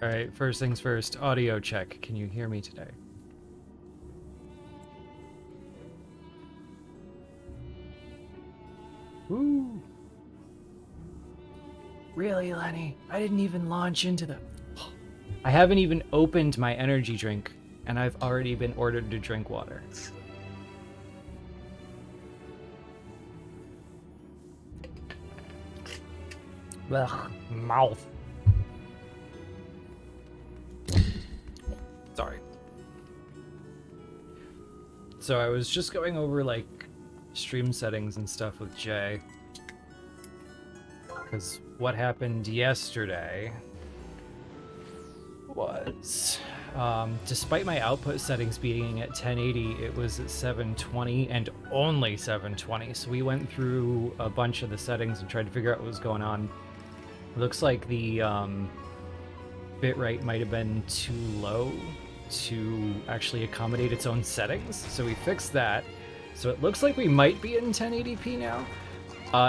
Alright, first things first, audio check. Can you hear me today? Woo! Really, Lenny? I didn't even launch into the... I haven't even opened my energy drink, and I've already been ordered to drink water. Ugh, mouth. Sorry. So I was just going over, like, stream settings and stuff with Jay. Because what happened yesterday was, despite my output settings being at 1080, it was at 720 and only 720. So we went through a bunch of the settings and tried to figure out what was going on. It looks like the bitrate might have been too low to actually accommodate its own settings. So we fixed that. So it looks like we might be in 1080p now.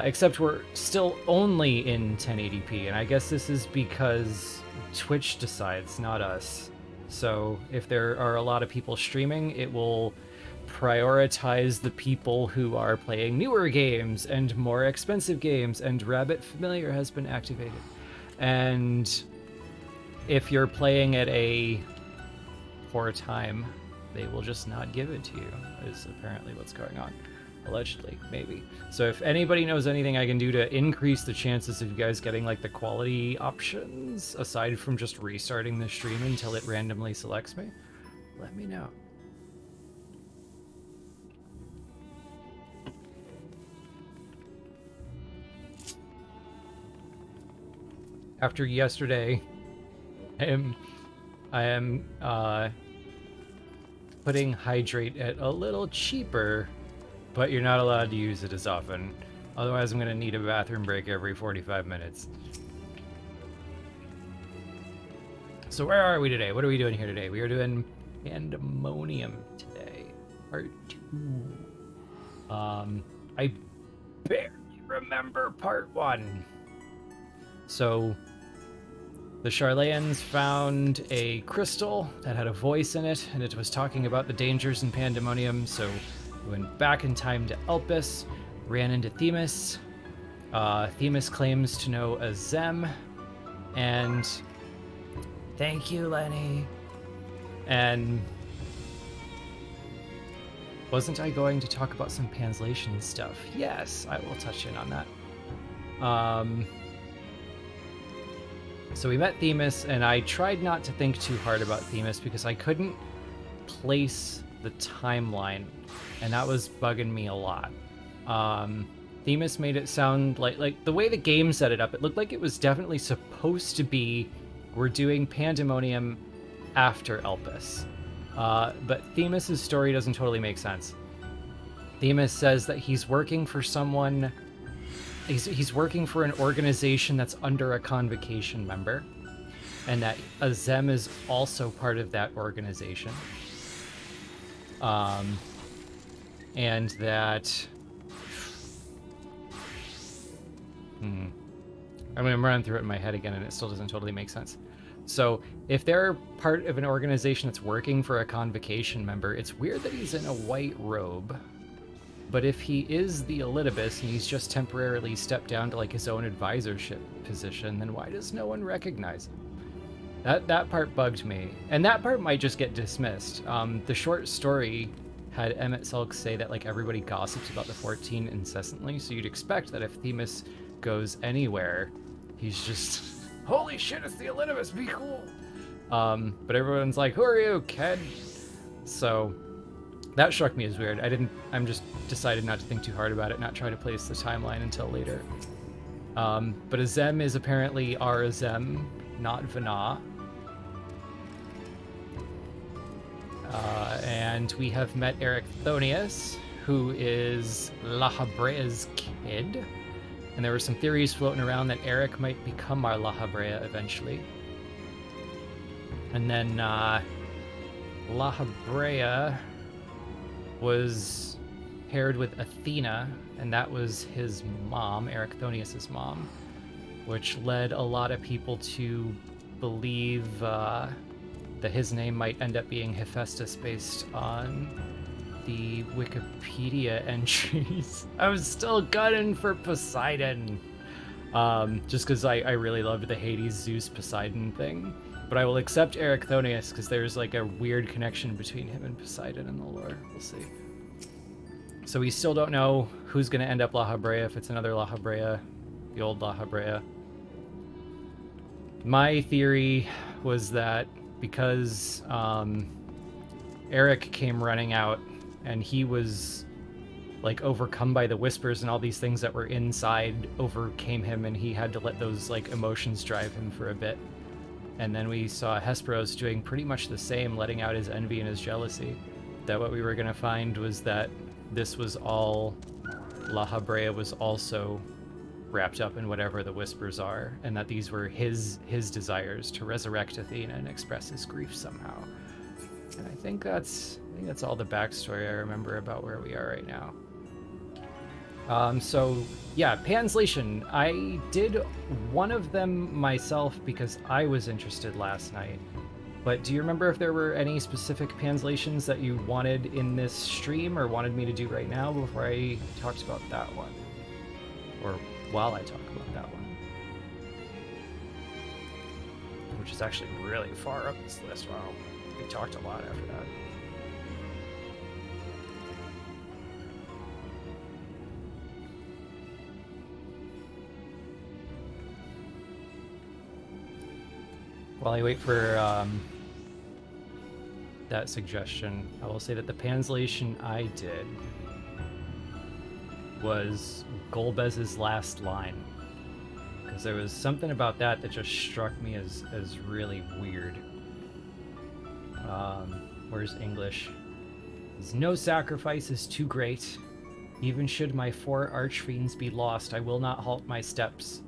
Except we're still only in 1080p, and I guess this is because Twitch decides, not us. So if there are a lot of people streaming, it will prioritize the people who are playing newer games and more expensive games, and Rabbit Familiar has been activated. And if you're playing at a poor time, they will just not give it to you, is apparently what's going on. Allegedly, maybe. So if anybody knows anything I can do to increase the chances of you guys getting like the quality options, aside from just restarting the stream until it randomly selects me, let me know. After yesterday, I am putting hydrate at a little cheaper, but you're not allowed to use it as often. Otherwise, I'm going to need a bathroom break every 45 minutes. So where are we today? What are we doing here today? We are doing Pandemonium today. Part 2. I barely remember Part 1. So the Charlayans found a crystal that had a voice in it, and it was talking about the dangers in Pandemonium, so we went back in time to Elpis, ran into Themis. Themis claims to know a Zem, and thank you, Lenny. And wasn't I going to talk about some translation stuff? Yes, I will touch in on that. So we met Themis, and I tried not to think too hard about Themis because I couldn't place the timeline, and that was bugging me a lot. Themis made it sound like the way the game set it up, it looked like it was definitely supposed to be we're doing Pandemonium after Elpis. But Themis' story doesn't totally make sense. Themis says that he's working for someone, he's working for an organization that's under a convocation member, and that Azem is also part of that organization. And that... I'm going to run through it in my head again, and it still doesn't totally make sense. So, if they're part of an organization that's working for a convocation member, it's weird that he's in a white robe. But if he is the Elidibus, and he's just temporarily stepped down to like his own advisorship position, then why does no one recognize him? That part bugged me. And that part might just get dismissed. The short story had Emmett Sulk say that like everybody gossips about the 14 incessantly, so you'd expect that if Themis goes anywhere, he's just, holy shit, it's the Elidibus, be cool. But everyone's like, who are you, kid? So that struck me as weird. I'm just decided not to think too hard about it, not try to place the timeline until later. But Azem is apparently our Azem, not Vana. And we have met Eric Thonius, who is Lahabrea's kid. And there were some theories floating around that Eric might become our Lahabrea eventually. And then Lahabrea was paired with Athena, and that was his mom, Eric Thonius' mom, which led a lot of people to believe that his name might end up being Hephaestus based on the Wikipedia entries. I was still gunning for Poseidon, just because I really loved the Hades Zeus Poseidon thing. But I will accept Erichthonius because there's like a weird connection between him and Poseidon in the lore. We'll see. So we still don't know who's going to end up La Habrea, if it's another La Habrea, the old La Habrea. My theory was that because Eric came running out and he was like overcome by the whispers and all these things that were inside overcame him, and he had to let those like emotions drive him for a bit. And then we saw Hesperos doing pretty much the same, letting out his envy and his jealousy. That what we were going to find was that this was all, La Habrea was also wrapped up in whatever the whispers are, and that these were his desires to resurrect Athena and express his grief somehow. And I think that's all the backstory I remember about where we are right now. So yeah, Panslation. I did one of them myself because I was interested last night. But do you remember if there were any specific Panslations that you wanted in this stream or wanted me to do right now before I talked about that one? Or while I talk about that one? Which is actually really far up this list. Wow. We talked a lot after that. While I wait for that suggestion, I will say that the Panslation I did was Golbez's last line, because there was something about that that just struck me as really weird. Where's English? No sacrifice is too great. Even should my 4 archfiends be lost, I will not halt my steps.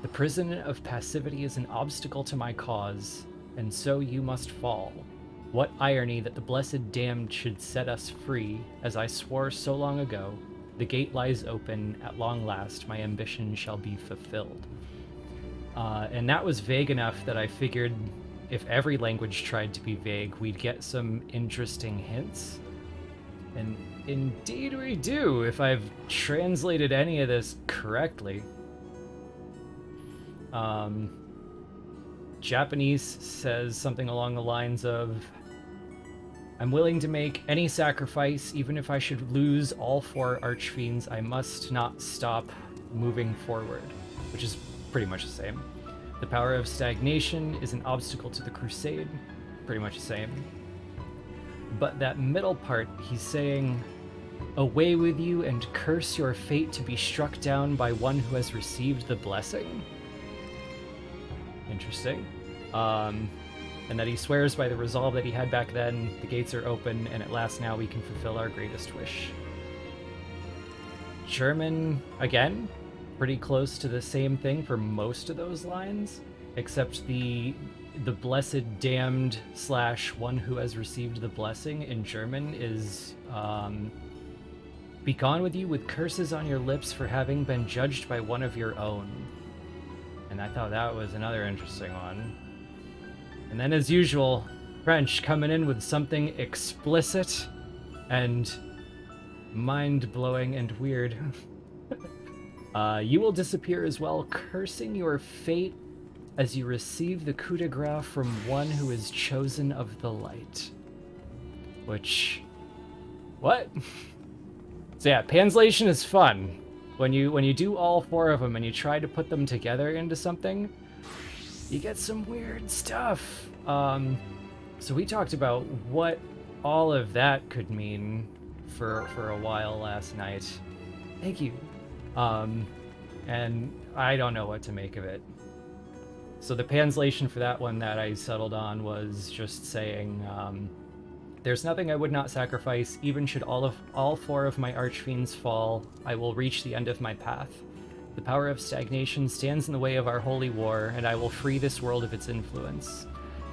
The prison of passivity is an obstacle to my cause, and so you must fall. What irony that the blessed damned should set us free, as I swore so long ago. The gate lies open, at long last, my ambition shall be fulfilled. And that was vague enough that I figured if every language tried to be vague, we'd get some interesting hints. And indeed we do, if I've translated any of this correctly. Japanese says something along the lines of, I'm willing to make any sacrifice, even if I should lose all 4 archfiends, I must not stop moving forward, which is pretty much the same. The power of stagnation is an obstacle to the crusade, pretty much the same. But that middle part, he's saying, away with you and curse your fate to be struck down by one who has received the blessing. Interesting. And that he swears by the resolve that he had back then, the gates are open, and at last now we can fulfill our greatest wish. German, again, pretty close to the same thing for most of those lines, except the blessed damned / one who has received the blessing in German is, be gone with you with curses on your lips for having been judged by one of your own. And I thought that was another interesting one. And then, as usual, French coming in with something explicit and mind-blowing and weird. You will disappear as well, cursing your fate as you receive the coup de grace from one who is chosen of the light. Which... what? So yeah, Panslation is fun. When you do all 4 of them and you try to put them together into something, you get some weird stuff. So we talked about what all of that could mean for a while last night. Thank you. And I don't know what to make of it. So the Panslation for that one that I settled on was just saying, there's nothing I would not sacrifice, even should all 4 of my archfiends fall, I will reach the end of my path. The power of stagnation stands in the way of our holy war, and I will free this world of its influence.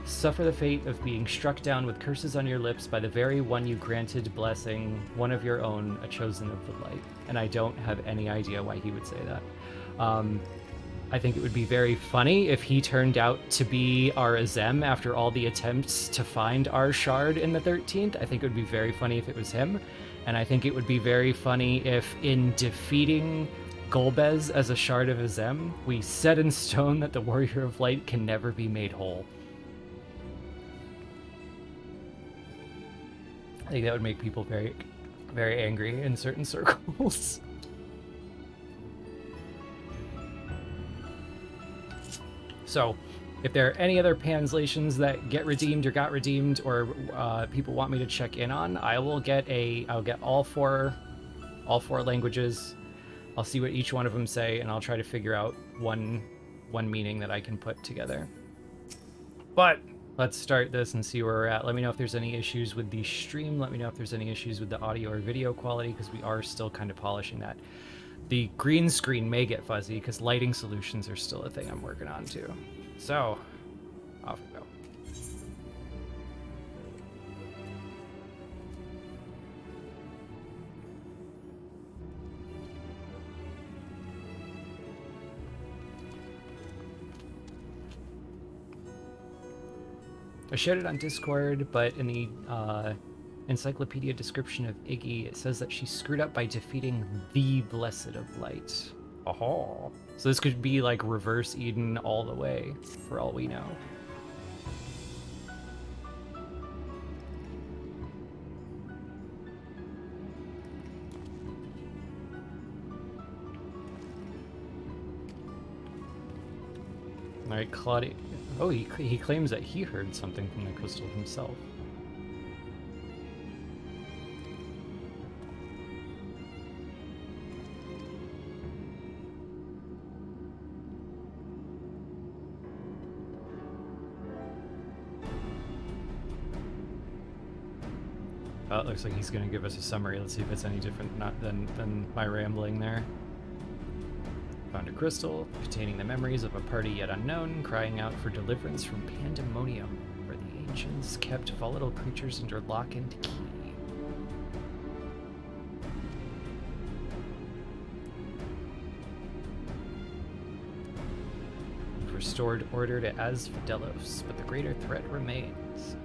Suffer the fate of being struck down with curses on your lips by the very one you granted blessing, one of your own, a chosen of the light. And I don't have any idea why he would say that. I think it would be very funny if he turned out to be our Azem after all the attempts to find our shard in the 13th. I think it would be very funny if it was him. And I think it would be very funny if in defeating Golbez as a shard of Azem, we set in stone that the Warrior of Light can never be made whole. I think that would make people very, very angry in certain circles. So, if there are any other translations that get redeemed or got redeemed, or people want me to check in on, I'll get all four languages. I'll see what each one of them say, and I'll try to figure out one meaning that I can put together. But let's start this and see where we're at. Let me know if there's any issues with the stream. Let me know if there's any issues with the audio or video quality, because we are still kind of polishing that. The green screen may get fuzzy because lighting solutions are still a thing I'm working on too. So, off we go. I shared it on Discord, but in the encyclopedia description of Iggy, it says that she screwed up by defeating the Blessed of Light. Oh, so this could be like reverse Eden all the way, for all we know. All right, Claudia. Oh, he claims that he heard something from the crystal himself. It looks like he's going to give us a summary. Let's see if it's any different than my rambling there. Found a crystal containing the memories of a party yet unknown, crying out for deliverance from Pandemonium, where the ancients kept volatile creatures under lock and key. We've restored order to Asfidelos, but the greater threat remains.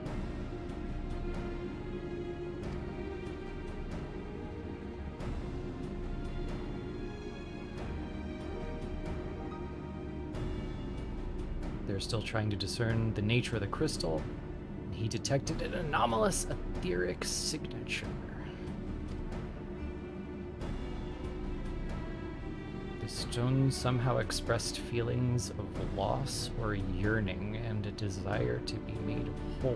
They're still trying to discern the nature of the crystal. He detected an anomalous etheric signature. The stone somehow expressed feelings of loss or yearning and a desire to be made whole.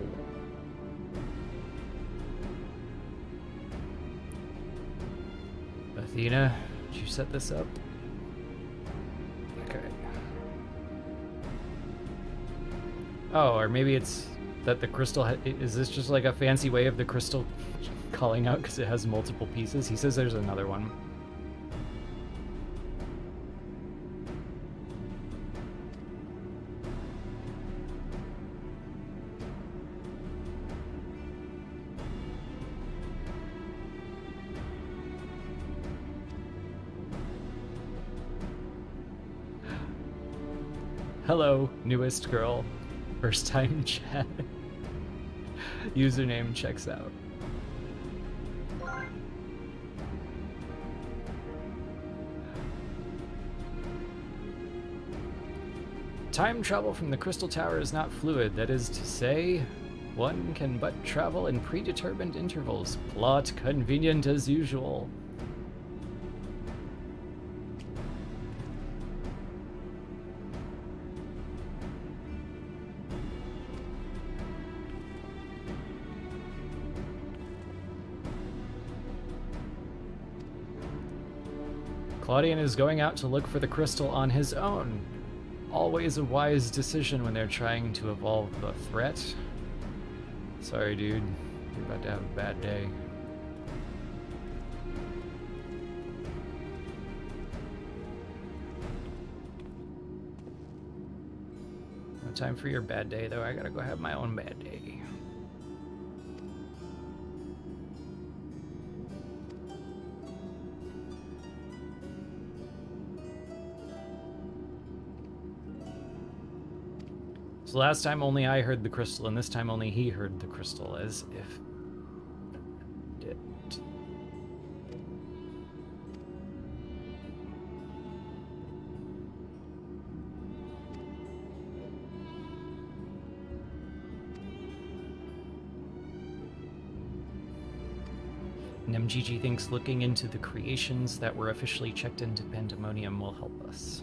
Athena, did you set this up? Okay. Oh, or maybe it's that the crystal... is this just like a fancy way of the crystal calling out because it has multiple pieces? He says there's another one. Hello, newest girl. First time chat. Username checks out. Time travel from the Crystal Tower is not fluid. That is to say, one can but travel in predetermined intervals. Plot convenient as usual. Claudian is going out to look for the crystal on his own. Always a wise decision when they're trying to evolve the threat. Sorry, dude. You're about to have a bad day. No time for your bad day, though. I gotta go have my own bad day. So last time only I heard the crystal, and this time only he heard the crystal, as if it... NemGG thinks looking into the creations that were officially checked into Pandemonium will help us.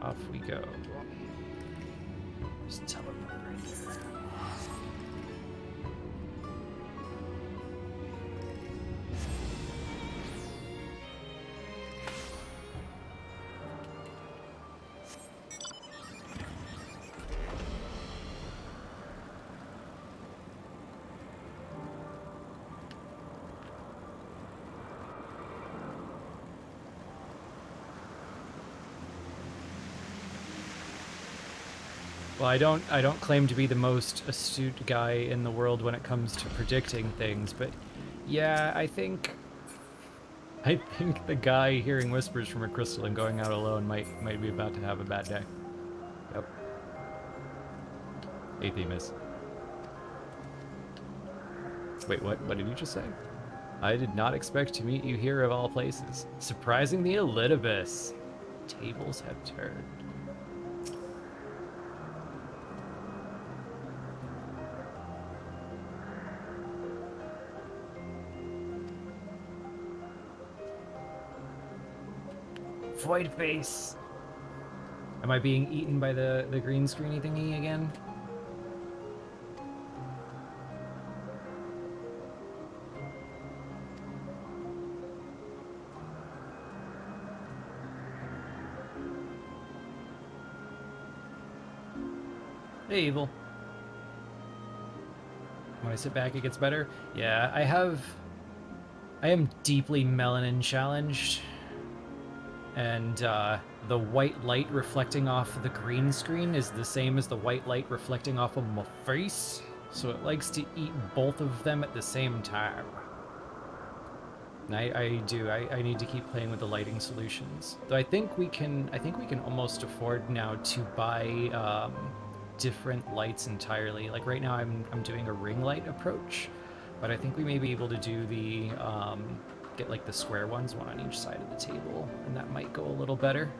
Off we go. Just teleport right there. Well, I don't claim to be the most astute guy in the world when it comes to predicting things, but yeah, I think the guy hearing whispers from a crystal and going out alone might be about to have a bad day. Yep. Hey, Themis. Wait, what? What did you just say? I did not expect to meet you here of all places. Surprising the Elidibus. Tables have turned. Void face. Am I being eaten by the green screeny thingy again? Hey, Evil. When I sit back, it gets better? Yeah, I am deeply melanin challenged. And the white light reflecting off the green screen is the same as the white light reflecting off of my face. So it likes to eat both of them at the same time. And I need to keep playing with the lighting solutions. Though I think we can almost afford now to buy different lights entirely. Like right now I'm doing a ring light approach, but I think we may be able to do the get like the square ones, one on each side of the table, and that might go a little better.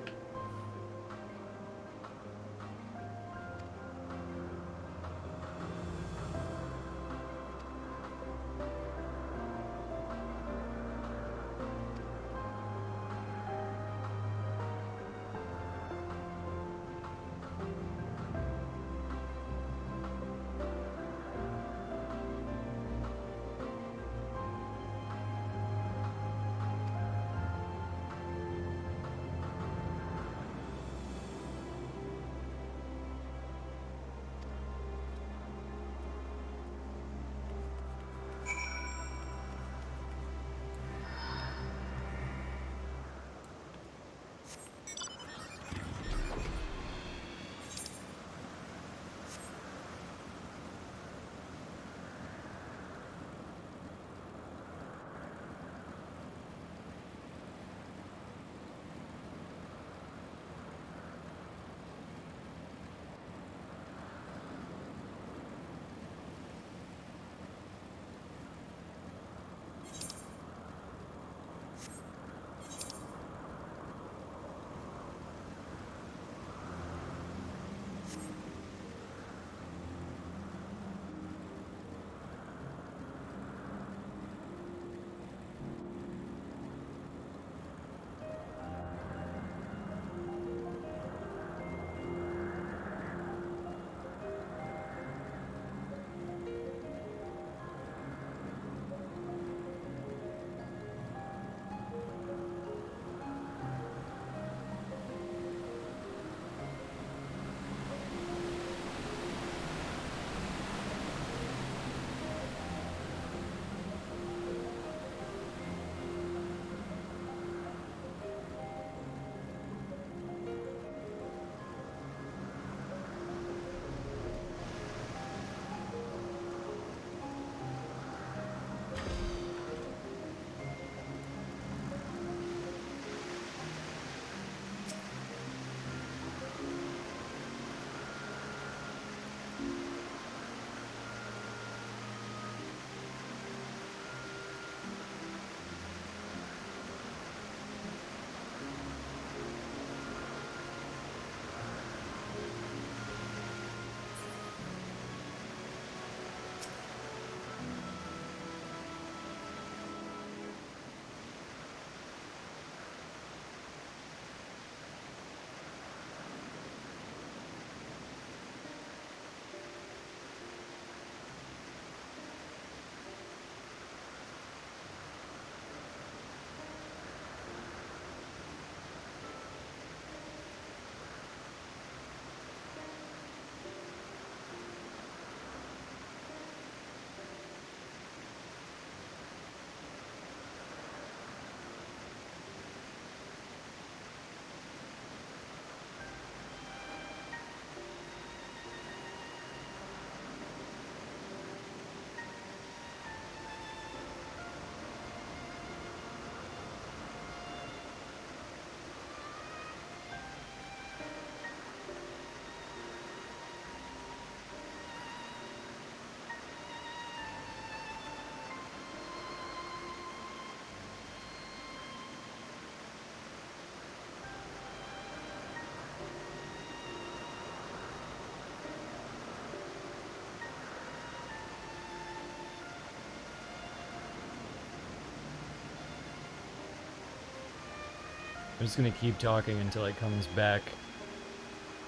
I'm just gonna keep talking until it comes back.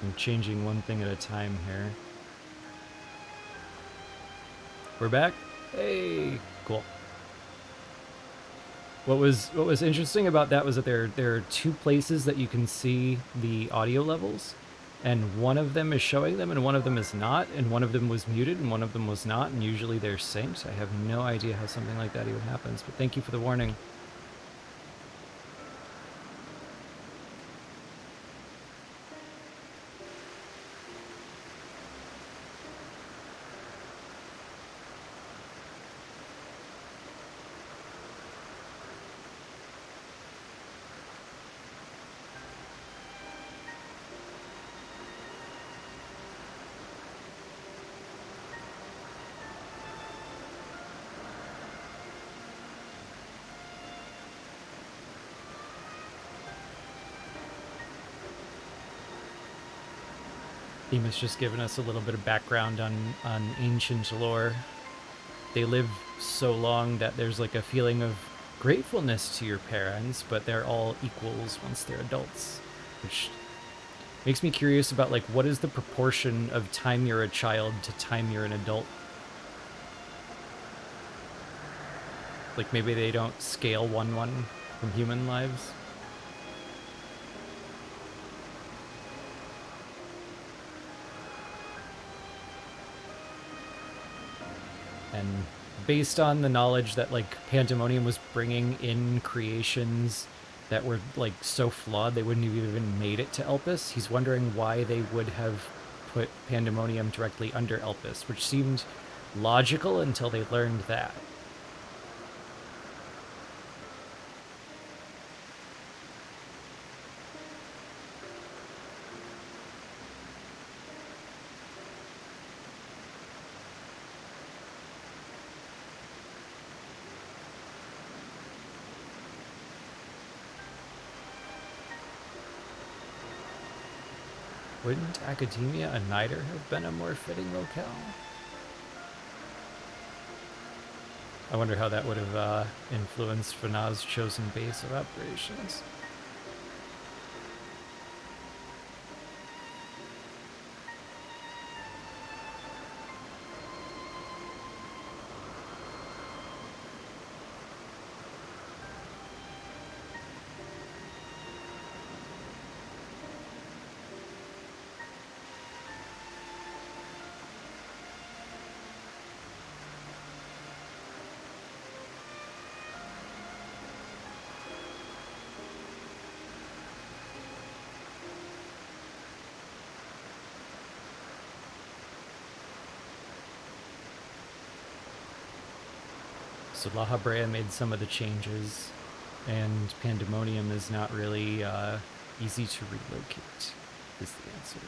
I'm changing one thing at a time here. We're back? Hey, cool. What was interesting about that was that there are two places that you can see the audio levels, and one of them is showing them and one of them is not, and one of them was muted and one of them was not, and usually they're synced. I have no idea how something like that even happens, but thank you for the warning. Theme has just given us a little bit of background on ancient lore. They live so long that there's like a feeling of gratefulness to your parents, but they're all equals once they're adults, which makes me curious about like what is the proportion of time you're a child to time you're an adult. Like maybe they don't scale 1-1 from human lives. And based on the knowledge that like Pandemonium was bringing in creations that were like so flawed they wouldn't have even made it to Elpis, he's wondering why they would have put Pandemonium directly under Elpis, which seemed logical until they learned that. Wouldn't Academia a Niter have been a more fitting locale? I wonder how that would have influenced Fanaz's chosen base of operations. So La Habrea made some of the changes, and Pandemonium is not really easy to relocate, is the answer.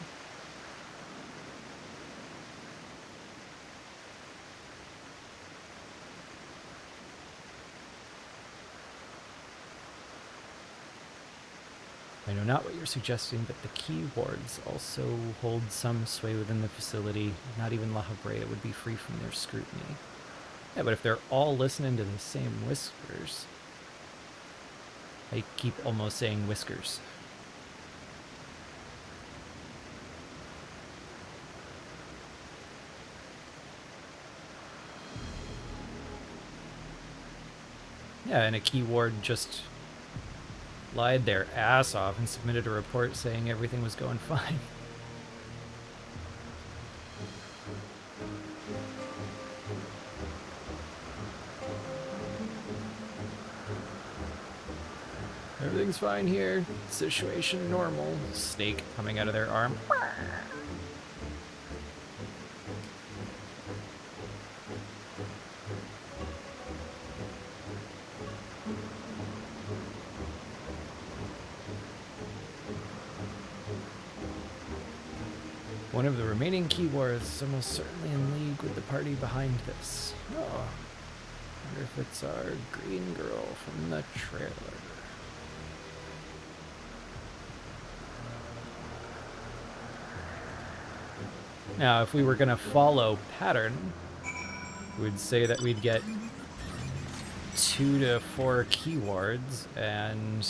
I know not what you're suggesting, but the key wards also hold some sway within the facility. Not even La Habrea would be free from their scrutiny. Yeah, but if they're all listening to the same whispers... I keep almost saying whiskers. Yeah, and a key ward just lied their ass off and submitted a report saying everything was going fine. Everything's fine here. Situation normal. Snake coming out of their arm. One of the remaining key wards is almost certainly in league with the party behind this. Oh, wonder if it's our green girl from the trailer. Now, if we were going to follow pattern, we'd say that we'd get 2 to 4 key wards and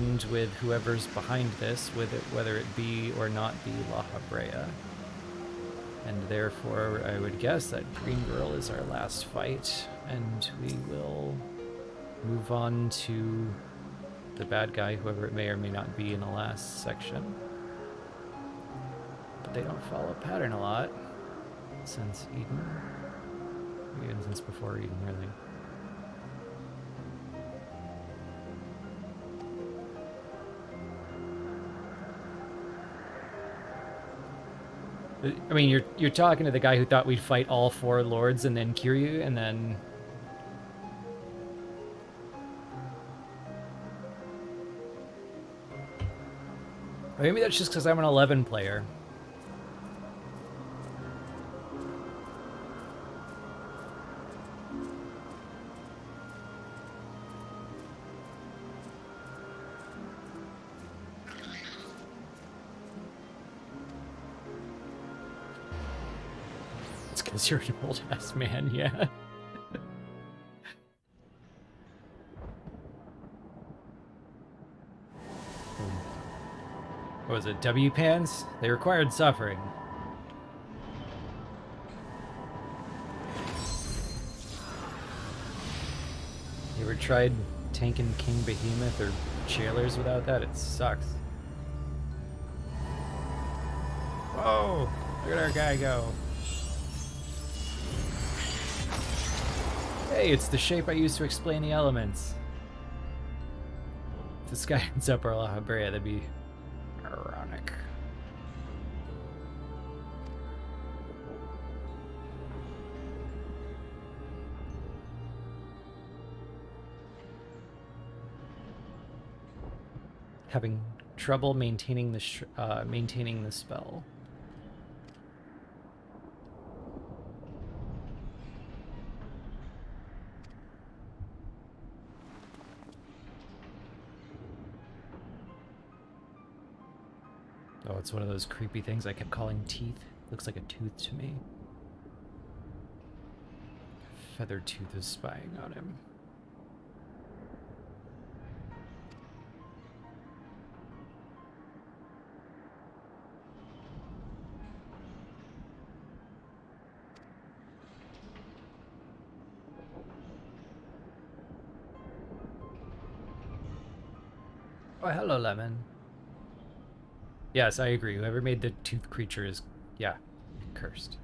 end with whoever's behind this, with it, whether it be or not be La Habrea. And therefore, I would guess that Green Girl is our last fight, and we will move on to the bad guy, whoever it may or may not be in the last section. But they don't follow pattern a lot since Eden. Even since before Eden, really. I mean, you're talking to the guy who thought we'd fight all 4 lords and then Kiryu, and then... Maybe that's just because I'm an 11 player. It's because you're an old-ass man, yeah. What was it, W-pans? They required suffering. You ever tried tanking King Behemoth or Chairlers without that? It sucks. Whoa! Look at our guy go. Hey, it's the shape I used to explain the elements. If this guy ends up our La Habrea, that'd be ironic. Having trouble maintaining the spell. Oh, it's one of those creepy things I kept calling teeth. Looks like a tooth to me. Feather Tooth is spying on him. Oh, hello, Lemon. Yes, I agree. Whoever made the tooth creature is, yeah, cursed.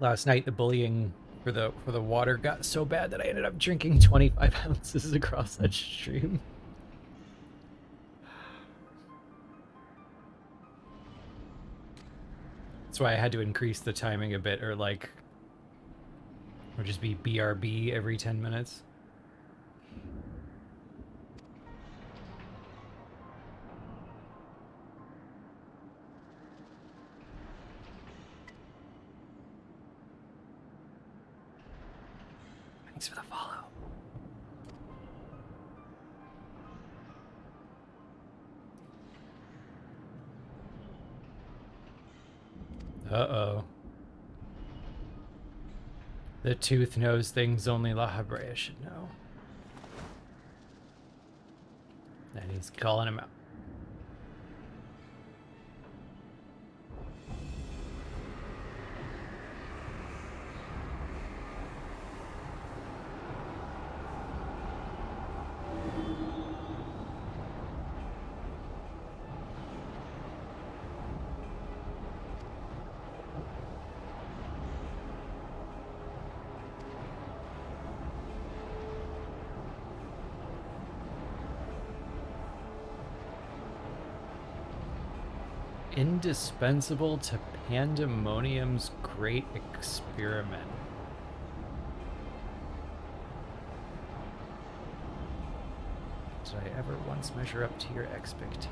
Last night, the bullying for the water got so bad that I ended up drinking 25 ounces across that stream. That's why I had to increase the timing a bit, or just be BRB every 10 minutes. Thanks for the follow. Uh-oh. The tooth knows things only La Habrea should know. And he's calling him out. Indispensable to Pandemonium's great experiment. Did I ever once measure up to your expectations?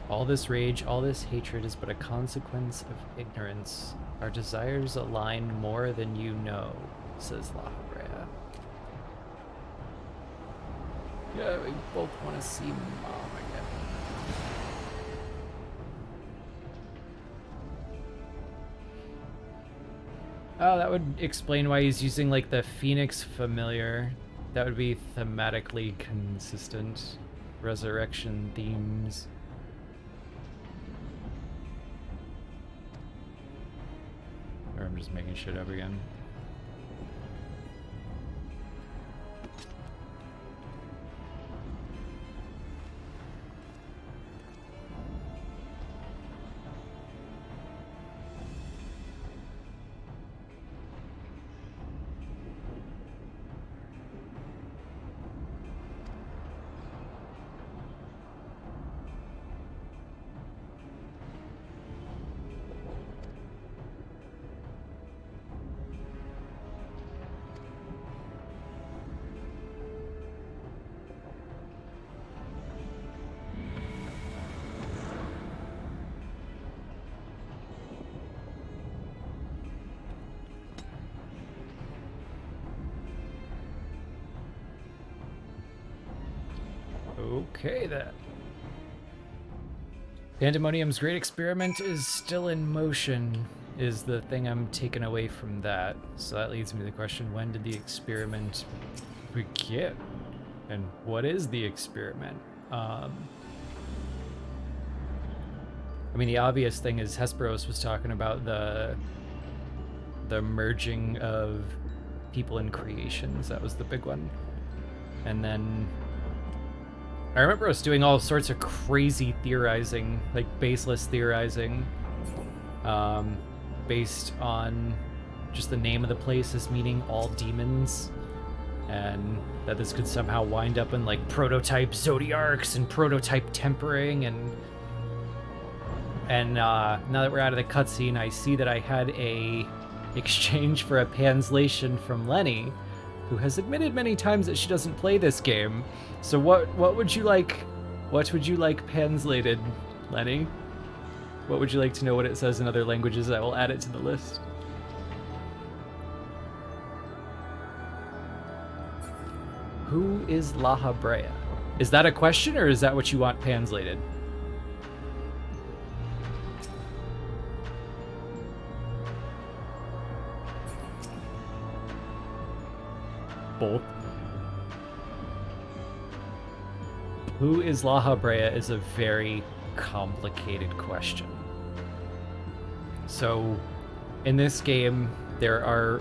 All this rage, all this hatred is but a consequence of ignorance. Our desires align more than you know, says La Habrea. Yeah, we both want to see Mom again. Oh, that would explain why he's using, like, the Phoenix Familiar. That would be thematically consistent. Resurrection themes. Or I'm just making shit up again. Okay, then. Pandemonium's great experiment is still in motion, is the thing I'm taking away from that. So that leads me to the question, when did the experiment begin? And what is the experiment? I mean, the obvious thing is Hesperos was talking about the merging of people and creations. That was the big one. And then I remember us doing all sorts of crazy theorizing, like baseless theorizing, based on just the name of the place as meaning all demons, and that this could somehow wind up in like prototype zodiacs and prototype tempering, and now that we're out of the cutscene, I see that I had a exchange for a translation from Lenny, who has admitted many times that she doesn't play this game. So what would you like? What would you like translated, Lenny? What would you like to know what it says in other languages? I will add it to the list. Who is La Habrea? Is that a question, or is that what you want translated? Both. Who is La Habrea is a very complicated question. So, in this game, there's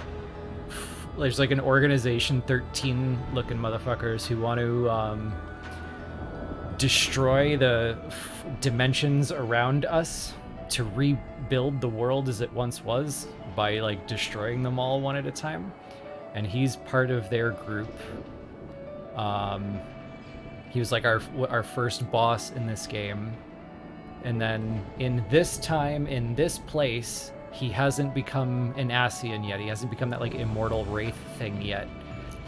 like an organization, 13 looking motherfuckers who want to destroy the dimensions around us to rebuild the world as it once was by like destroying them all one at a time. And he's part of their group. He was like our first boss in this game. And then in this time, in this place, he hasn't become an Ascian yet. He hasn't become that like immortal wraith thing yet.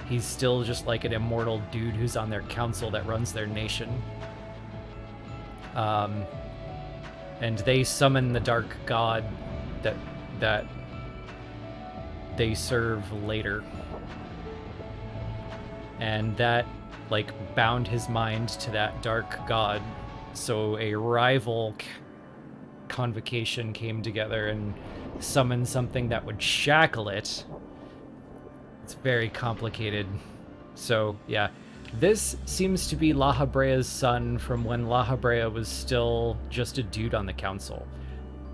He's still just like an immortal dude who's on their council that runs their nation. And they summon the dark god that they serve later. And that like bound his mind to that dark god. So a rival convocation came together and summoned something that would shackle it. It's very complicated. So yeah, this seems to be La Habrea's son from when La Habrea was still just a dude on the council.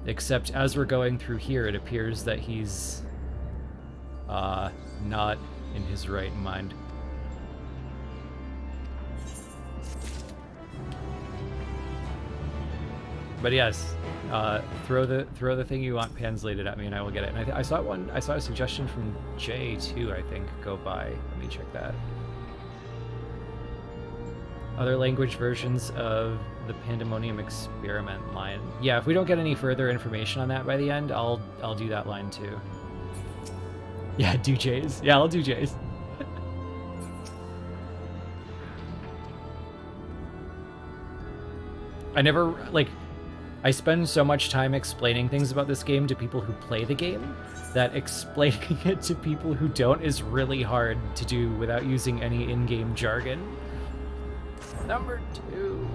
Except as we're going through here, it appears that he's not in his right mind. But yes, throw the thing you want translated at me, and I will get it. And I saw one. I saw a suggestion from Jay too. I think go by. Let me check that. Other language versions of the Pandemonium experiment line. Yeah, if we don't get any further information on that by the end, I'll do that line too. Yeah, do Jay's. Yeah, I'll do Jay's. I never, like, I spend so much time explaining things about this game to people who play the game that explaining it to people who don't is really hard to do without using any in-game jargon. Number 2.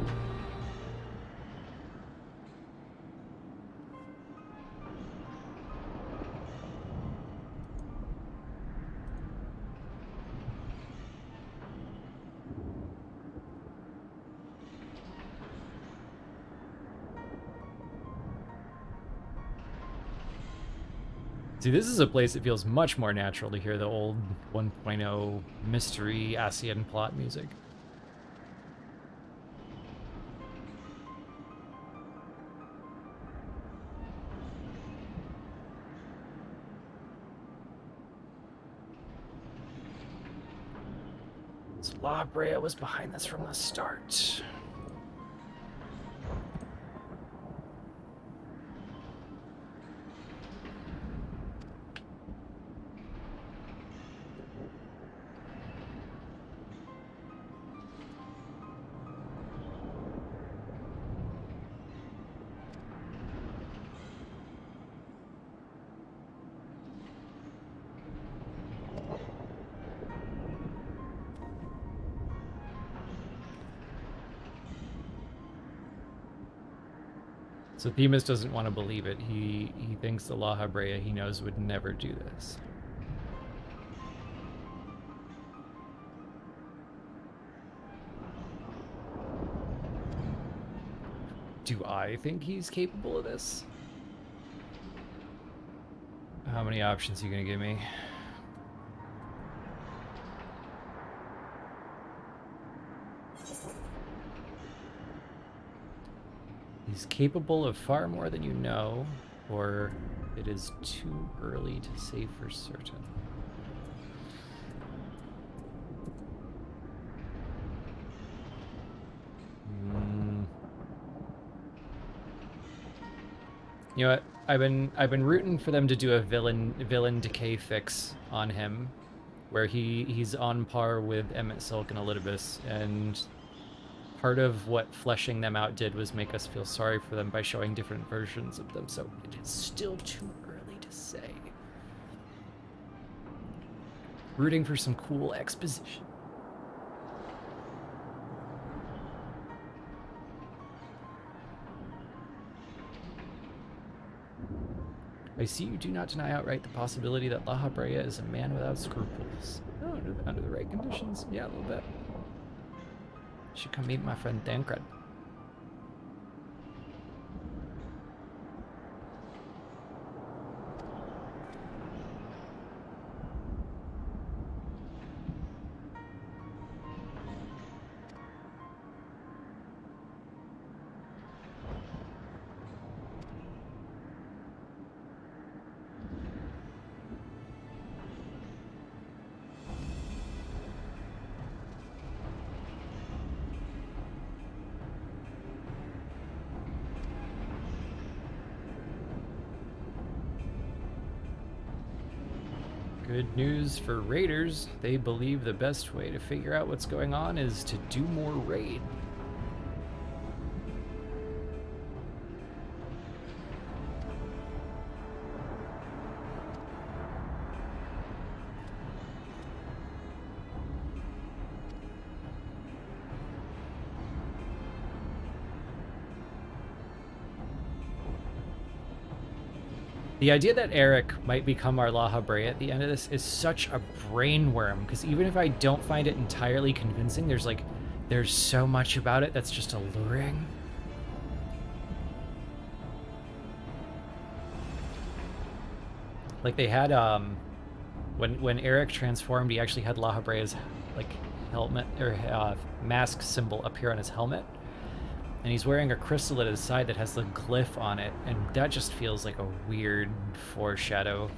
See, this is a place that feels much more natural to hear the old 1.0 mystery ASEAN plot music. So La Brea was behind this from the start. So Themis doesn't want to believe it. He thinks the La Habrea he knows would never do this. Do I think he's capable of this? How many options are you gonna give me? He's capable of far more than you know, or it is too early to say for certain. You know what? I've been rooting for them to do a villain decay fix on him, where he's on par with Emmett Silk and Elidibus, and part of what fleshing them out did was make us feel sorry for them by showing different versions of them, so it is still too early to say. Rooting for some cool exposition. I see you do not deny outright the possibility that La Habrea is a man without scruples. Oh, under the right conditions? Yeah, a little bit. Should come meet my friend Dankred. Good news for raiders. They believe the best way to figure out what's going on is to do more raid. The idea that Eric might become our La Habrea at the end of this is such a brainworm, because even if I don't find it entirely convincing, there's so much about it that's just alluring. Like they had when Eric transformed, he actually had La Habrea's like helmet or mask symbol appear on his helmet. And he's wearing a crystal at his side that has the glyph on it, and that just feels like a weird foreshadow.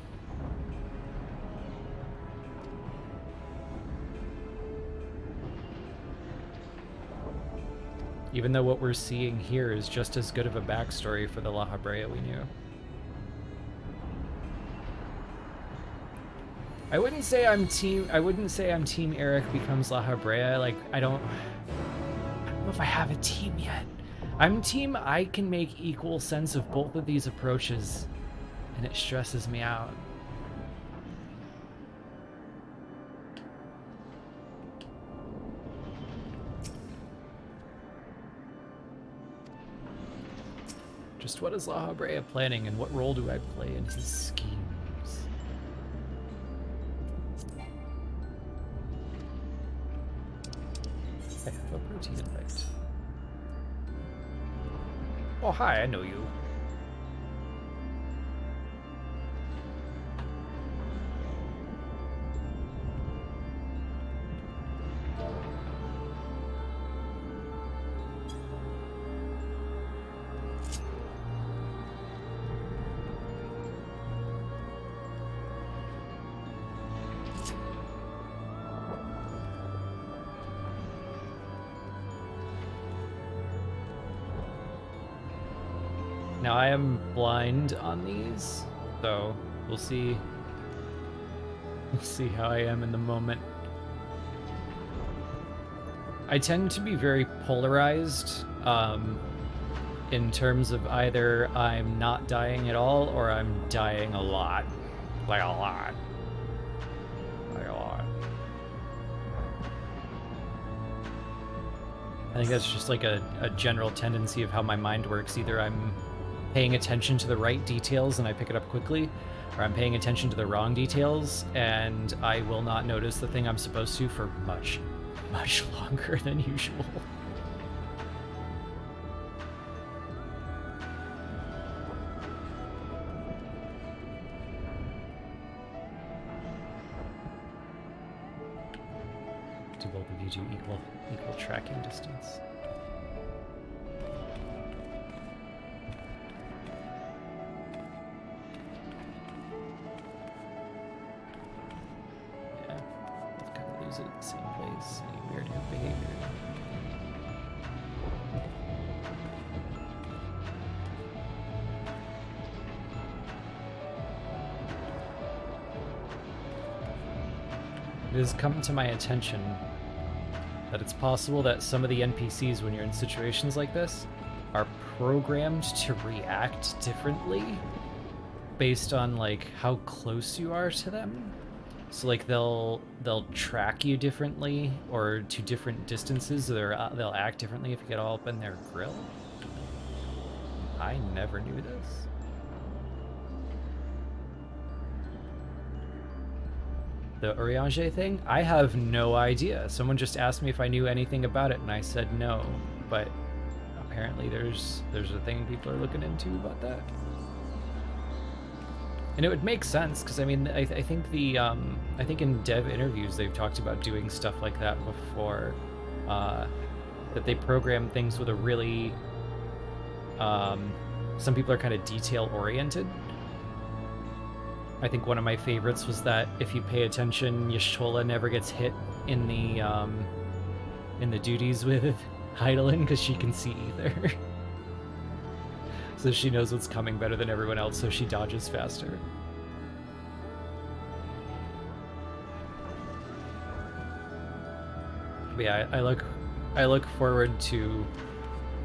Even though what we're seeing here is just as good of a backstory for the La Habrea we knew. I wouldn't say I'm team Eric becomes La Habrea. Like, I don't know if I have a team yet. I'm team I can make equal sense of both of these approaches, and it stresses me out. Just what is La Habrea planning, and what role do I play in his schemes? I have a protein effect. Oh, hi, I know you. Now I am blind on these, so we'll see. We'll see how I am in the moment. I tend to be very polarized in terms of either I'm not dying at all or I'm dying a lot. Like a lot. Like a lot. I think that's just like a general tendency of how my mind works. Either I'm paying attention to the right details and I pick it up quickly, or I'm paying attention to the wrong details and I will not notice the thing I'm supposed to for much, much longer than usual. Do both of you do equal tracking distance? It at the same place. Any weird behavior. It has come to my attention that it's possible that some of the NPCs, when you're in situations like this, are programmed to react differently based on like how close you are to them. So like they'll track you differently or to different distances, or they'll act differently if you get all up in their grill. I never knew this. The Urianger thing? I have no idea. Someone just asked me if I knew anything about it and I said no, but apparently there's a thing people are looking into about that. And it would make sense, because I mean, I think I think in dev interviews they've talked about doing stuff like that before, that they program things with a really, some people are kind of detail oriented. I think one of my favorites was that if you pay attention, Y'shtola never gets hit in the duties with Heidelin because she can see either. So she knows what's coming better than everyone else, so she dodges faster. But yeah, I look forward to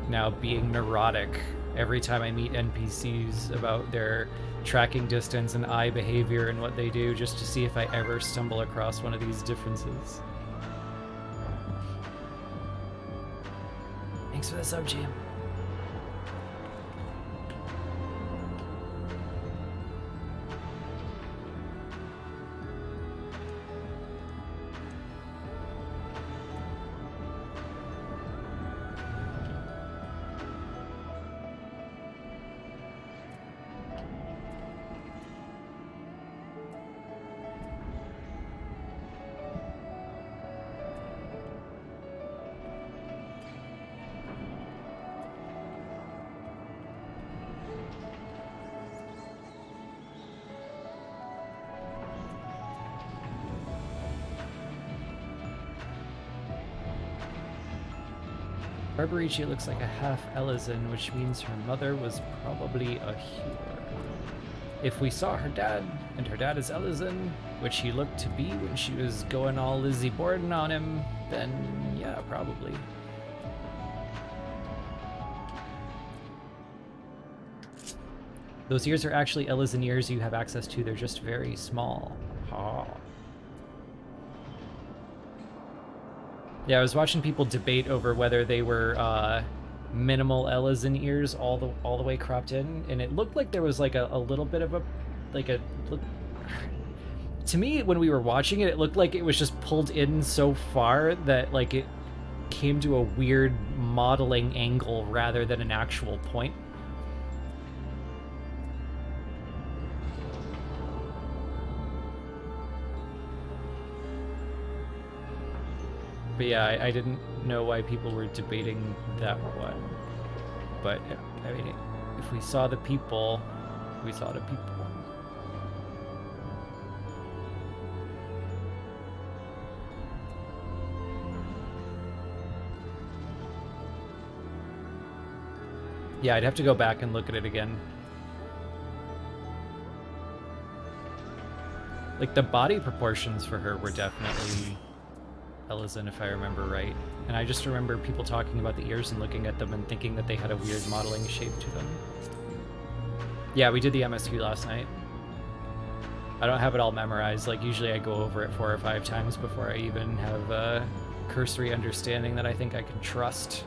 now being neurotic every time I meet NPCs about their tracking distance and eye behavior and what they do, just to see if I ever stumble across one of these differences. Thanks for the sub, Jam. Barbarici looks like a half Elizin, which means her mother was probably a healer. If we saw her dad, and her dad is Elizin, which he looked to be when she was going all Lizzie Borden on him, then yeah, probably. Those ears are actually Elizin ears you have access to, they're just very small. Oh. Yeah, I was watching people debate over whether they were minimal Elizin ears all the way cropped in, and it looked like there was like a little bit of a to me when we were watching it, it looked like it was just pulled in so far that like it came to a weird modeling angle rather than an actual point. But yeah, I didn't know why people were debating that one. But, I mean, if we saw the people, we saw the people. Yeah, I'd have to go back and look at it again. Like, the body proportions for her were definitely Elizin, if I remember right. And I just remember people talking about the ears and looking at them and thinking that they had a weird modeling shape to them. Yeah, we did the MSQ last night. I don't have it all memorized. Like, usually I go over it 4 or 5 times before I even have a cursory understanding that I think I can trust.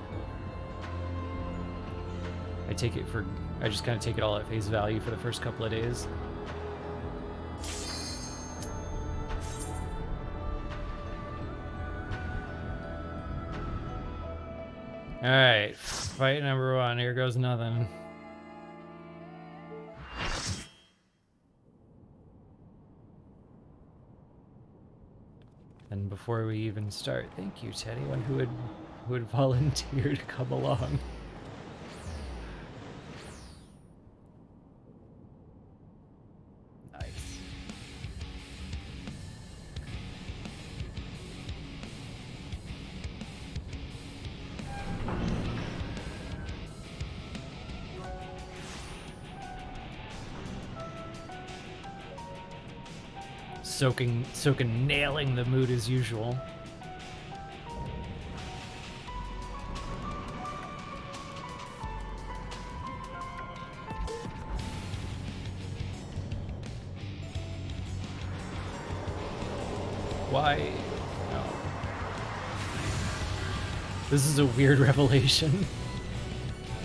I just kind of take it all at face value for the first couple of days. Alright, fight number 1. Here goes nothing. And before we even start, thank you to anyone who would volunteer to come along. Nice. Soaking nailing the mood as usual. Why? No. This is a weird revelation.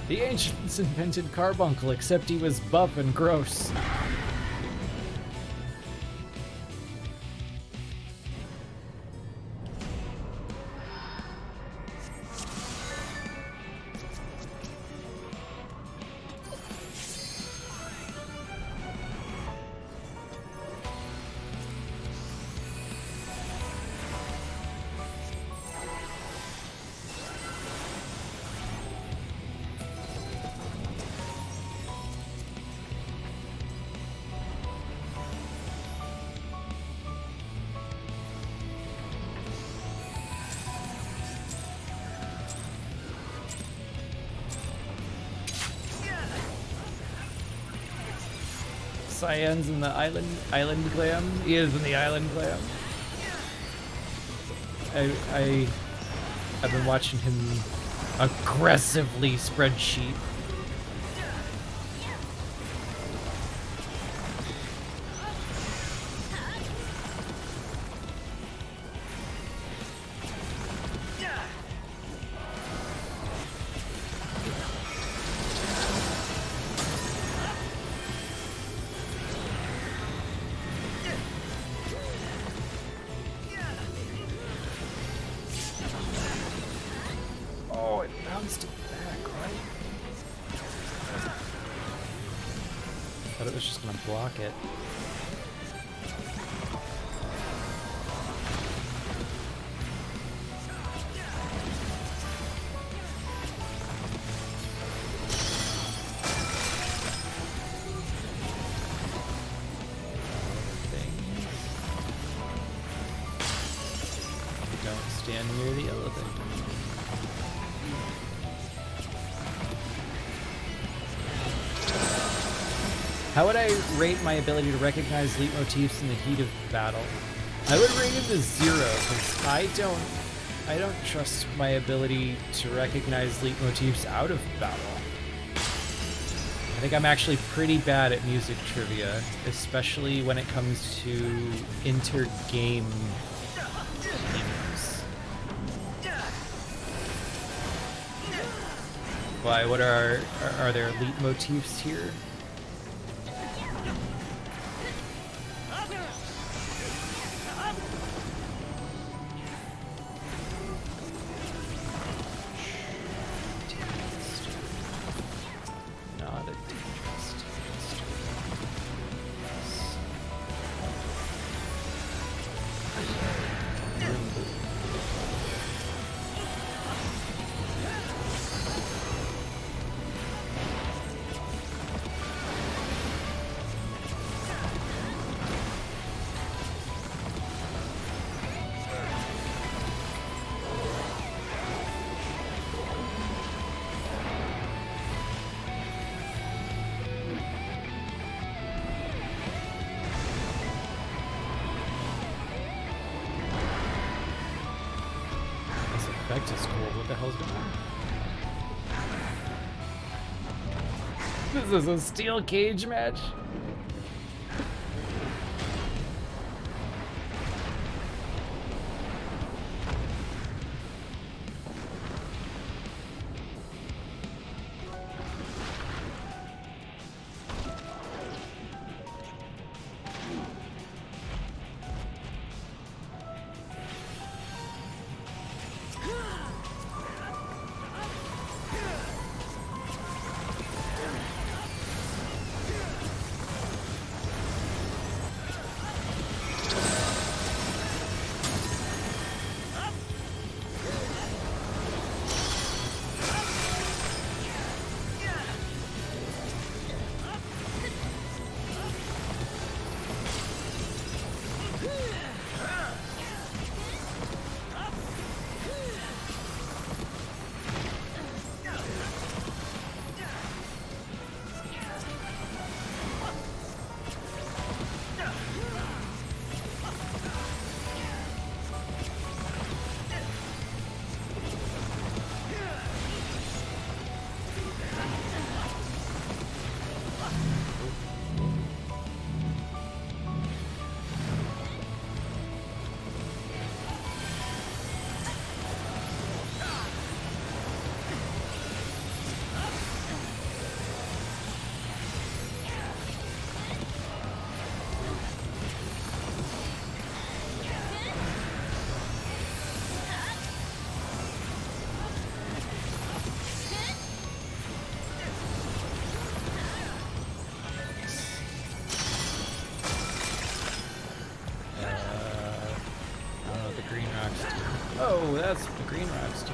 The ancients invented Carbuncle, except he was buff and gross. Cyan's in the island glam. He is in the island glam. I've been watching him aggressively spread sheep. Block it. Don't stand near the elevator. How would I rate my ability to recognize leitmotifs in the heat of battle? I would rate it a 0 because I don't trust my ability to recognize leitmotifs out of battle. I think I'm actually pretty bad at music trivia, especially when it comes to inter-game themes. Why? What are there leitmotifs here? Is cool. What the hell's going on? This is a steel cage match. Oh, that's the green rocks too.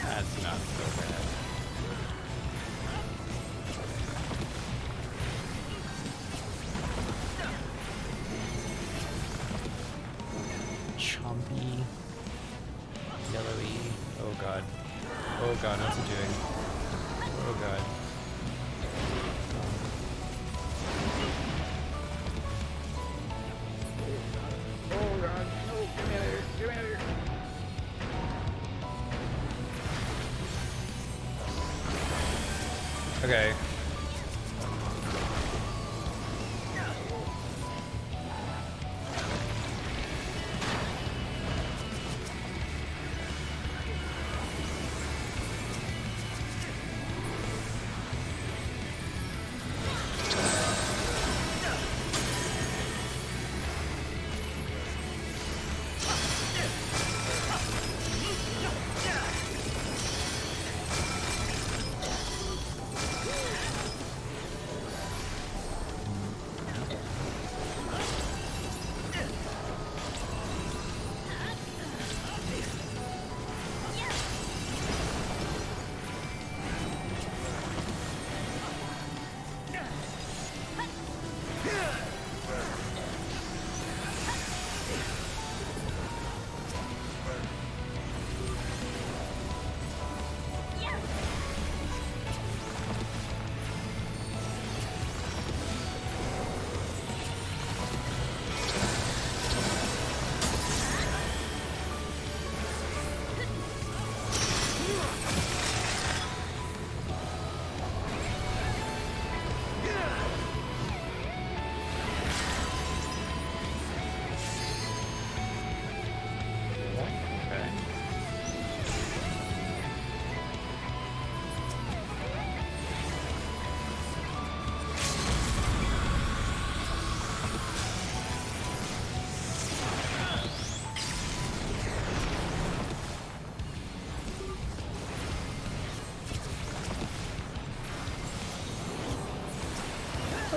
That's not so bad. Chompy. Yellowy. Oh god. Oh god, what's it doing? Oh god. Okay.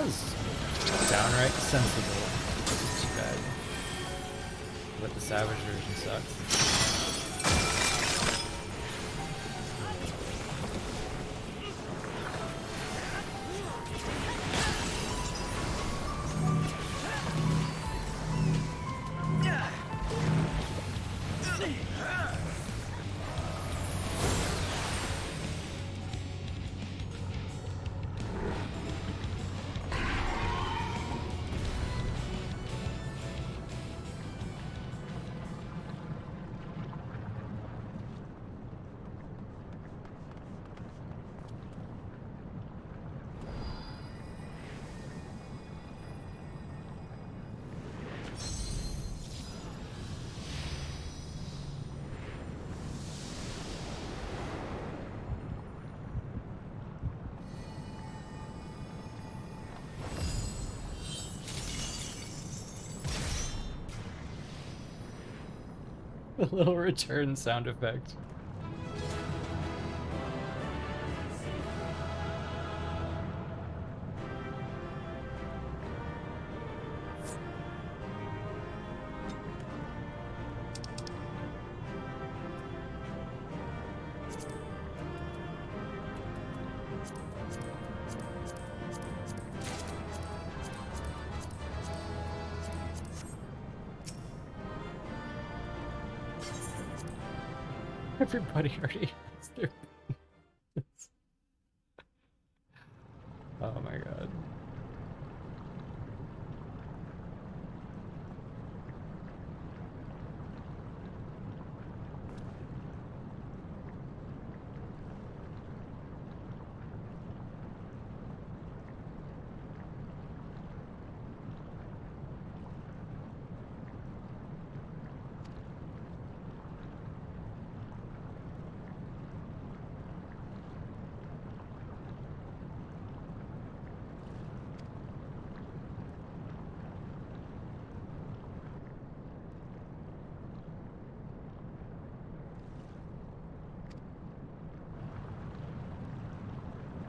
was downright sensible. Too bad. But the Savage version sucks. A little return sound effect. Everybody already has their... Oh my god.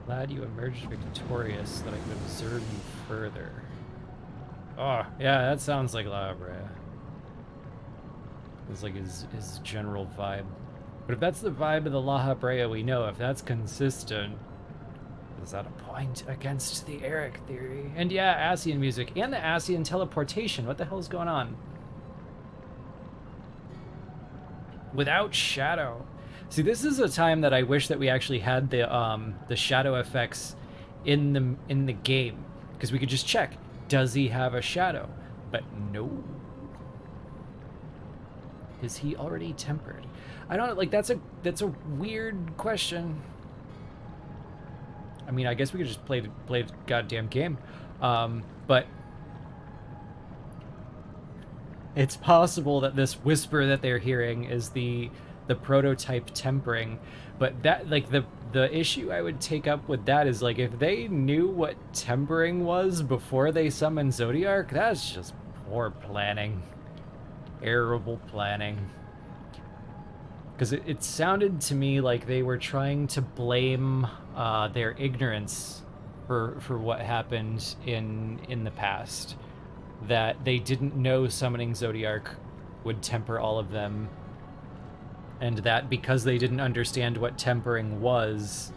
Glad you emerged victorious so that I could observe you further. Oh, yeah, that sounds like La Brea. It's like his general vibe. But if that's the vibe of the La Brea we know, if that's consistent, is that a point against the Eric theory? And yeah, Asian music and the Asian teleportation. What the hell is going on? Without shadow. See, this is a time that I wish that we actually had the shadow effects in the game, because we could just check, does he have a shadow? But no. Is he already tempered? I don't know, like that's a weird question. I mean, I guess we could just play the goddamn game. But it's possible that this whisper that they're hearing is the prototype tempering, but that, like, the issue I would take up with that is, like, if they knew what tempering was before they summoned Zodiark, that's just poor planning. Terrible planning. Because it sounded to me like they were trying to blame their ignorance for what happened in the past. That they didn't know summoning Zodiark would temper all of them, and that because they didn't understand what tempering was,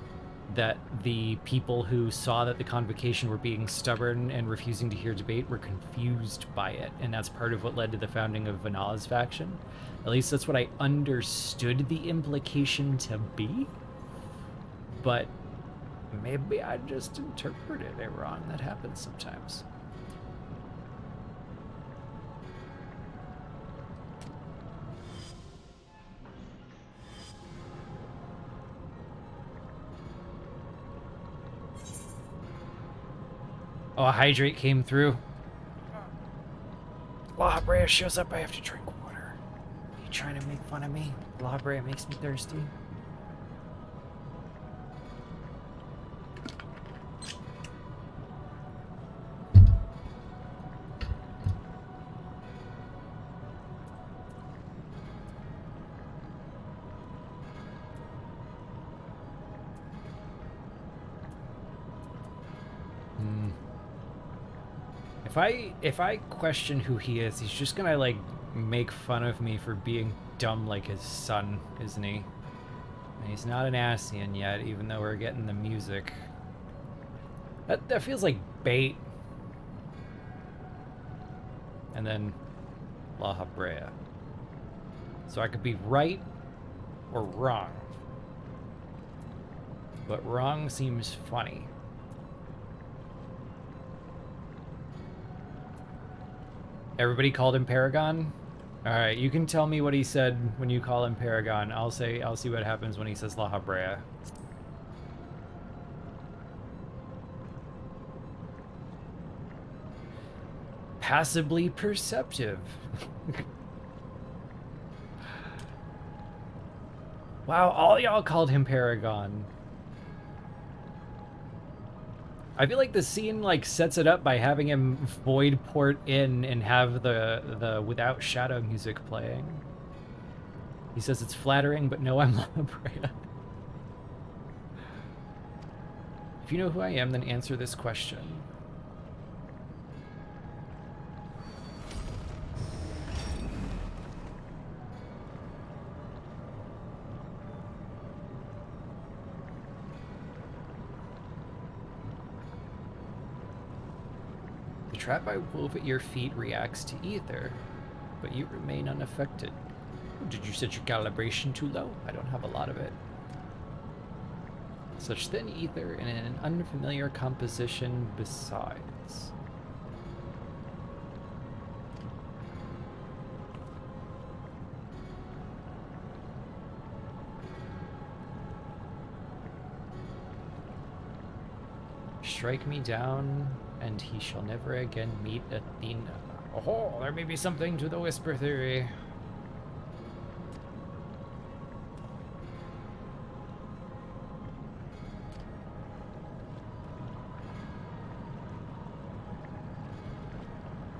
that the people who saw that the convocation were being stubborn and refusing to hear debate were confused by it, and that's part of what led to the founding of Vanala's faction. At least that's what I understood the implication to be, but maybe I just interpreted it wrong. That happens sometimes. Oh, a hydrate came through. La Brea shows up, I have to drink water. Are you trying to make fun of me? La Brea makes me thirsty. If I question who he is, he's just gonna like make fun of me for being dumb like his son, isn't he? And he's not an Ascian yet, even though we're getting the music. That feels like bait. And then La Habrea. So I could be right or wrong. But wrong seems funny. Everybody called him Paragon? Alright, you can tell me what he said when you call him Paragon. I'll see what happens when he says La Habrea. Passively perceptive. Wow, all y'all called him Paragon. I feel like the scene like sets it up by having him void port in and have the without shadow music playing. He says it's flattering, but no, I'm La Habrea. If you know who I am, then answer this question. The trap I wove at your feet reacts to ether, but you remain unaffected. Did you set your calibration too low? I don't have a lot of it. Such thin ether and in an unfamiliar composition besides. Strike me down, and he shall never again meet Athena. Oh, there may be something to the whisper theory.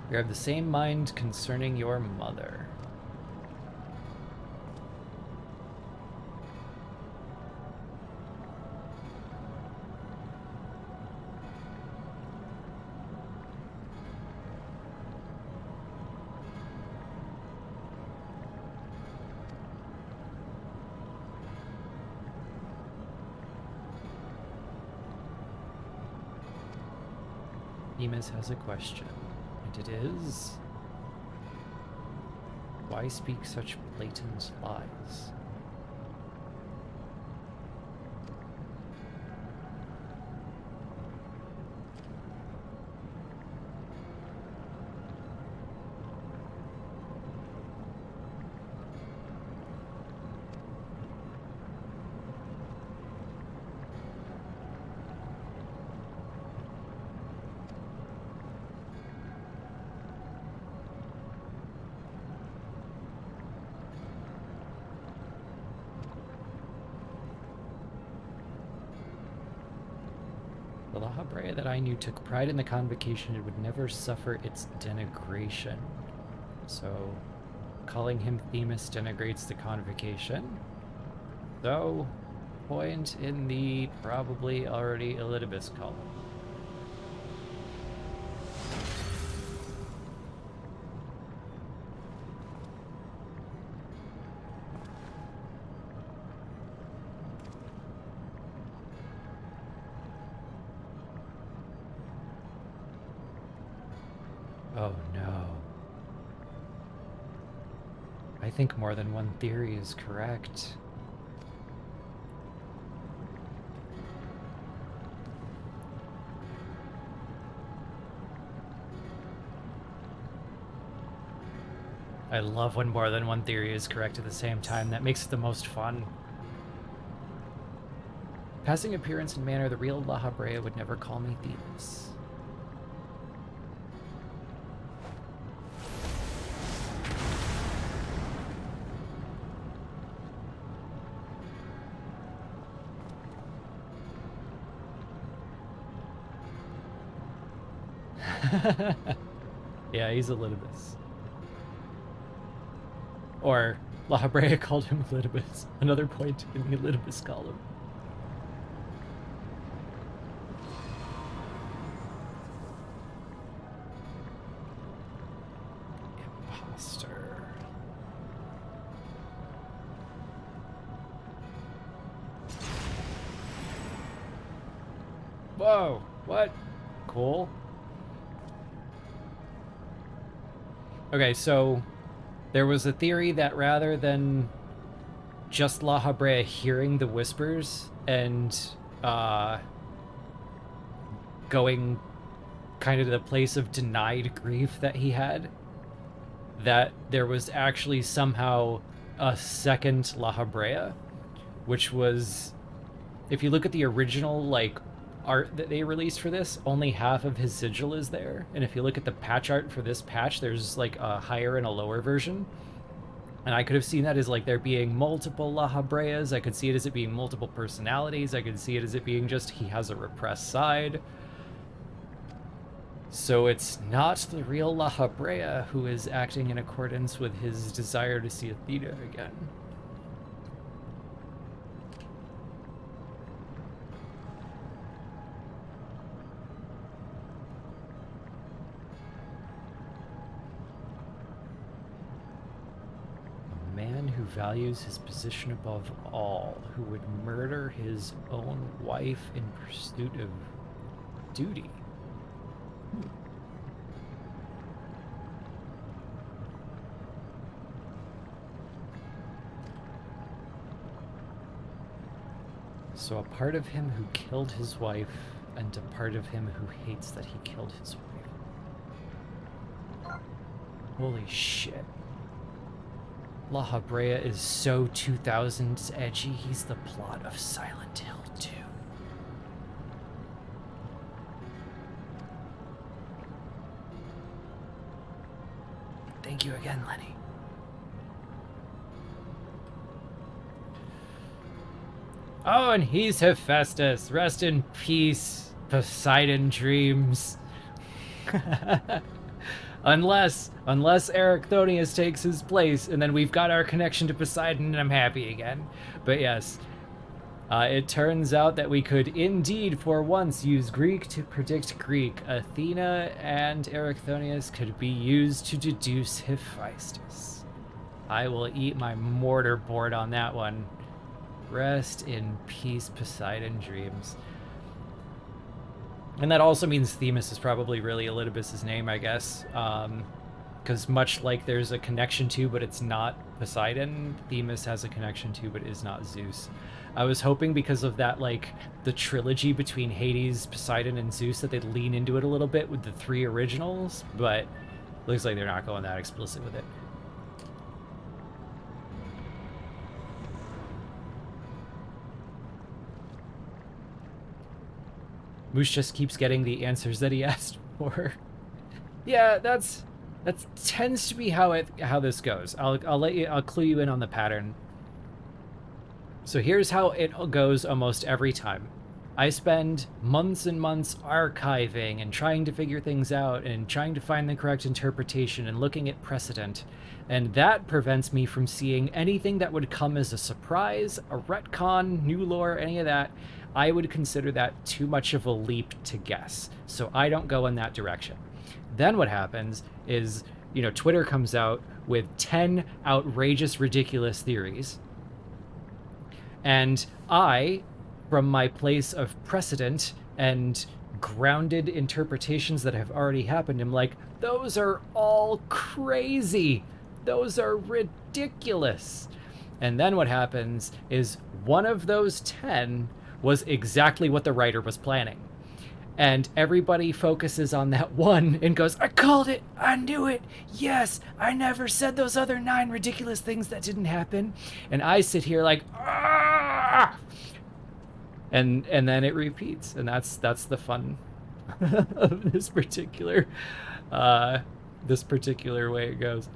You have the same mind concerning your mother. Emus has a question, and it is, why speak such blatant lies? The La Habrea that I knew took pride in the convocation and would never suffer its denigration. So, calling him Themis denigrates the convocation. Though, point in the probably already Elidibus column. Oh no. I think more than one theory is correct. I love when more than one theory is correct at the same time. That makes it the most fun. Passing appearance and manner, the real La Habrea would never call me Themis. Yeah, he's Elidibus. Or La Habrea called him Elidibus. Another point in the Elidibus column. Whoa, what? Cool. Okay, so there was a theory that rather than just La Habrea hearing the whispers and going kind of to the place of denied grief that he had, that there was actually somehow a second La Habrea, which was, if you look at the original like art that they released for this, only half of his sigil is there, and if you look at the patch art for this patch, there's like a higher and a lower version. And I could have seen that as like there being multiple La Habreas. I could see it as it being multiple personalities. I could see it as it being just he has a repressed side. So it's not the real La Habrea who is acting in accordance with his desire to see Athena again. Who values his position above all, who would murder his own wife in pursuit of duty. So a part of him who killed his wife, and a part of him who hates that he killed his wife. Holy shit. La Habrea is so 2000s edgy, he's the plot of Silent Hill 2. Thank you again, Lenny. Oh, and he's Hephaestus. Rest in peace, Poseidon dreams. Unless Erichthonius takes his place, and then we've got our connection to Poseidon, and I'm happy again. But yes, it turns out that we could indeed, for once, use Greek to predict Greek. Athena and Erichthonius could be used to deduce Hephaestus. I will eat my mortar board on that one. Rest in peace, Poseidon dreams. And that also means Themis is probably really Elidibus's name, I guess. Because much like there's a connection to, but it's not Poseidon, Themis has a connection to, but is not Zeus. I was hoping because of that, like, the trilogy between Hades, Poseidon, and Zeus, that they'd lean into it a little bit with the three originals, but looks like they're not going that explicit with it. Moose just keeps getting the answers that he asked for. Yeah, that tends to be how this goes. I'll clue you in on the pattern. So here's how it goes almost every time. I spend months and months archiving and trying to figure things out and trying to find the correct interpretation and looking at precedent, and that prevents me from seeing anything that would come as a surprise, a retcon, new lore, any of that. I would consider that too much of a leap to guess, so I don't go in that direction. Then what happens is, you know, Twitter comes out with 10 outrageous, ridiculous theories, and I, from my place of precedent and grounded interpretations that have already happened, I'm like, those are all crazy. Those are ridiculous. And then what happens is one of those 10 was exactly what the writer was planning. And everybody focuses on that one and goes, I called it, I knew it, yes, I never said those other 9 ridiculous things that didn't happen. And I sit here like, ah! And then it repeats, and that's the fun of this particular way it goes.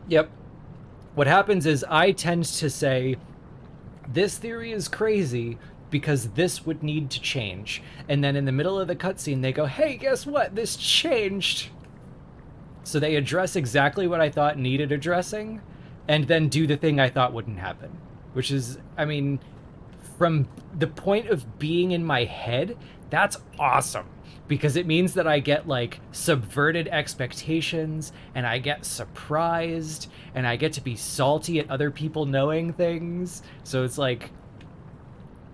Yep. What happens is I tend to say, this theory is crazy because this would need to change. And then in the middle of the cutscene, they go, hey, guess what? This changed. So they address exactly what I thought needed addressing, and then do the thing I thought wouldn't happen. Which is, I mean, from the point of being in my head, that's awesome. Because it means that I get, like, subverted expectations, and I get surprised, and I get to be salty at other people knowing things. So it's like,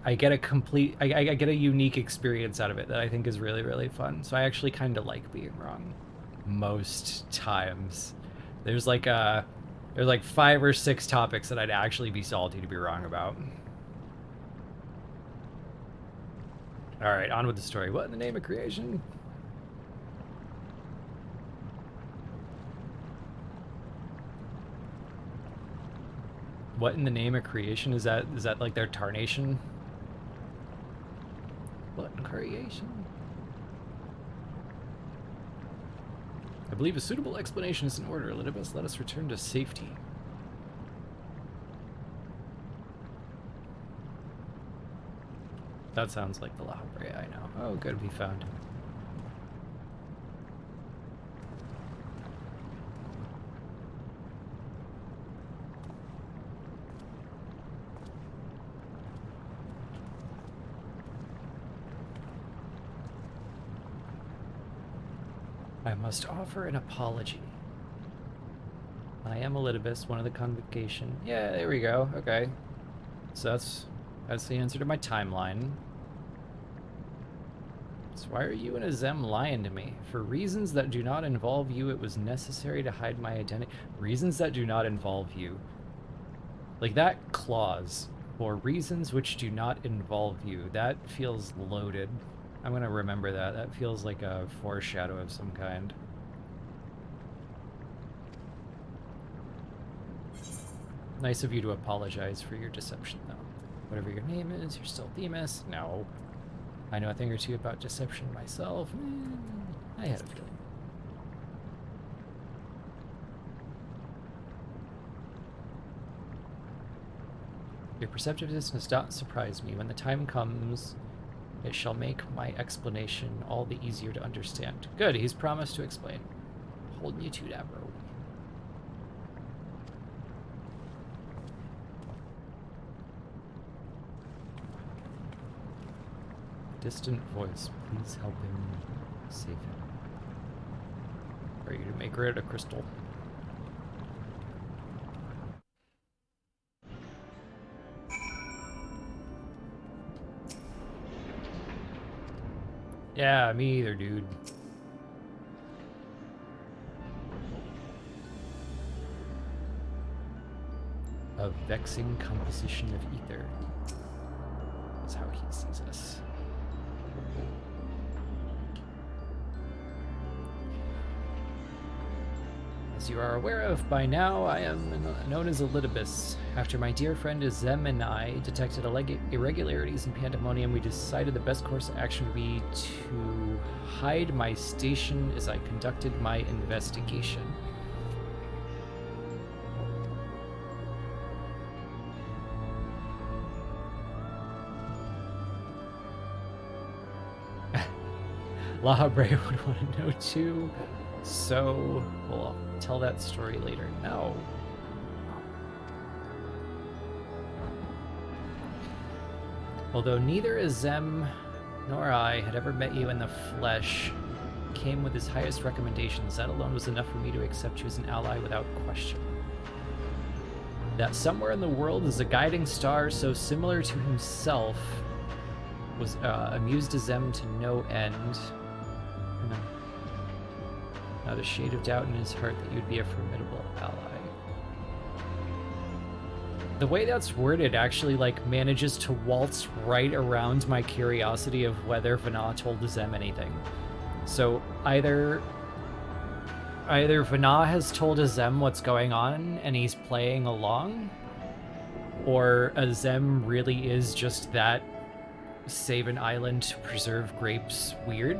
I get I get a unique experience out of it that I think is really, really fun. So I actually kind of like being wrong. Most times. There's like 5 or 6 topics that I'd actually be salty to be wrong about. Alright, on with the story. What in the name of creation? What in the name of creation? Is that like their tarnation? What in creation? I believe a suitable explanation is in order. Let us return to safety. That sounds like the La Habrea, I know. Oh, good, we found him. I must offer an apology. I am Elidibus, one of the congregation. Yeah, there we go. Okay. So that's the answer to my timeline. So why are you and Azem lying to me? For reasons that do not involve you, it was necessary to hide my identity. Reasons that do not involve you. Like that clause, for reasons which do not involve you, that feels loaded. I'm gonna remember that. That feels like a foreshadow of some kind. Nice of you to apologize for your deception, though. Whatever your name is, you're still Themis? No. I know a thing or two about deception myself. I had a feeling. Your perceptiveness does not surprise me. When the time comes, it shall make my explanation all the easier to understand. Good, he's promised to explain. Holding you to that, bro. Distant voice, please help him, save him. Are you to make rid of crystal? Yeah, me either, dude. A vexing composition of ether is how he sees us. As you are aware of by now, I am known as Elidibus. After my dear friend Azem and I detected irregularities in Pandemonium, we decided the best course of action would be to hide my station as I conducted my investigation. La Habrea would want to know too, so we'll tell that story later. No. Although neither Azem nor I had ever met you in the flesh, came with his highest recommendations. That alone was enough for me to accept you as an ally without question. That somewhere in the world is a guiding star so similar to himself was amused Azem to no end. Not a shade of doubt in his heart that you'd be a formidable ally. The way that's worded actually, like, manages to waltz right around my curiosity of whether Vana told Azem anything. So either Vana has told Azem what's going on and he's playing along, or Azem really is just that save an island to preserve grapes weird,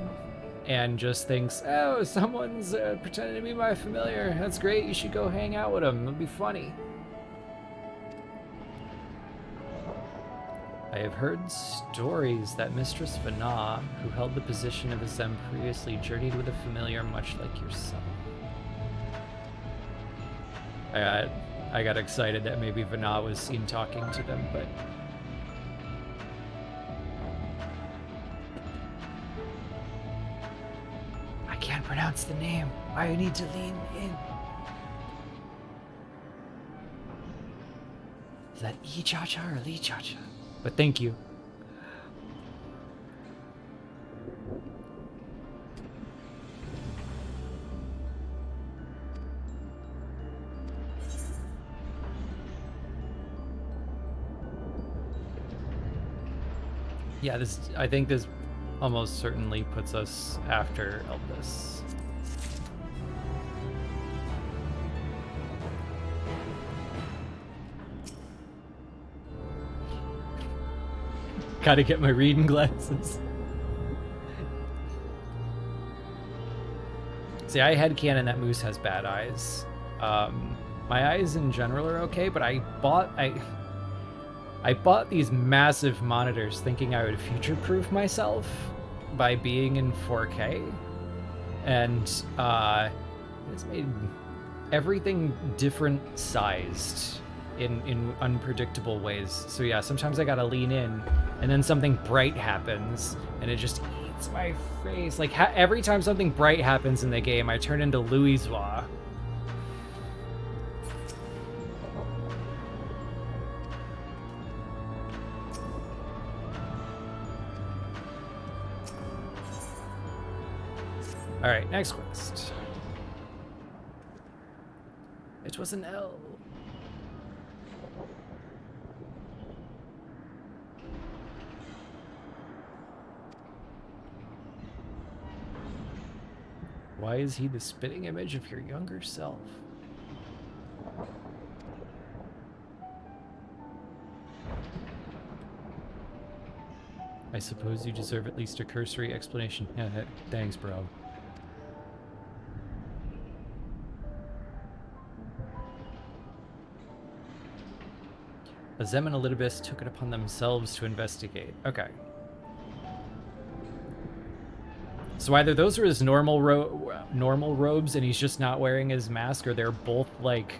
and just thinks, oh, someone's pretending to be my familiar. That's great, you should go hang out with him, it'll be funny. I have heard stories that Mistress Vana, who held the position of Azem previously, journeyed with a familiar much like yourself. I got excited that maybe Vana was seen talking to them, but pronounce the name. I need to lean in. Is that E-cha-cha or Lee-cha-cha? But thank you. Yeah, I think this almost certainly puts us after Elvis. Gotta get my reading glasses. See, I headcanon that Moose has bad eyes. My eyes in general are okay, but I bought these massive monitors thinking I would future-proof myself by being in 4K, and it's made everything different sized in unpredictable ways. So yeah, sometimes I gotta lean in, and then something bright happens, and it just eats my face. Like every time something bright happens in the game, I turn into Louisoix. All right, next quest. It was an L. Why is he the spitting image of your younger self? I suppose you deserve at least a cursory explanation. Yeah, thanks, bro. Azem and Elidibus took it upon themselves to investigate. Okay. So either those are his normal robes and he's just not wearing his mask, or they're both, like,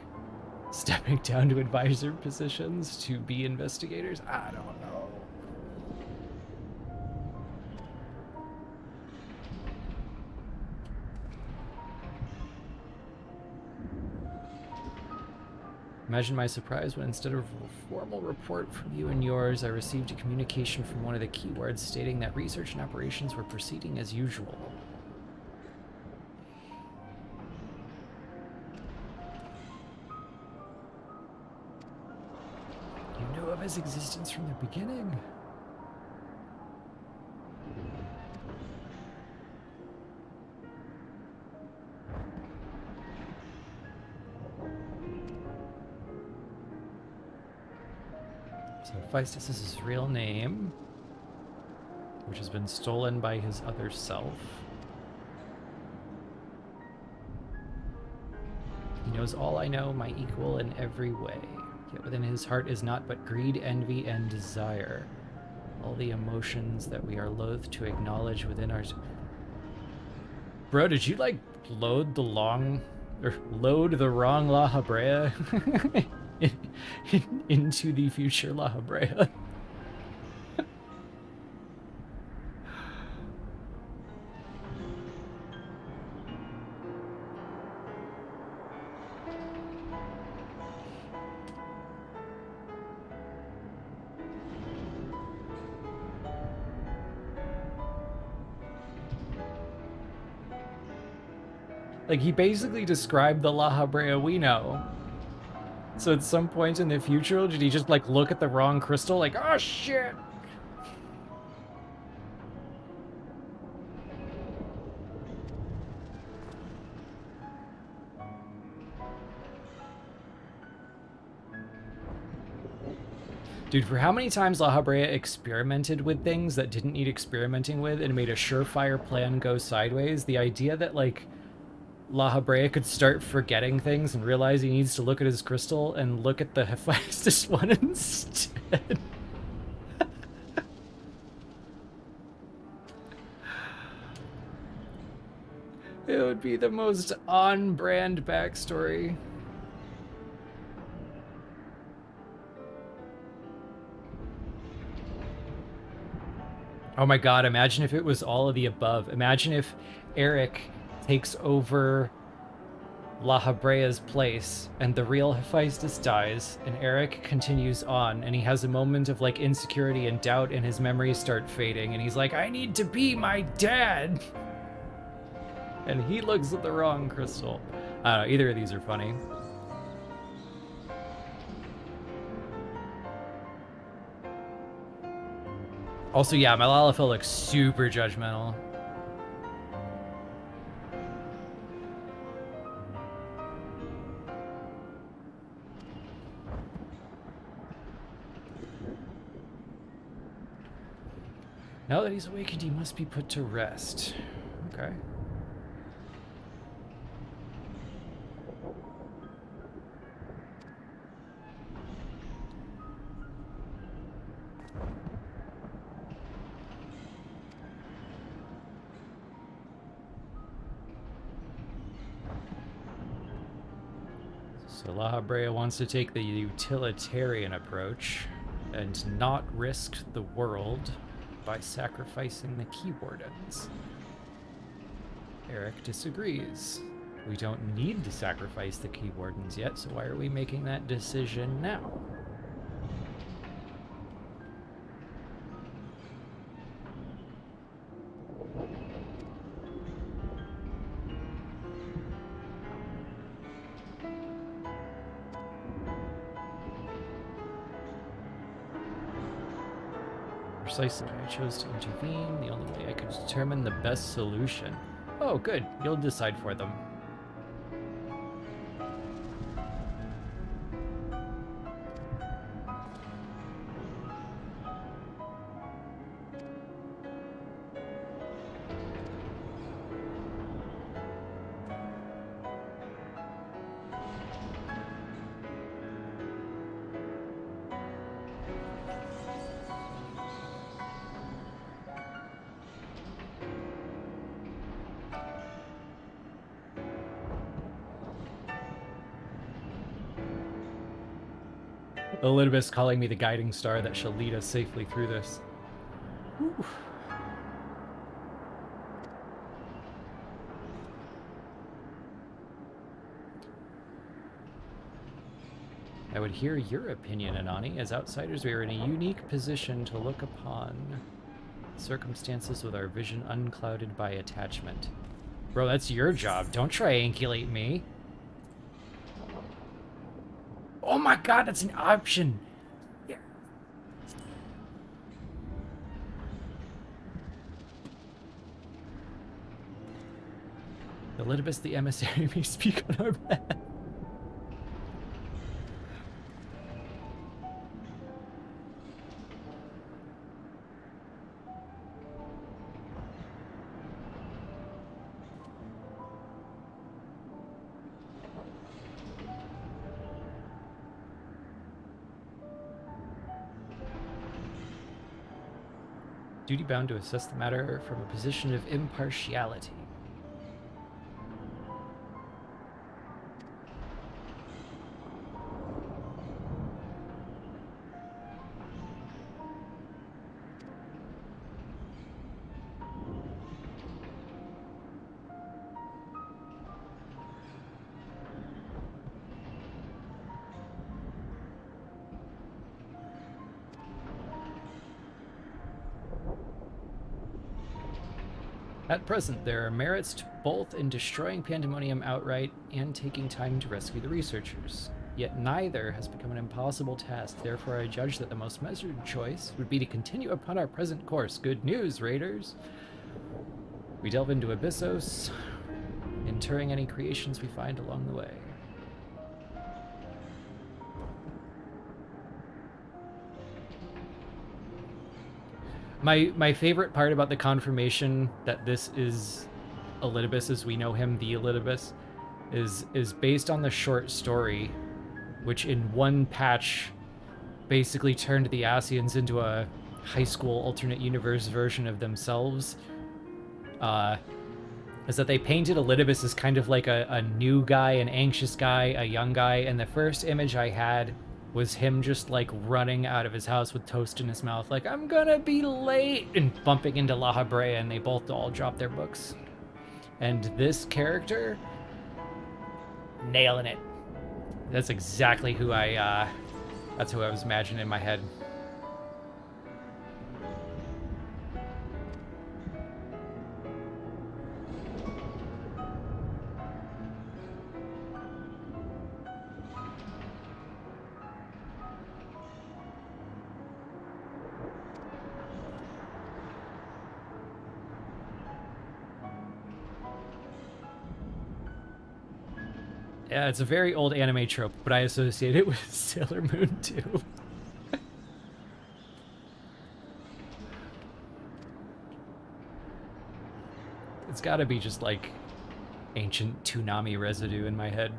stepping down to advisor positions to be investigators? I don't know. Imagine my surprise when instead of a formal report from you and yours, I received a communication from one of the keywords stating that research and operations were proceeding as usual. You knew of his existence from the beginning. Hephaestus is his real name, which has been stolen by his other self. He knows all I know, my equal in every way. Yet within his heart is naught but greed, envy, and desire. All the emotions that we are loath to acknowledge within our... Bro, did you, like, load the wrong La Habrea? Into the future La Habrea. Like, he basically described the La Habrea we know. So at some point in the future, did he just, like, look at the wrong crystal, like, oh, shit! Dude, for how many times La Habrea experimented with things that didn't need experimenting with and made a surefire plan go sideways, the idea that, like, La Habrea could start forgetting things and realize he needs to look at his crystal and look at the Hephaestus one instead. It would be the most on-brand backstory. Oh my god, imagine if it was all of the above. Imagine if Eric takes over La Habrea's place, and the real Hephaestus dies, and Eric continues on, and he has a moment of like insecurity and doubt, and his memories start fading, and he's like, I need to be my dad. And he looks at the wrong crystal. I don't know, either of these are funny. Also, yeah, my Lalafell looks super judgmental. Now that he's awakened, he must be put to rest. Okay. So La Habrea wants to take the utilitarian approach and not risk the world by sacrificing the key wardens. Eric disagrees. We don't need to sacrifice the key wardens yet, so why are we making that decision now? Precisely why I chose to intervene, the only way I could determine the best solution. Oh, good. You'll decide for them. Elidibus calling me the guiding star that shall lead us safely through this. Whew. I would hear your opinion, Anani. As outsiders, we are in a unique position to look upon circumstances with our vision unclouded by attachment. Bro, that's your job. Don't triangulate me. Oh my god, that's an option! Yeah. Elidibus the emissary may speak on our behalf. Duty-bound to assess the matter from a position of impartiality. At present, there are merits both in destroying Pandemonium outright and taking time to rescue the researchers. Yet neither has become an impossible task, therefore I judge that the most measured choice would be to continue upon our present course. Good news, raiders! We delve into Abyssos, interring any creations we find along the way. My favorite part about the confirmation that this is Elidibus as we know him, the Elidibus, is based on the short story, which in one patch basically turned the Asians into a high school alternate universe version of themselves. Is that they painted Elidibus as kind of like a new guy, an anxious guy, a young guy, and the first image I had was him just like running out of his house with toast in his mouth, like, I'm gonna be late, and bumping into La Habrea, and they both all drop their books. And this character, nailing it. That's exactly who that's who I was imagining in my head. Yeah, it's a very old anime trope, but I associate it with Sailor Moon too. It's gotta be just like ancient Toonami residue in my head.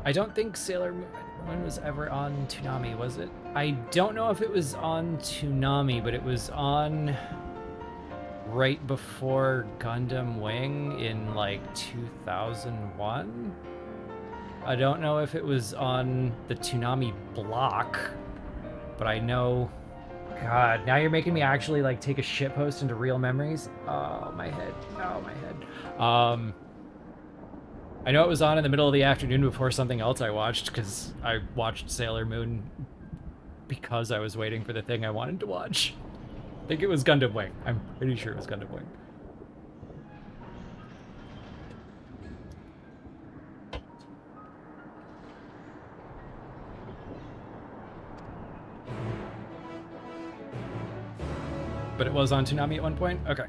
I don't think Sailor Moon was ever on Toonami, was it? I don't know if it was on Toonami, but it was on right before Gundam Wing in like 2001. I don't know if it was on the Toonami block, but I know... God, now you're making me actually like take a shitpost into real memories. Oh, my head. Oh, my head. I know it was on in the middle of the afternoon before something else I watched, because I watched Sailor Moon because I was waiting for the thing I wanted to watch. I think it was Gundam Wing. I'm pretty sure it was Gundam Wing. But it was on Toonami at one point? Okay.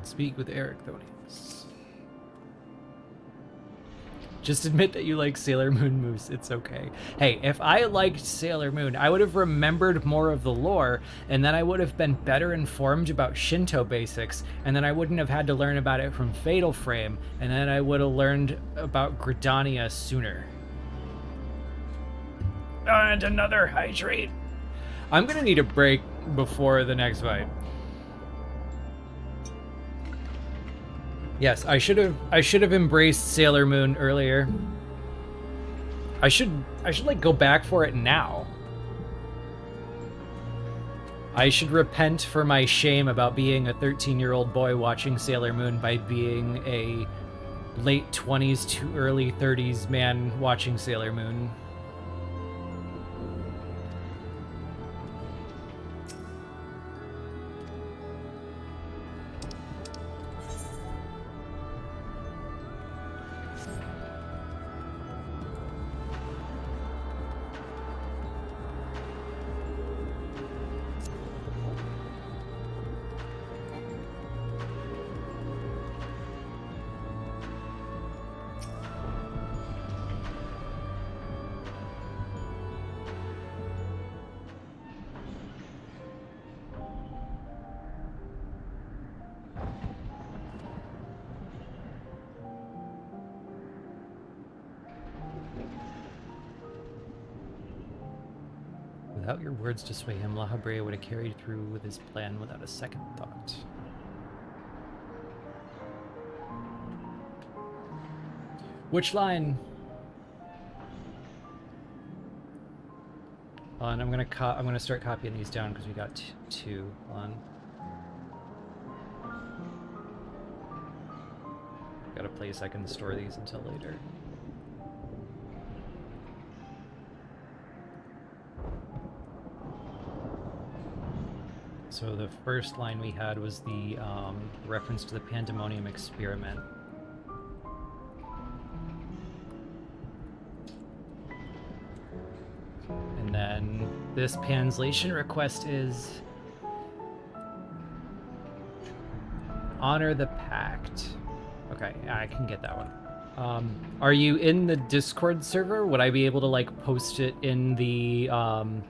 Speak with Eric Thonius. Just admit that you like Sailor Moon, Moose. It's okay. Hey, if I liked Sailor Moon, I would have remembered more of the lore, and then I would have been better informed about Shinto basics, and then I wouldn't have had to learn about it from Fatal Frame, and then I would have learned about Gridania sooner. And another hydrate. I'm gonna need a break before the next fight. Yes, I should have embraced Sailor Moon earlier. I should like go back for it now. I should repent for my shame about being a 13-year-old boy watching Sailor Moon by being a late 20s to early 30s man watching Sailor Moon. Without your words to sway him, La Habrea would have carried through with his plan without a second thought. Which line? And I'm gonna start copying these down because we got two on. Got a place I can store these until later. So the first line we had was the reference to the Pandemonium experiment. And then this translation request is honor the pact. Okay, I can get that one. Are you in the Discord server? Would I be able to like post it in the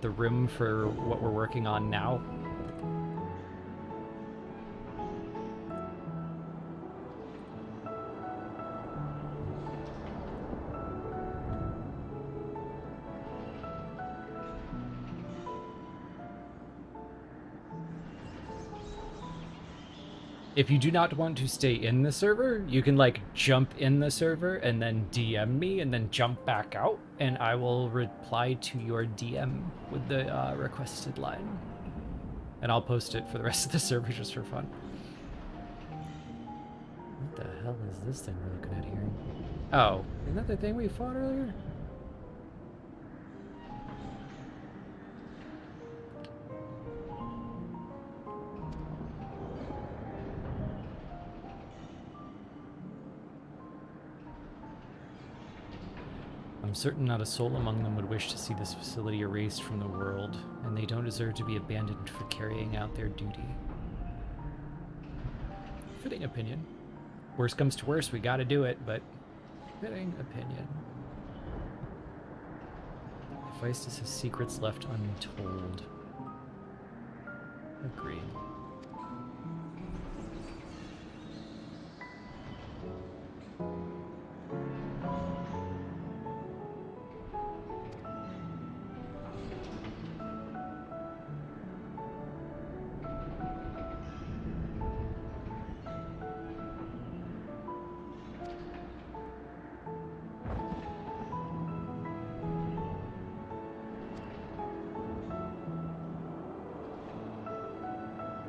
room for what we're working on now? If you do not want to stay in the server, you can like jump in the server and then DM me and then jump back out, and I will reply to your DM with the requested line. And I'll post it for the rest of the server just for fun. What the hell is this thing we're looking at here? Oh, isn't that the thing we fought earlier? I'm certain not a soul among them would wish to see this facility erased from the world, and they don't deserve to be abandoned for carrying out their duty. Fitting opinion. Worst comes to worst, we gotta do it, but fitting opinion. Hephaestus has secrets left untold. Agreed.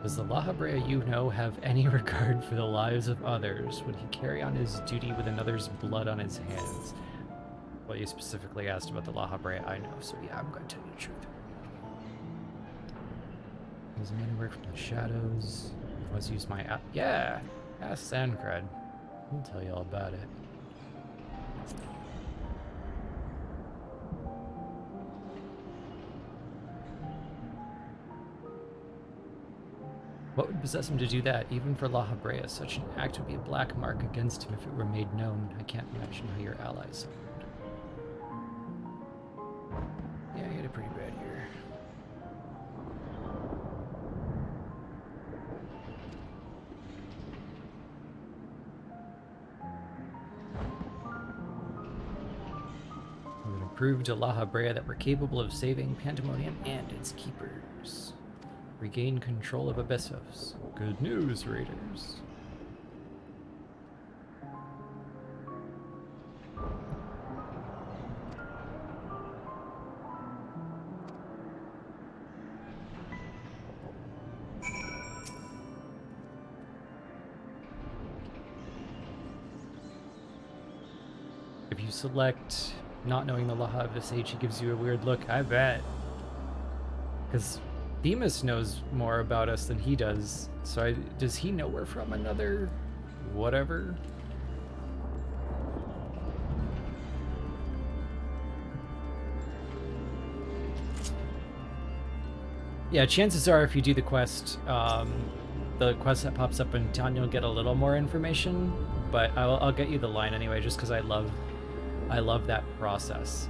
Does the La Habrea you know have any regard for the lives of others? Would he carry on his duty with another's blood on his hands? Well, you specifically asked about the La Habrea I know, so yeah, I'm going to tell you the truth. Does a man work from the shadows? Let's use my app. Yeah! Ask Sancred. I'll tell you all about it. What would possess him to do that? Even for La Habrea, such an act would be a black mark against him if it were made known. I can't imagine how your allies suffered. Yeah, he had a pretty bad year. We would prove to La Habrea that we're capable of saving Pandemonium and its keepers. Regain control of Abyssos. Good news, Raiders. If you select not knowing the Laha of Visage, he gives you a weird look. I bet. Because Demas knows more about us than he does, so does he know we're from another whatever? Yeah, chances are if you do the quest that pops up in town, you'll get a little more information, but I'll get you the line anyway, just because I love that process.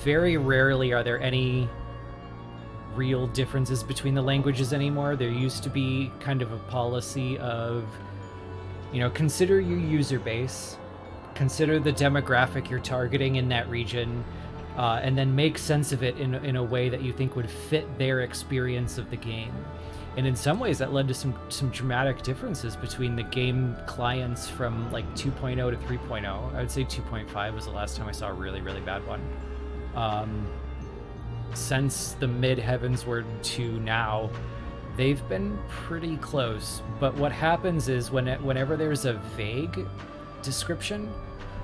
Very rarely are there any real differences between the languages anymore. There used to be kind of a policy of, you know, consider your user base, consider the demographic you're targeting in that region, and then make sense of it in a way that you think would fit their experience of the game. And in some ways that led to some dramatic differences between the game clients from like 2.0 to 3.0. I would say 2.5 was the last time I saw a really, really bad one. Since the mid-Heavensward to now, they've been pretty close. But what happens is whenever there's a vague description,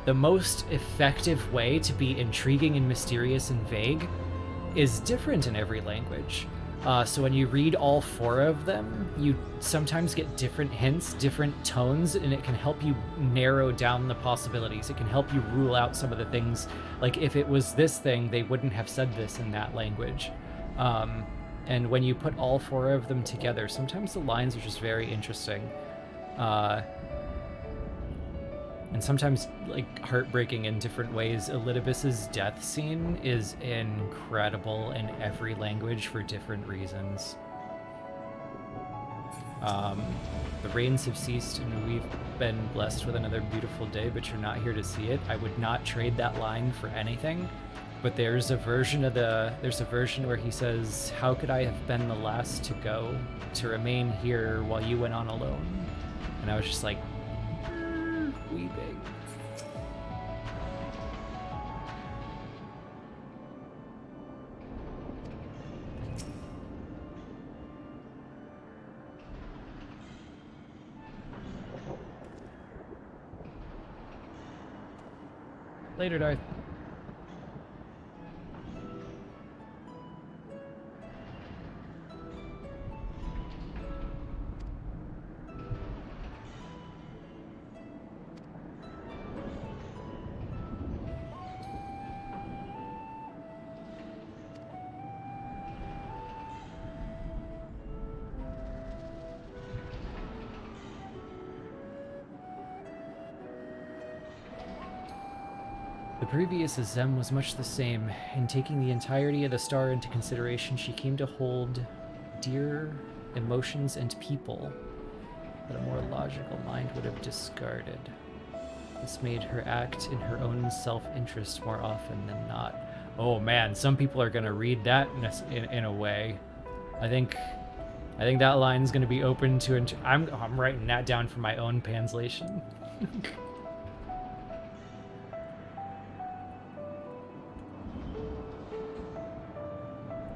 the most effective way to be intriguing and mysterious and vague is different in every language. So when you read all four of them, you sometimes get different hints, different tones, and it can help you narrow down the possibilities. It can help you rule out some of the things. Like if it was this thing, they wouldn't have said this in that language. And when you put all four of them together, sometimes the lines are just very interesting. And sometimes like heartbreaking in different ways. Elidibus's death scene is incredible in every language for different reasons. The rains have ceased and we've been blessed with another beautiful day, but you're not here to see it. I would not trade that line for anything. But there's a version where he says, "How could I have been the last to go, to remain here while you went on alone?" And I was just like, weeping. Later, Darth. The previous XIV was much the same. In taking the entirety of the star into consideration, she came to hold dear emotions and people that a more logical mind would have discarded. This made her act in her own self-interest more often than not. Oh man, some people are going to read that in a way. I think that line's going to be open to... I'm writing that down for my own translation.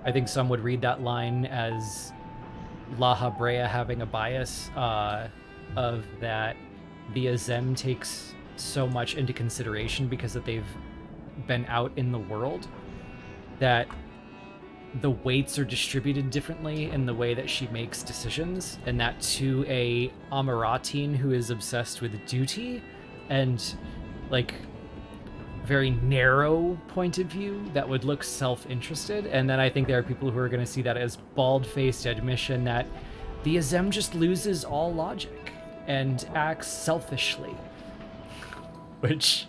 I think some would read that line as La Habrea having a bias of that the Azem takes so much into consideration because that they've been out in the world, that the weights are distributed differently in the way that she makes decisions, and that to a Amaratine who is obsessed with duty and like very narrow point of view, that would look self-interested. And then I think there are people who are going to see that as bald-faced admission that the Azem just loses all logic and acts selfishly, which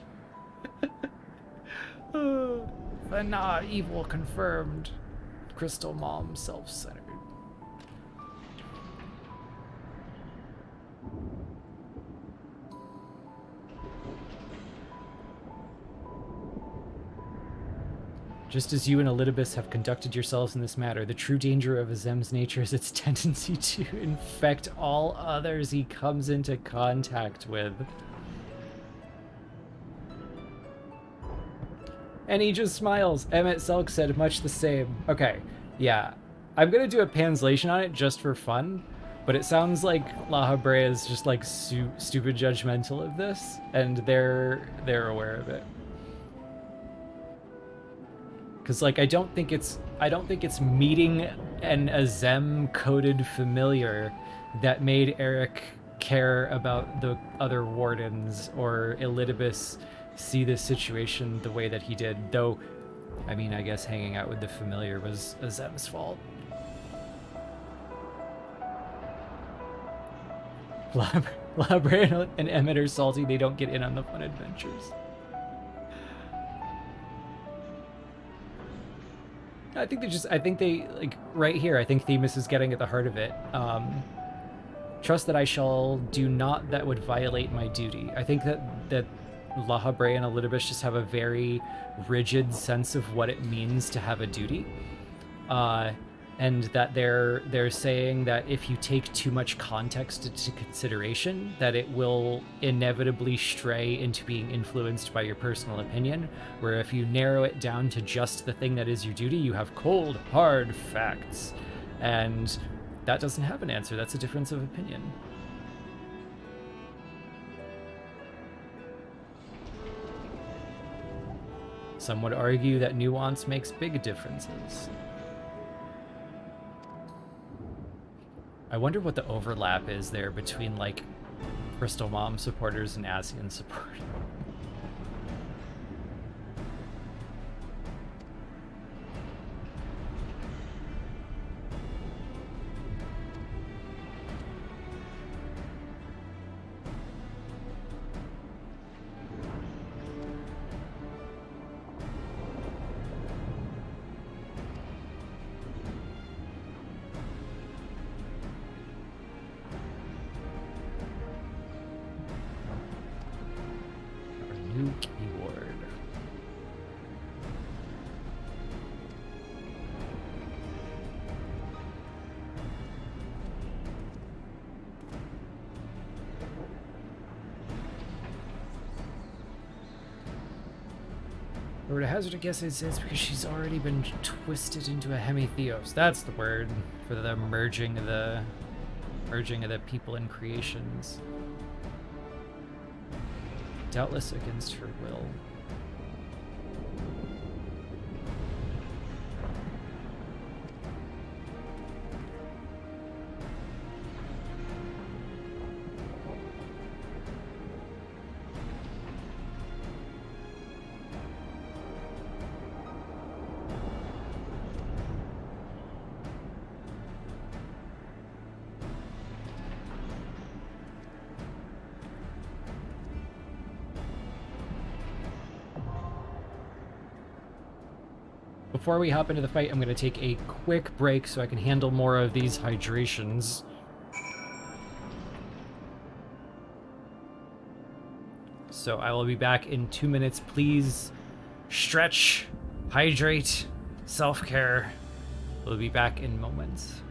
nah, evil confirmed. Crystal Mom self-centered. Just as you and Elidibus have conducted yourselves in this matter, the true danger of Azem's nature is its tendency to infect all others he comes into contact with. And he just smiles. Emmett Selk said much the same. Okay, yeah. I'm gonna do a translation on it just for fun, but it sounds like La Habrea is just like stupid judgmental of this, and they're aware of it. Because like I don't think it's meeting an Azem coded familiar that made Eric care about the other wardens or Elidibus see this situation the way that he did. Though, I mean, I guess hanging out with the familiar was Azem's fault. Labra and Emmett are salty they don't get in on the fun adventures. I think they, like, right here, I think Themis is getting at the heart of it. Trust that I shall do naught that would violate my duty. I think that La Habrea and Elidibus just have a very rigid sense of what it means to have a duty. And that they're saying that if you take too much context into consideration, that it will inevitably stray into being influenced by your personal opinion, where if you narrow it down to just the thing that is your duty, you have cold, hard facts. And that doesn't have an answer. That's a difference of opinion. Some would argue that nuance makes big differences. I wonder what the overlap is there between, like, Crystal Mom supporters and Asian supporters. I would hazard a guess it's because she's already been twisted into a hemitheos. That's the word for the merging of the people and creations. Doubtless against her will. Before we hop into the fight, I'm going to take a quick break so I can handle more of these hydrations. So I will be back in 2 minutes. Please stretch, hydrate, self-care. We'll be back in moments.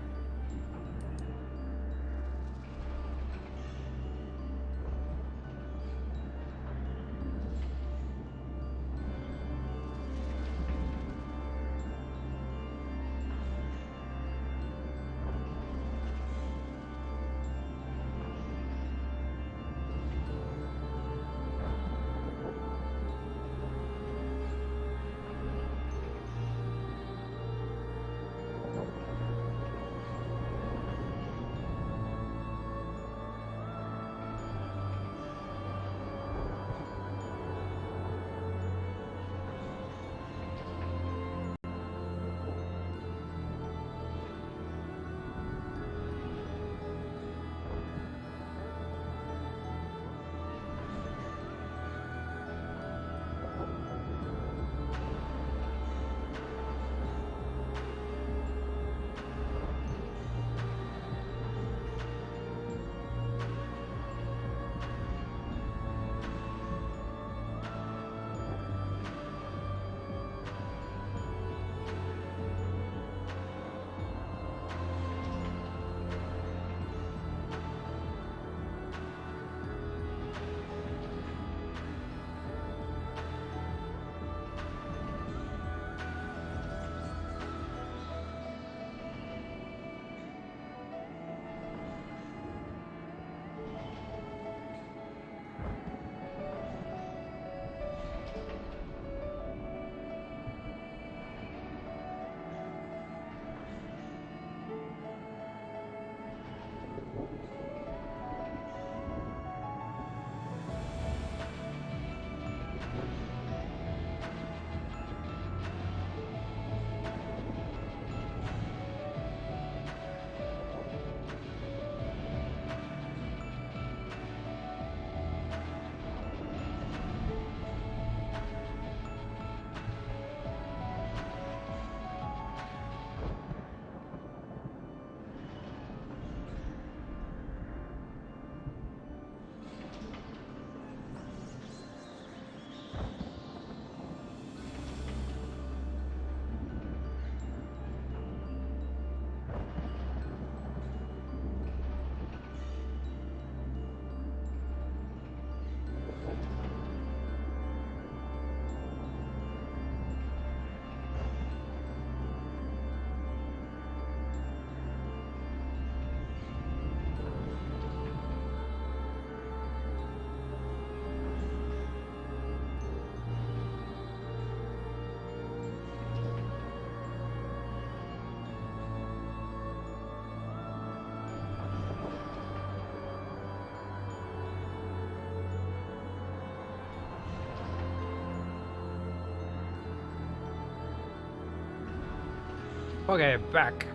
Okay, back.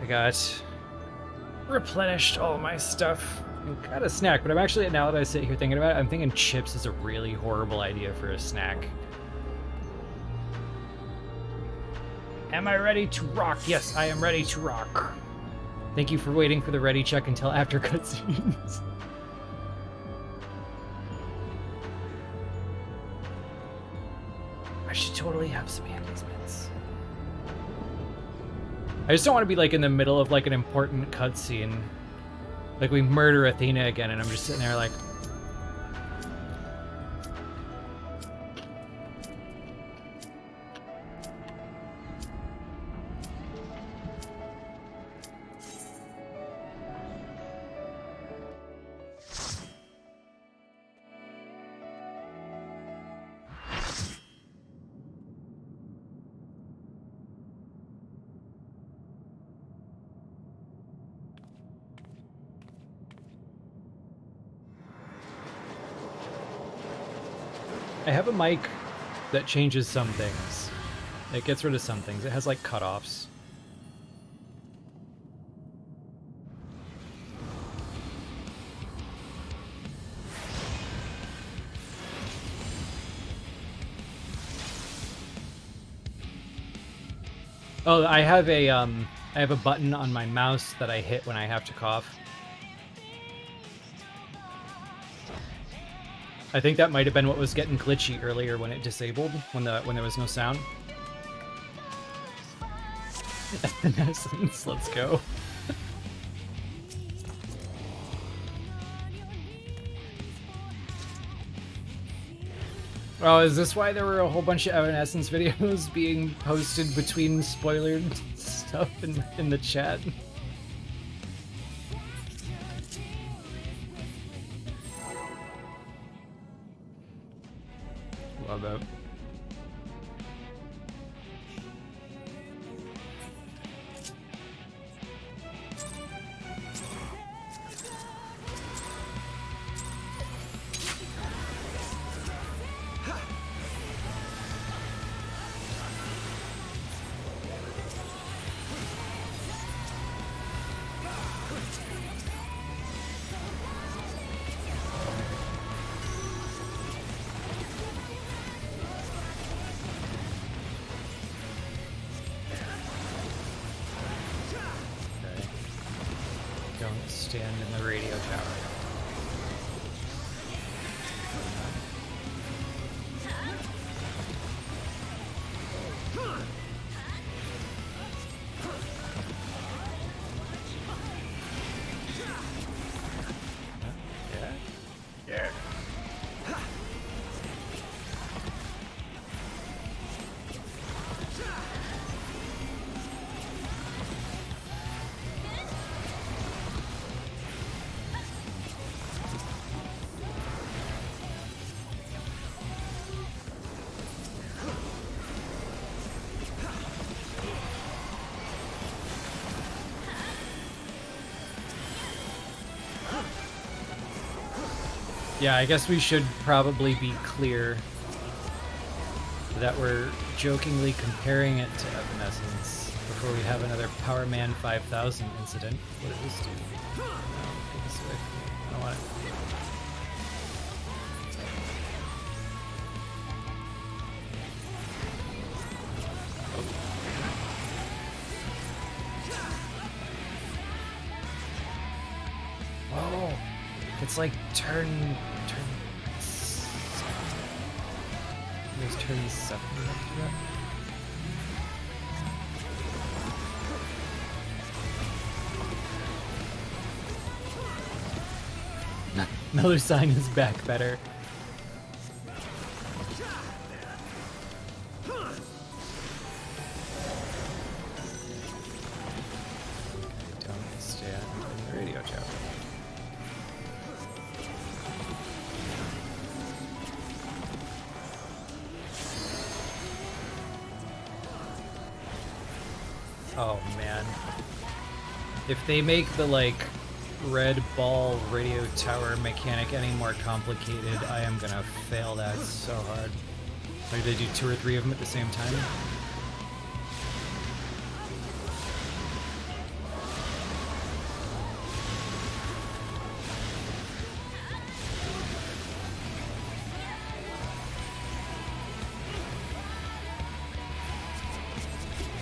I got replenished all my stuff and got a snack, but I'm actually, now that I sit here thinking about it, I'm thinking chips is a really horrible idea for a snack. Am I ready to rock? Yes, I am ready to rock. Thank you for waiting for the ready check until after cutscenes. I should totally have some Andy's mints. I just don't want to be like in the middle of like an important cutscene. Like we murder Athena again and I'm just sitting there like... I have a mic that changes some things. It gets rid of some things. It has like cutoffs. Oh, I have a button on my mouse that I hit when I have to cough. I think that might have been what was getting glitchy earlier when it disabled, when there was no sound. Evanescence, let's go. Oh, is this why there were a whole bunch of Evanescence videos being posted between spoilered stuff in the chat? Love that. Stand in the radio tower. Yeah. Yeah, I guess we should probably be clear that we're jokingly comparing it to Evanescence before we have another Power Man 5000 incident. What does this do? No, get this away from me. I don't want it. Whoa! It's like turn. There's turn 7 after that. Another sign is back better. Don't stand in the radio tower. Oh man. If they make the like red ball radio tower mechanic any more complicated, I am gonna fail that so hard. Like they do 2 or 3 of them at the same time.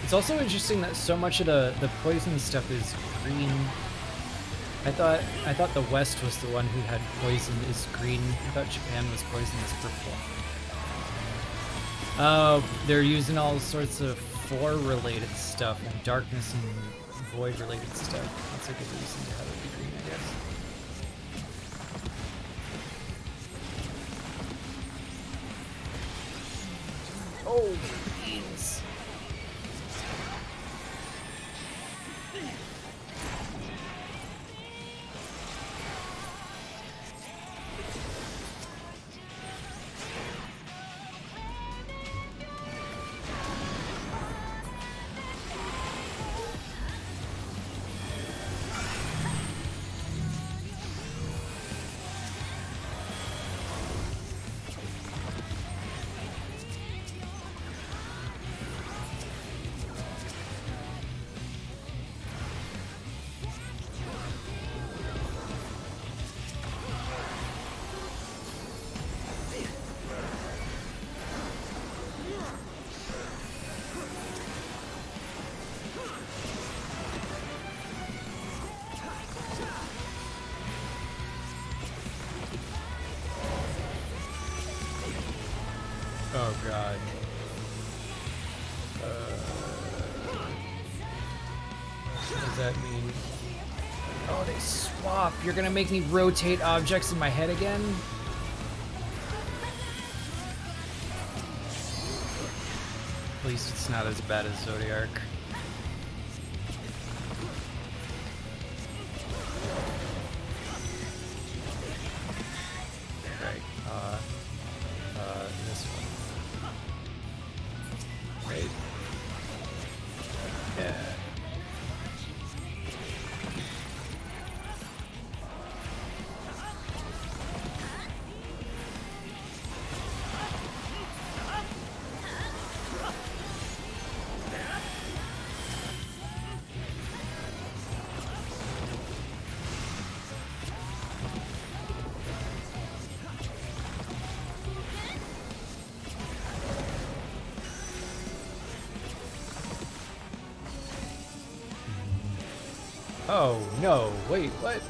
It's also interesting that so much of the poison stuff is green. I thought the West was the one who had poison is green. I thought Japan was poison is purple. Oh, they're using all sorts of 4 related stuff and darkness and void related stuff. That's a good reason to have it be green, I guess. Oh, beans. Oh god. What does that mean? Oh, they swap. You're gonna make me rotate objects in my head again? At least it's not as bad as Zodiac. Right, this one. Right. Yeah. Oh, no. Wait, what?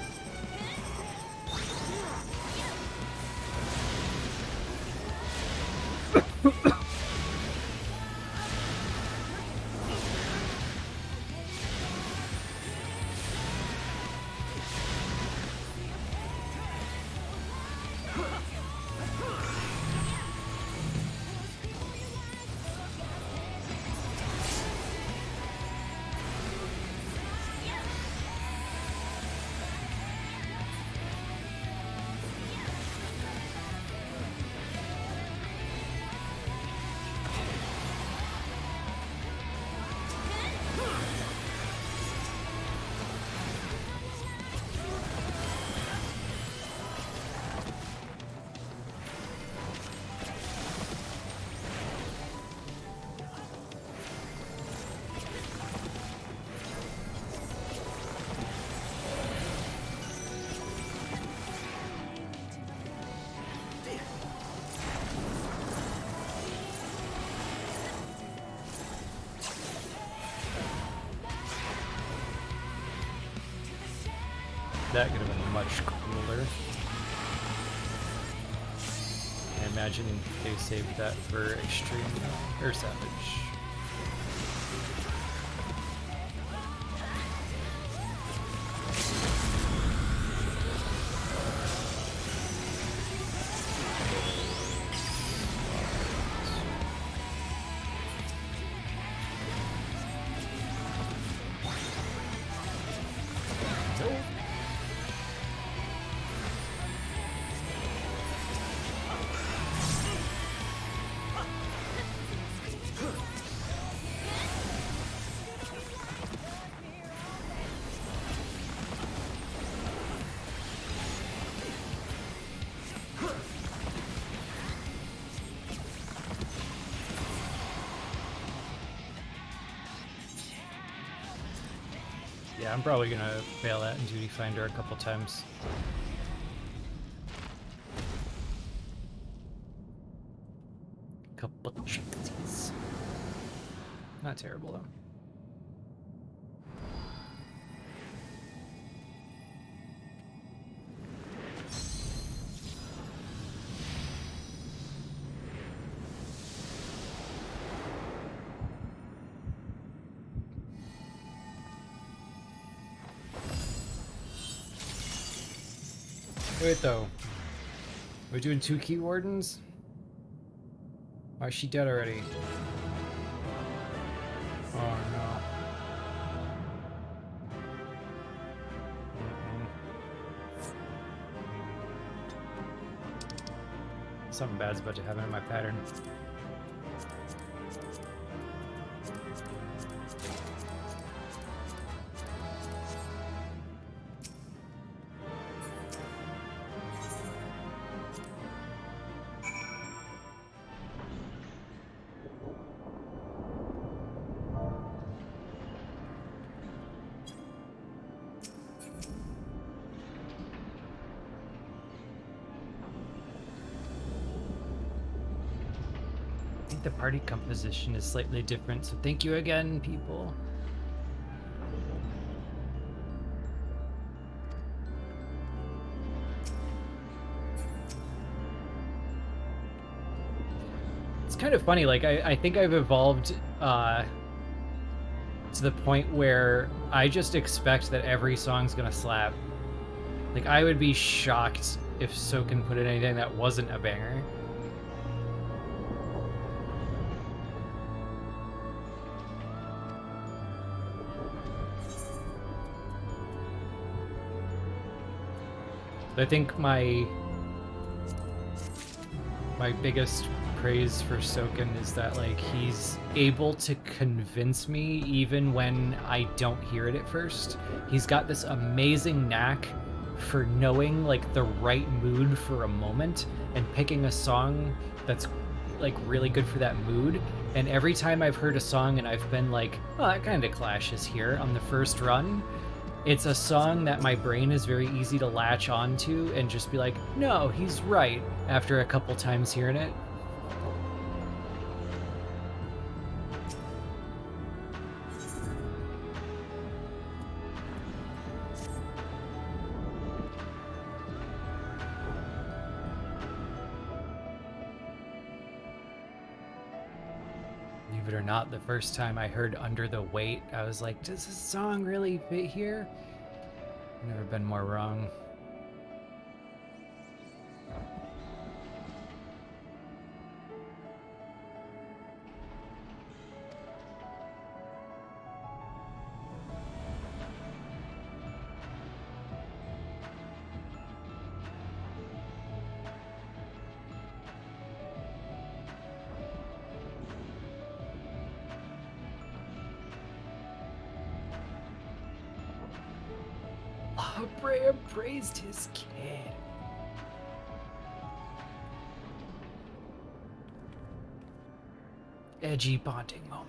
That could have been much cooler. I imagine they saved that for Extreme or Savage. Yeah, I'm probably gonna fail that in Duty Finder a couple times. Couple chances. Not terrible though. Wait though, we're doing 2 key wardens? Why is she dead already? Oh no. Something bad's about to happen in my pattern. The party composition is slightly different, so thank you again, people. It's kind of funny, like, I think I've evolved to the point where I just expect that every song's gonna slap. Like, I would be shocked if Soken put in anything that wasn't a banger. I think my biggest praise for Soken is that, like, he's able to convince me even when I don't hear it at first. He's got this amazing knack for knowing, like, the right mood for a moment and picking a song that's, like, really good for that mood. And every time I've heard a song and I've been like, oh, that kind of clashes here on the first run, it's a song that my brain is very easy to latch onto and just be like, no, he's right, after a couple times hearing it. Believe it or not, the first time I heard Under the Weight, I was like, does this song really fit here? I've never been more wrong. Brea praised his kid. Edgy bonding moment.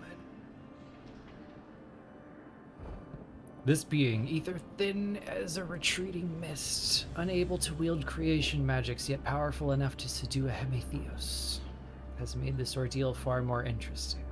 This being, ether thin as a retreating mist, unable to wield creation magics, yet powerful enough to subdue a Hemitheos, has made this ordeal far more interesting.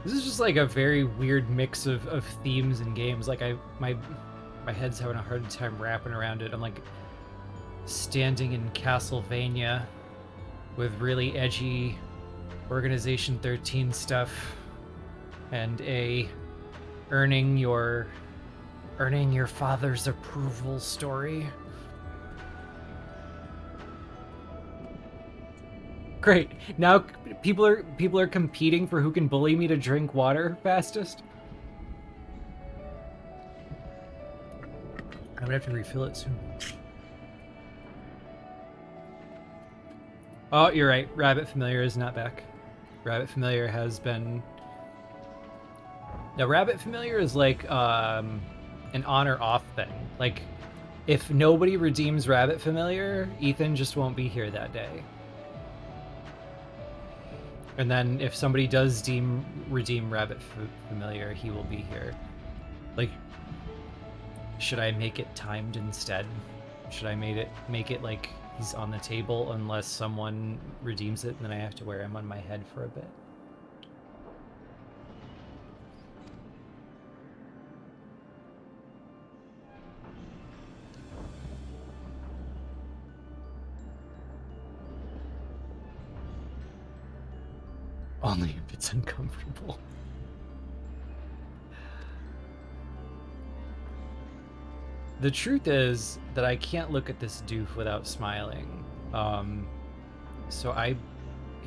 This is just like a very weird mix of themes and games. Like my head's having a hard time wrapping around it. I'm like standing in Castlevania with really edgy Organization 13 stuff and a earning your father's approval story. Great. Now people are competing for who can bully me to drink water fastest. I'm gonna have to refill it soon. Oh, you're right. Rabbit Familiar is not back. Rabbit Familiar has been... Now, Rabbit Familiar is like an on or off thing. Like, if nobody redeems Rabbit Familiar, Ethan just won't be here that day. And then if somebody does redeem Rabbit Familiar, he will be here. Like, should I make it timed instead? Should I make it like he's on the table unless someone redeems it, and then I have to wear him on my head for a bit? Only if it's uncomfortable. The truth is that I can't look at this doof without smiling. So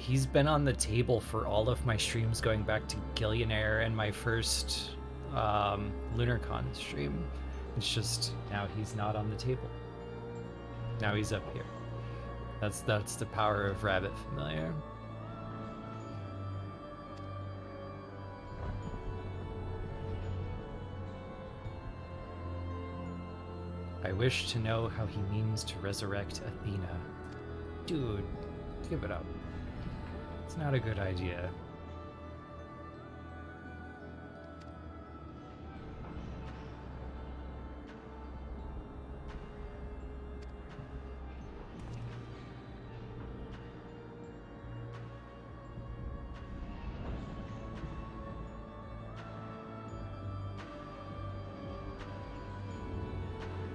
He's been on the table for all of my streams going back to Gillionaire and my first LunarCon stream. It's just now he's not on the table. Now he's up here. That's the power of Rabbit Familiar. I wish to know how he means to resurrect Athena. Dude, give it up. It's not a good idea.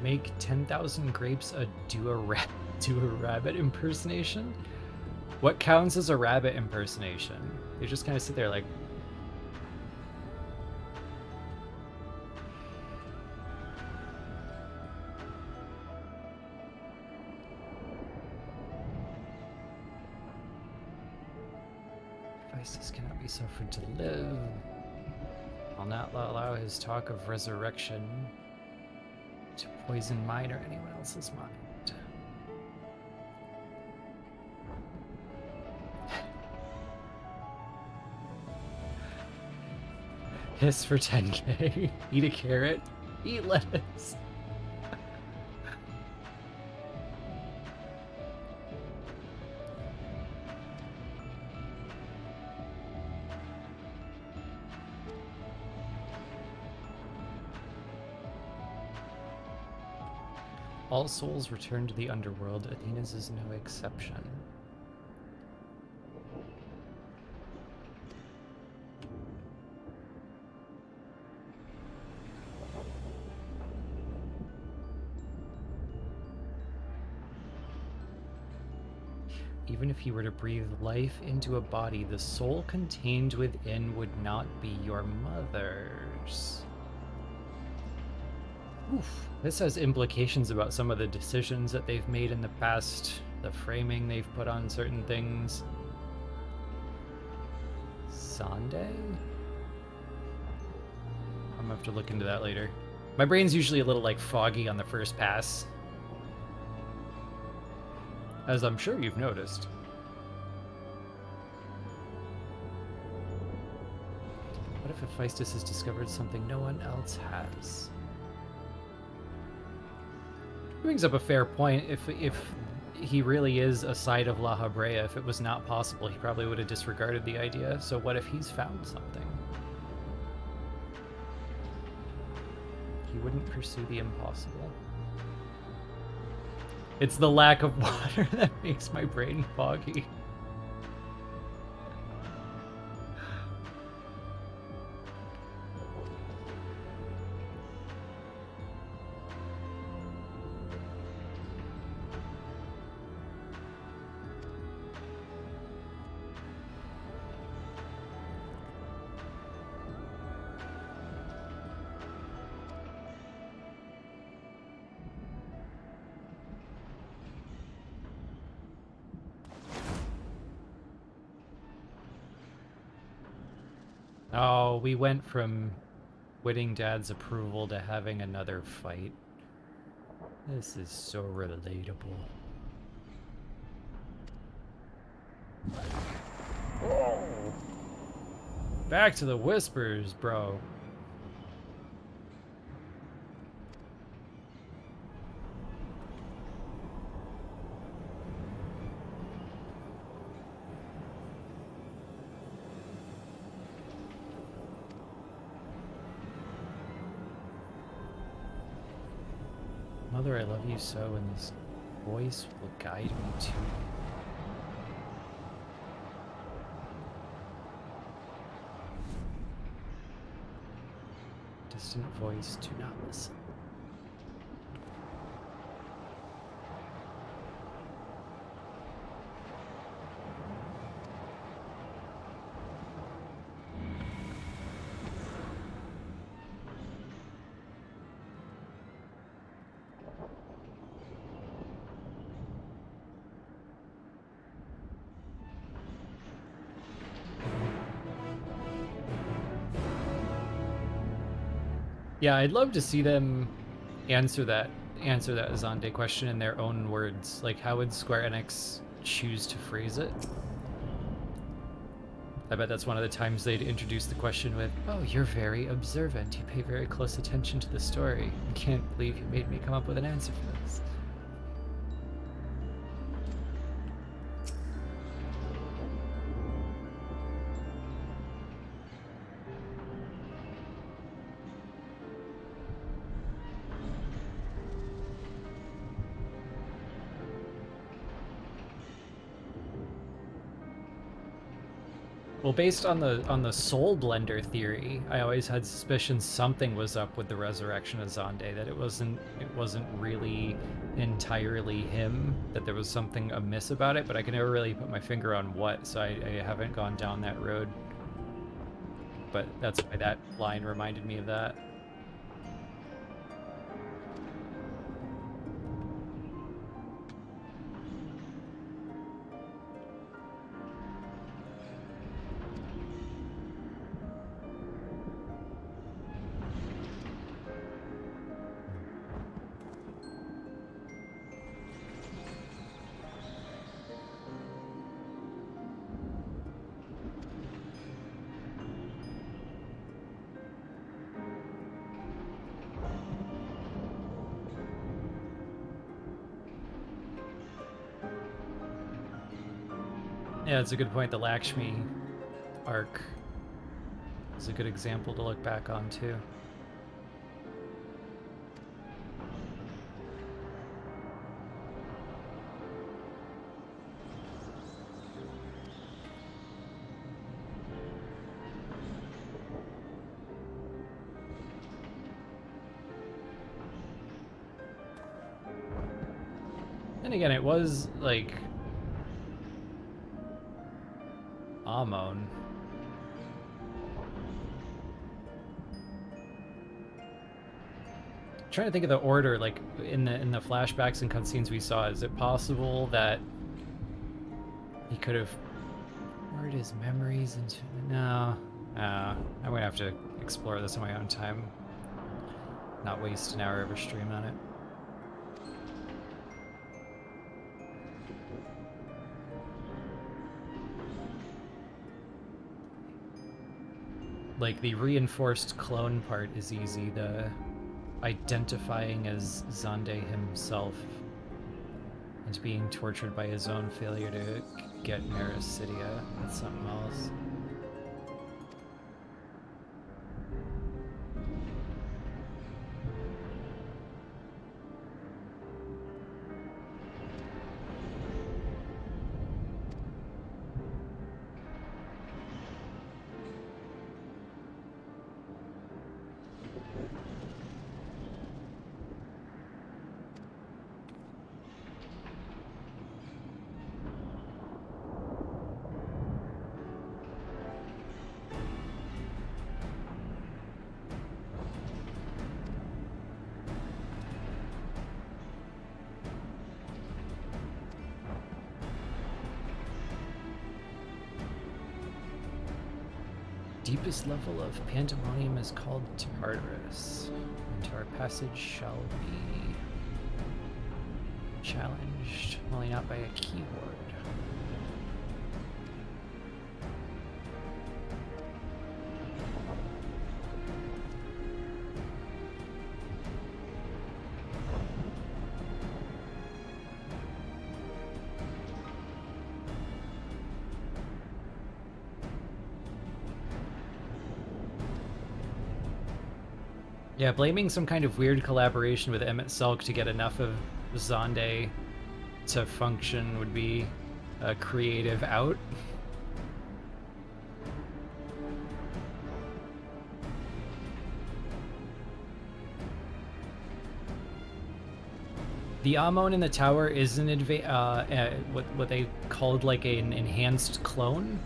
Make 10,000 grapes do a rabbit impersonation? What counts as a rabbit impersonation? They just kind of sit there like... Vices cannot be suffered to live. I'll not allow his talk of resurrection to poison mine or anyone else's mind. Hiss for 10k. Eat a carrot. Eat lettuce. All souls return to the underworld. Athena's is no exception. Even if you were to breathe life into a body, the soul contained within would not be your mother's. Oof. This has implications about some of the decisions that they've made in the past, the framing they've put on certain things. Sunday? I'm gonna have to look into that later. My brain's usually a little like foggy on the first pass, as I'm sure you've noticed. What if Hephaestus has discovered something no one else has? Brings up a fair point. If he really is a side of La Habrea, if it was not possible, he probably would have disregarded the idea. So what if he's found something? He wouldn't pursue the impossible. It's the lack of water that makes my brain foggy. Oh, we went from winning Dad's approval to having another fight. This is so relatable. Oh. Back to the whispers, bro. Mother, I love you so, and this voice will guide me to you. Distant voice, do not listen. Yeah, I'd love to see them answer that Zande question in their own words. Like, how would Square Enix choose to phrase it? I bet that's one of the times they'd introduce the question with, "Oh, you're very observant. You pay very close attention to the story. I can't believe you made me come up with an answer for this." Well, based on the soul blender theory, I always had suspicions something was up with the resurrection of Zande, that it wasn't really entirely him, that there was something amiss about it, but I could never really put my finger on what, so I haven't gone down that road. But that's why that line reminded me of that. Yeah, it's a good point. The Lakshmi arc is a good example to look back on, too. And again, it was, like, Amon. Trying to think of the order, like in the flashbacks and cutscenes we saw. Is it possible that he could have poured his memories into? No, I'm gonna have to explore this on my own time. Not waste an hour of a stream on it. Like, the reinforced clone part is easy. The identifying as Zande himself and being tortured by his own failure to get Marasidia, that's something else. Deepest level of Pandemonium is called Tartarus, and our passage shall be challenged, only not by a keyword. Yeah, blaming some kind of weird collaboration with Emmett Selk to get enough of Zande to function would be a creative out. The Amon in the tower is an what they called like an enhanced clone.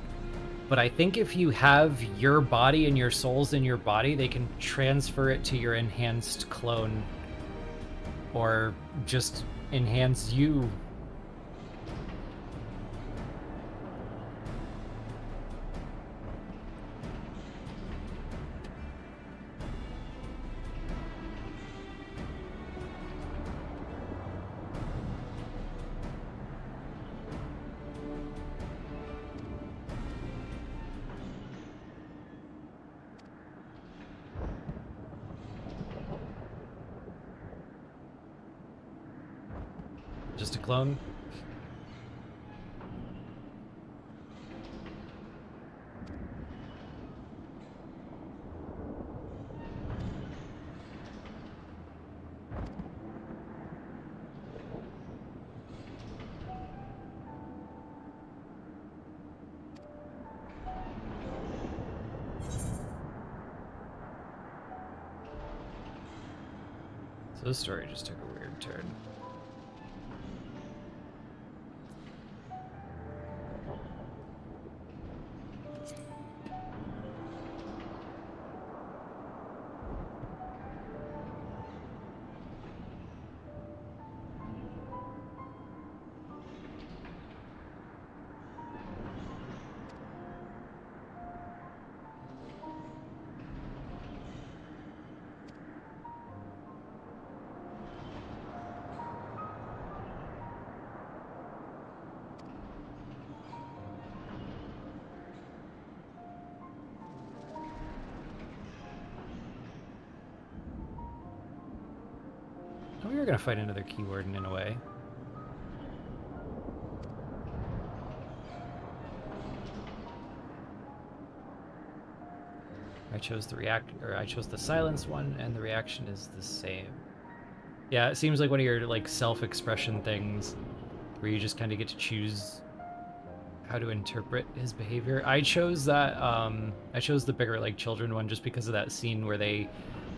But I think if you have your body and your souls in your body, they can transfer it to your enhanced clone. Or just enhance you. Just a clone? So this story just took a weird turn. We were gonna find another keyword in a way. I chose the silence one, and the reaction is the same. Yeah, it seems like one of your like self-expression things, where you just kind of get to choose how to interpret his behavior. I chose that. I chose the bigger like children one just because of that scene where they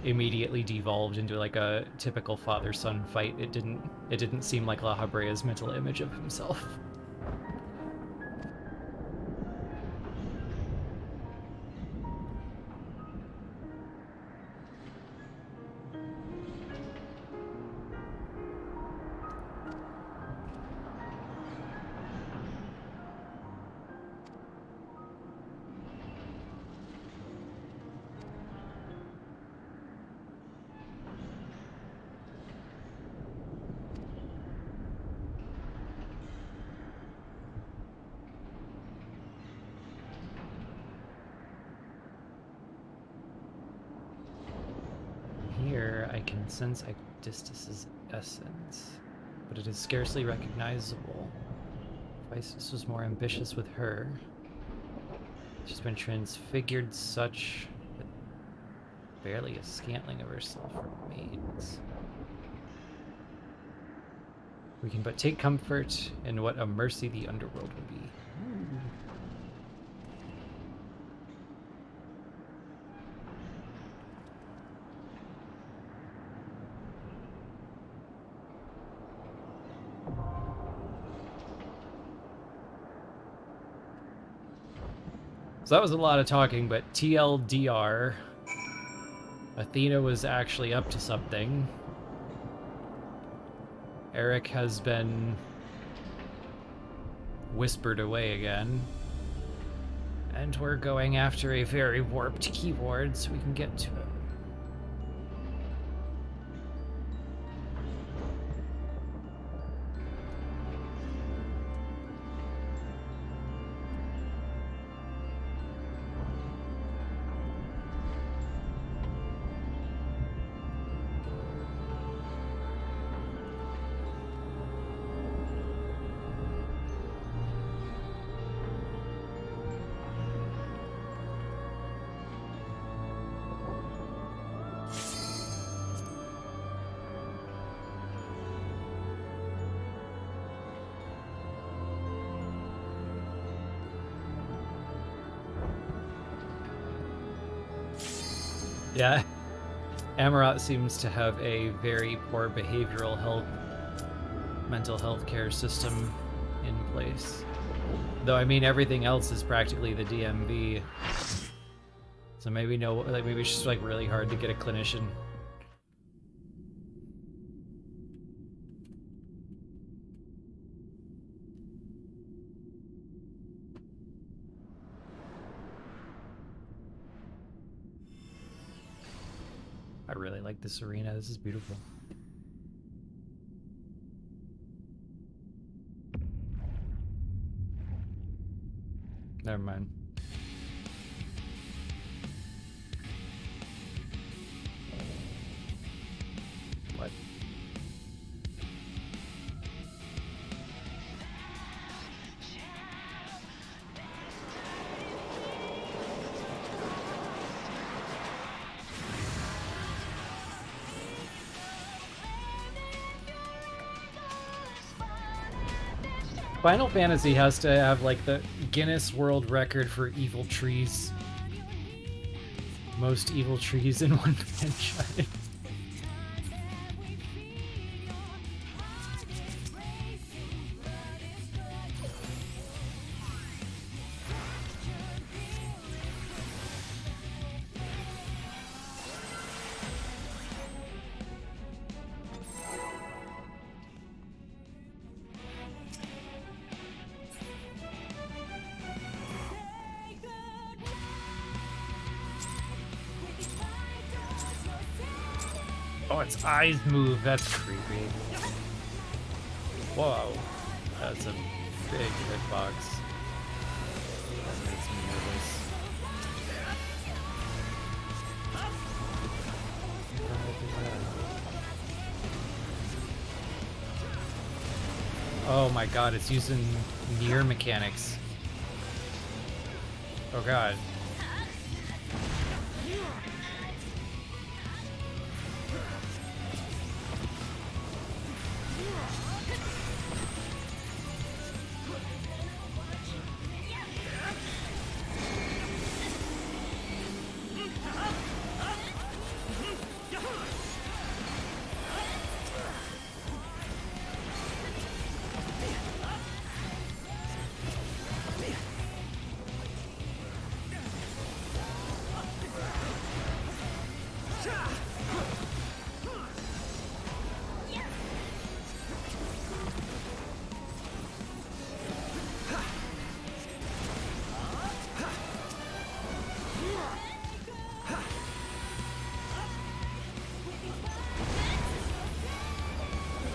immediately devolved into like a typical father-son fight. It didn't seem like La Habrea's mental image of himself. Here, I can sense Ictistus's essence, but it is scarcely recognizable. If Isis was more ambitious with her, she's been transfigured such that barely a scantling of herself remains. We can but take comfort in what a mercy the underworld will be. So that was a lot of talking, but TLDR, Athena was actually up to something. Eric has been whispered away again. And we're going after a very warped keyword so we can get to it. Yeah, Amarat seems to have a very poor behavioral health, mental health care system in place. Though, I mean, everything else is practically the DMV. So maybe maybe it's just like really hard to get a clinician. I really like this arena. This is beautiful. Never mind. What? Final Fantasy has to have like the Guinness World Record for evil trees. Most evil trees in one franchise. Oh, its eyes move. That's creepy. Whoa. That's a big hitbox. That makes me nervous. Oh my god, it's using near mechanics. Oh god.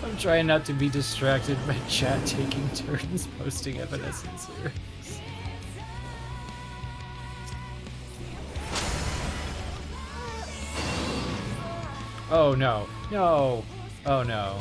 I'm trying not to be distracted by chat taking turns posting evanescence here. Oh no. No. Oh no.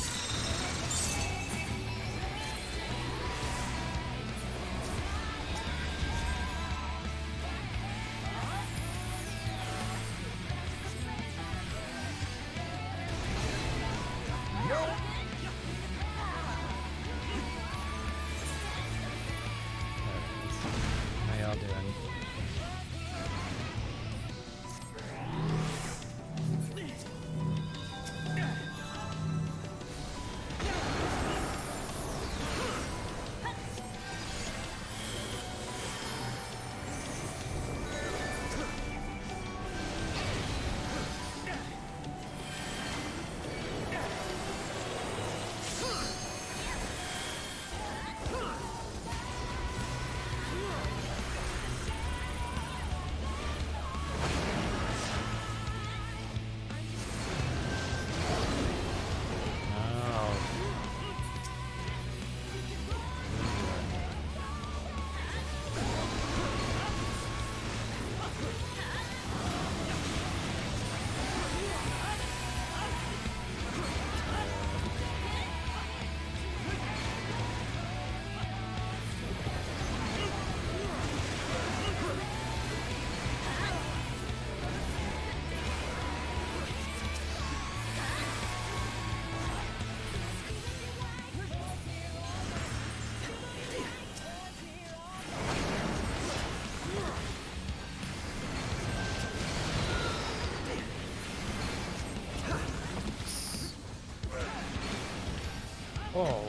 Oh.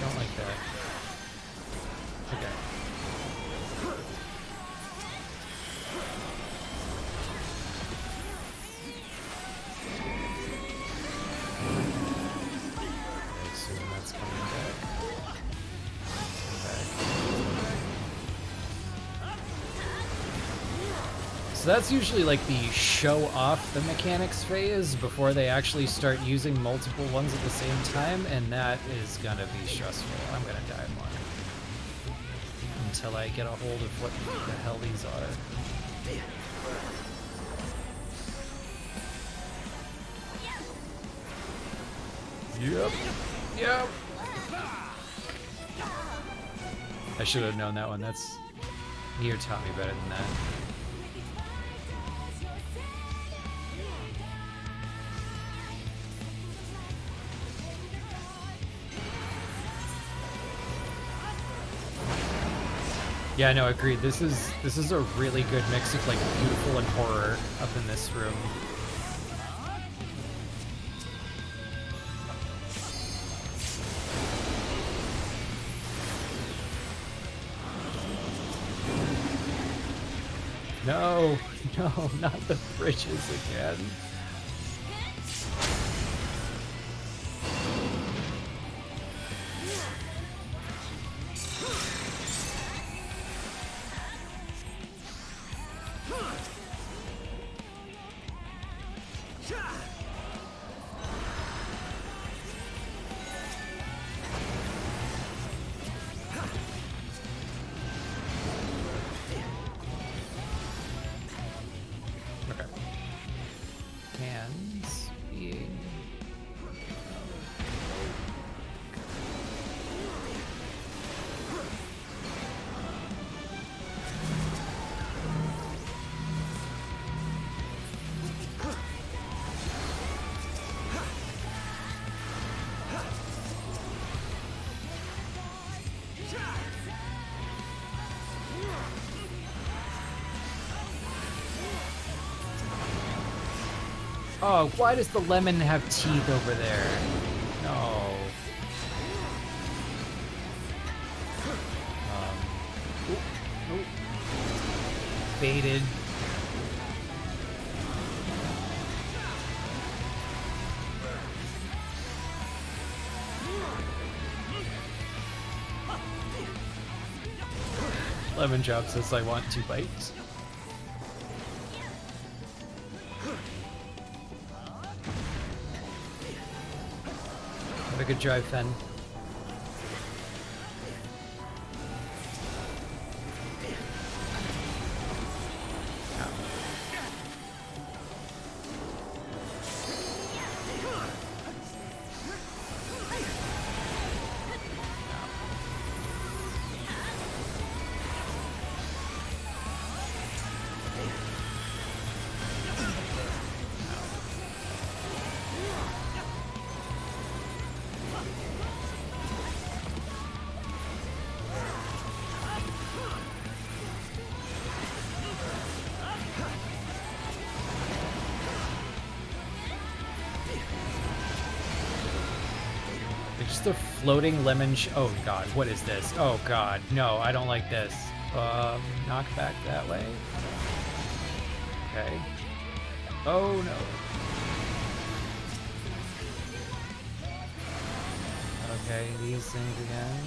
Don't like that. Okay. I assume that's coming back. So that's usually like the show off the mechanics phase before they actually start using multiple ones at the same time, and that is gonna be stressful. I'm gonna die more until I get a hold of what the hell these are. Yep. Yep. I should have known that one. That's Nier taught me better than that. Yeah, no, agreed. This is a really good mix of like beautiful and horror up in this room. No, no, not the bridges again. Oh, why does the lemon have teeth over there? No. Ooh. Baited. Lemon Drop says I want 2 bites. Have a good drive, Fen. Just a floating lemon oh god, what is this? Oh god, no, I don't like this. Knock back that way. Okay. Oh no. Okay, these things again.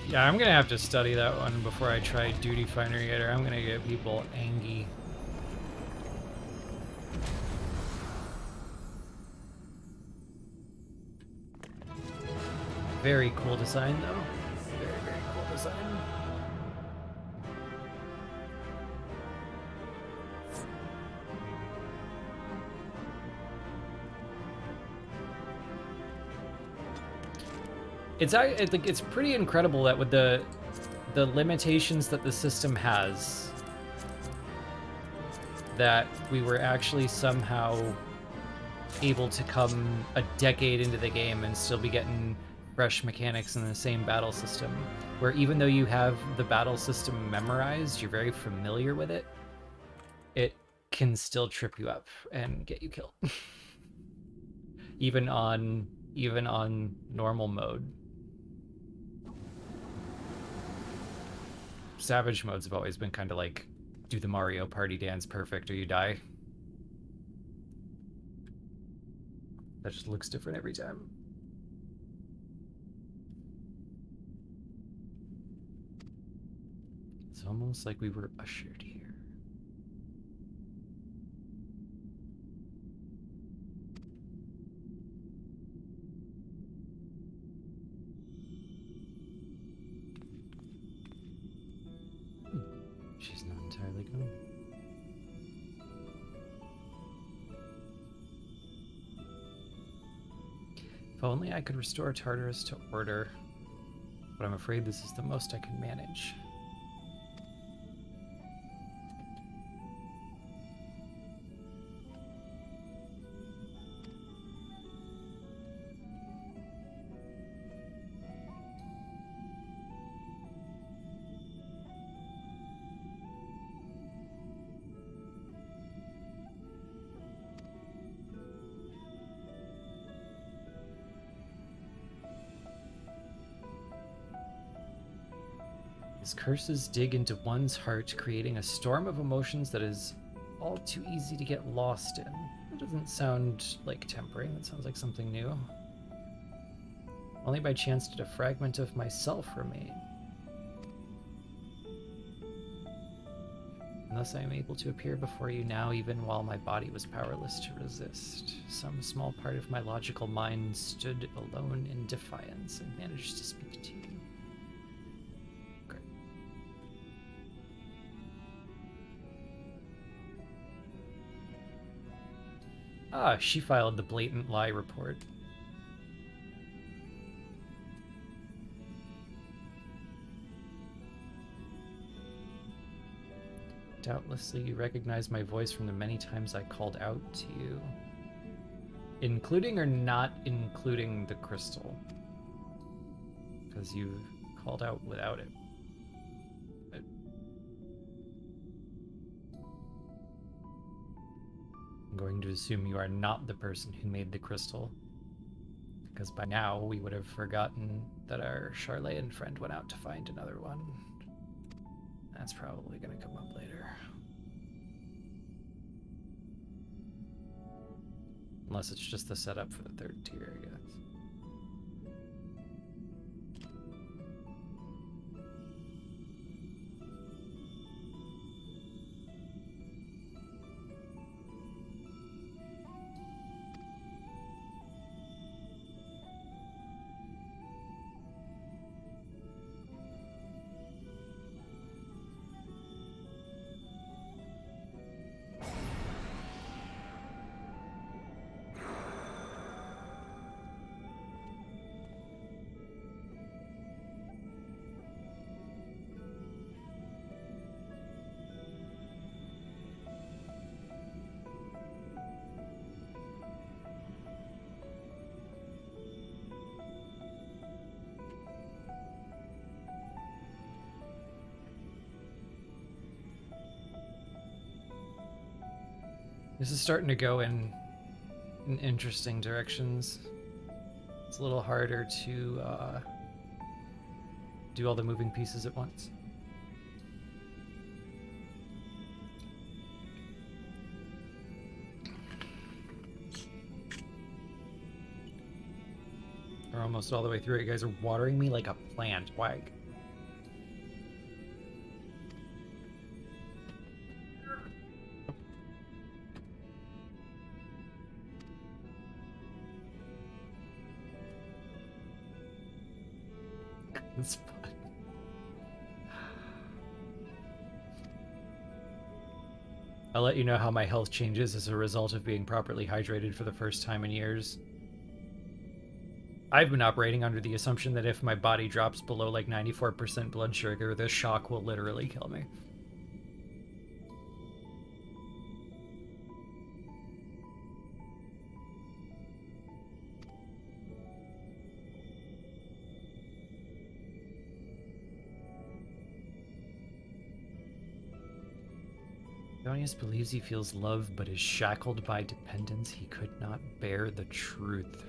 Yeah, I'm gonna have to study that one before I try Duty Finder yet, or I'm gonna get people angry. Very cool design, though. Very, very cool design. It's pretty incredible that with the limitations that the system has, that we were actually somehow able to come a decade into the game and still be getting fresh mechanics in the same battle system, where even though you have the battle system memorized, you're very familiar with it, it can still trip you up and get you killed. even on normal mode. Savage modes have always been kind of like, do the Mario Party dance perfect or you die. That just looks different every time. It's almost like we were ushered here. She's not entirely gone. If only I could restore Tartarus to order, but I'm afraid this is the most I can manage. His curses dig into one's heart, creating a storm of emotions that is all too easy to get lost in. That doesn't sound like tempering, that sounds like something new. Only by chance did a fragment of myself remain. Unless I am able to appear before you now, even while my body was powerless to resist. Some small part of my logical mind stood alone in defiance and managed to speak to you. Ah, she filed the blatant lie report. Doubtlessly, you recognize my voice from the many times I called out to you. Including or not including the crystal? Because you called out without it. But I'm going to assume you are not the person who made the crystal, because by now we would have forgotten that our Charlayan friend went out to find another one. That's probably going to come up later. Unless it's just the setup for the third tier, I guess. This is starting to go in interesting directions. It's a little harder to do all the moving pieces at once. We're almost all the way through it. You guys are watering me like a plant. Why? It's fun. I'll let you know how my health changes as a result of being properly hydrated for the first time in years. I've been operating under the assumption that if my body drops below like 94% blood sugar, the shock will literally kill me. Antonius believes he feels love, but is shackled by dependence. He could not bear the truth.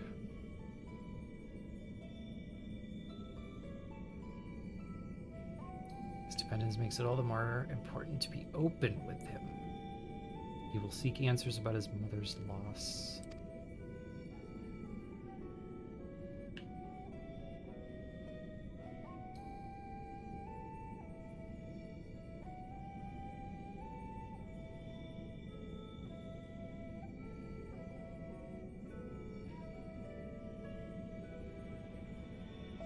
His dependence makes it all the more important to be open with him. He will seek answers about his mother's loss.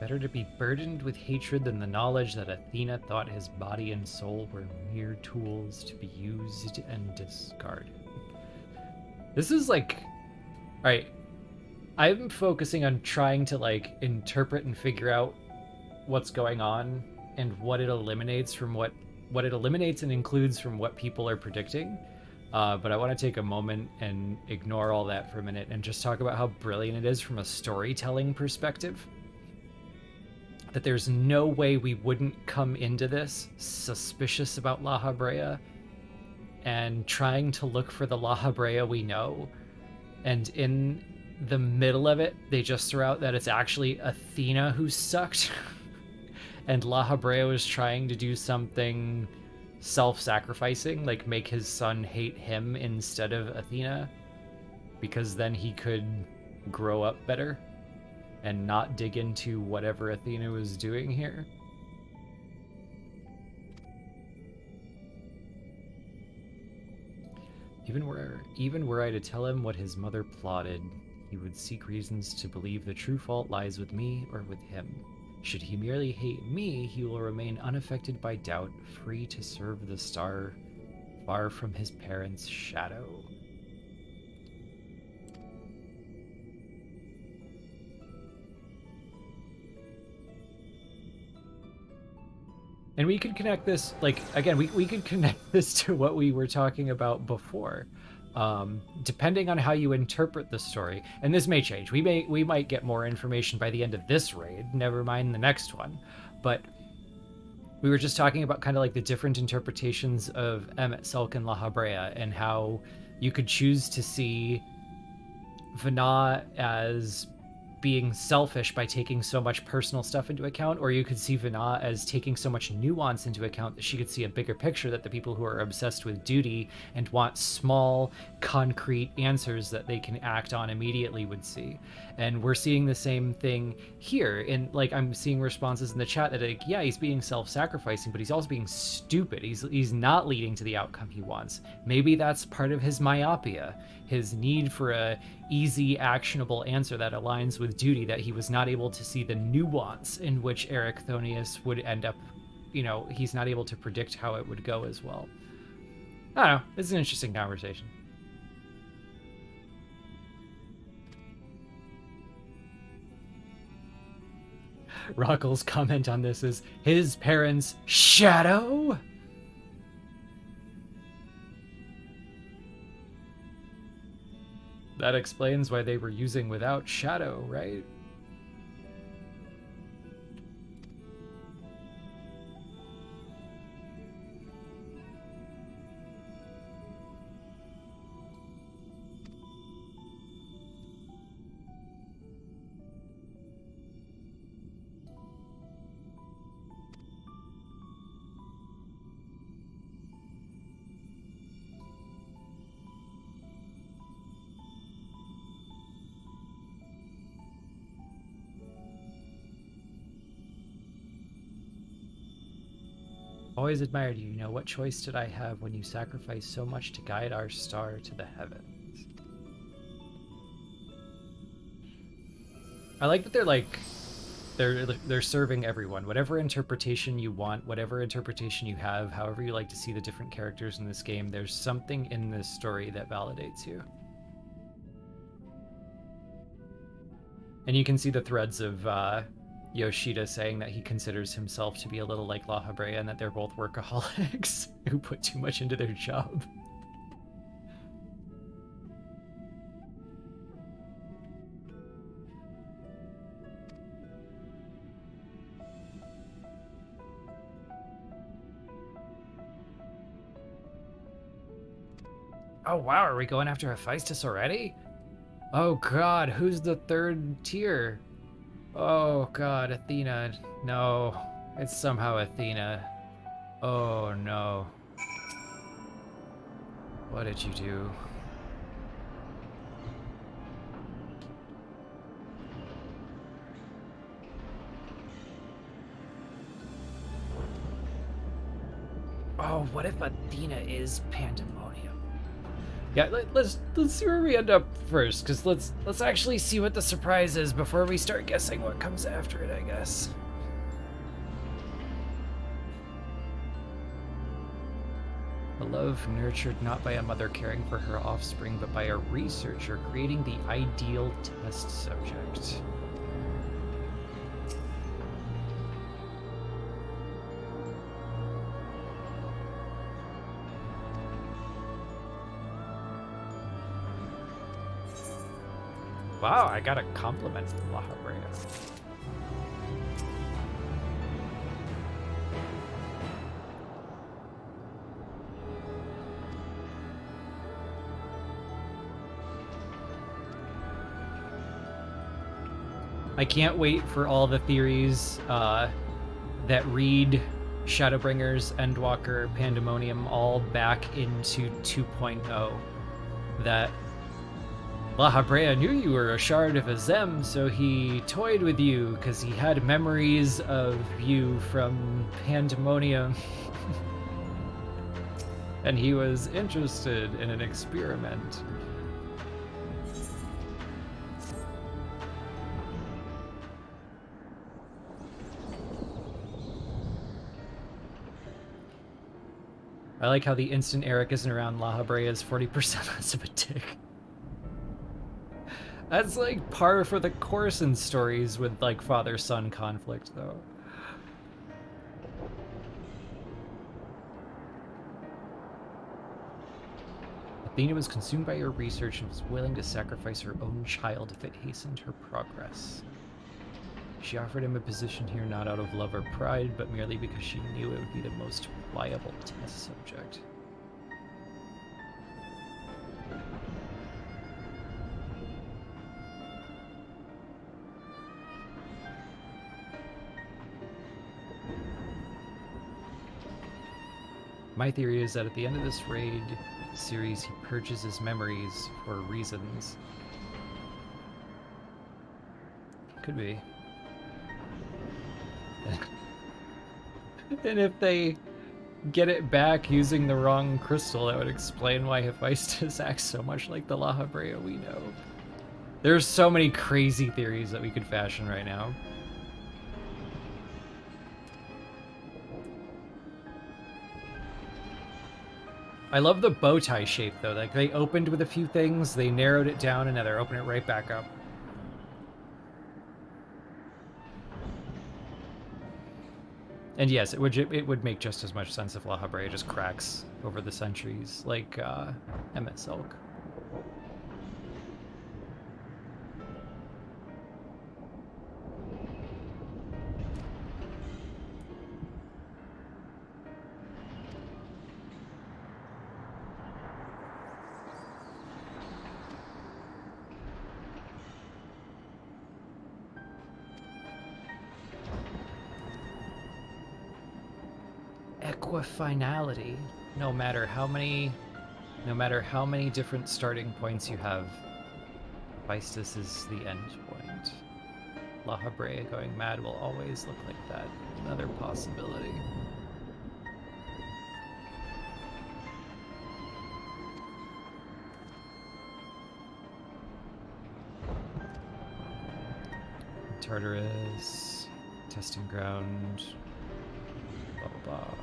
Better to be burdened with hatred than the knowledge that Athena thought his body and soul were mere tools to be used and discarded. This is like, all right, I'm focusing on trying to like interpret and figure out what's going on and what it eliminates from what it eliminates and includes from what people are predicting. But I want to take a moment and ignore all that for a minute and just talk about how brilliant it is from a storytelling perspective. That there's no way we wouldn't come into this suspicious about La Habrea and trying to look for the La Habrea we know. And in the middle of it, they just throw out that it's actually Athena who sucked. And La Habrea was trying to do something self-sacrificing, like make his son hate him instead of Athena, because then he could grow up better and not dig into whatever Athena was doing here. Even were I to tell him what his mother plotted, he would seek reasons to believe the true fault lies with me or with him. Should he merely hate me, he will remain unaffected by doubt, free to serve the star, far from his parents' shadow. And we could connect this, like, again, we could connect this to what we were talking about before. Depending on how you interpret the story, and this may change. We might get more information by the end of this raid, never mind the next one. But we were just talking about kind of like the different interpretations of Emmet, Selk, and La Habrea, and how you could choose to see Vana as being selfish by taking so much personal stuff into account, or you could see Vana as taking so much nuance into account that she could see a bigger picture, that the people who are obsessed with duty and want small, concrete answers that they can act on immediately would see. And we're seeing the same thing here. In like, I'm seeing responses in the chat that like, yeah, he's being self-sacrificing, but he's also being stupid. He's not leading to the outcome he wants. Maybe that's part of his myopia, his need for a easy, actionable answer that aligns with duty, that he was not able to see the nuance in which Eric Thonius would end up, you know, he's not able to predict how it would go as well. I don't know. It's an interesting conversation. Rockel's comment on this is, his parents' shadow? That explains why they were using without shadow, right? Always admired you. You know, what choice did I have when you sacrificed so much to guide our star to the heavens? I like that they're like, they're serving everyone. Whatever interpretation you want, whatever interpretation you have, however you like to see the different characters in this game, there's something in this story that validates you. And you can see the threads of Yoshida saying that he considers himself to be a little like La Habrea and that they're both workaholics who put too much into their job. Oh wow, are we going after Hephaestus already? Oh god, who's the third tier? Oh god, Athena. No, it's somehow Athena. Oh no. What did you do? Oh, what if Athena is Pandemonium? Yeah, let's see where we end up first, because let's actually see what the surprise is before we start guessing what comes after it, I guess. A love nurtured not by a mother caring for her offspring, but by a researcher creating the ideal test subject. Wow, I got a compliment from La Habrea. I can't wait for all the theories that read Shadowbringers, Endwalker, Pandemonium all back into 2.0. That La Habrea knew you were a shard of Azem, so he toyed with you because he had memories of you from Pandemonium. And he was interested in an experiment. I like how the instant Eric isn't around, La Habrea is 40% less of a dick. That's like par for the course in stories with like father-son conflict, though. Athena was consumed by her research and was willing to sacrifice her own child if it hastened her progress. She offered him a position here not out of love or pride, but merely because she knew it would be the most pliable test subject. My theory is that at the end of this raid series, he purges his memories for reasons. Could be. And if they get it back using the wrong crystal, that would explain why Hephaestus acts so much like the La Habrea we know. There's so many crazy theories that we could fashion right now. I love the bow tie shape, though. Like, they opened with a few things, they narrowed it down, and now they're opening it right back up. And yes, it would make just as much sense if La Habrea just cracks over the centuries, like MS Elk. Equifinality. No matter how many different starting points you have, Hephaestus is the end point. La Habrea going mad will always look like that. Another possibility. Tartarus, testing ground, blah blah blah.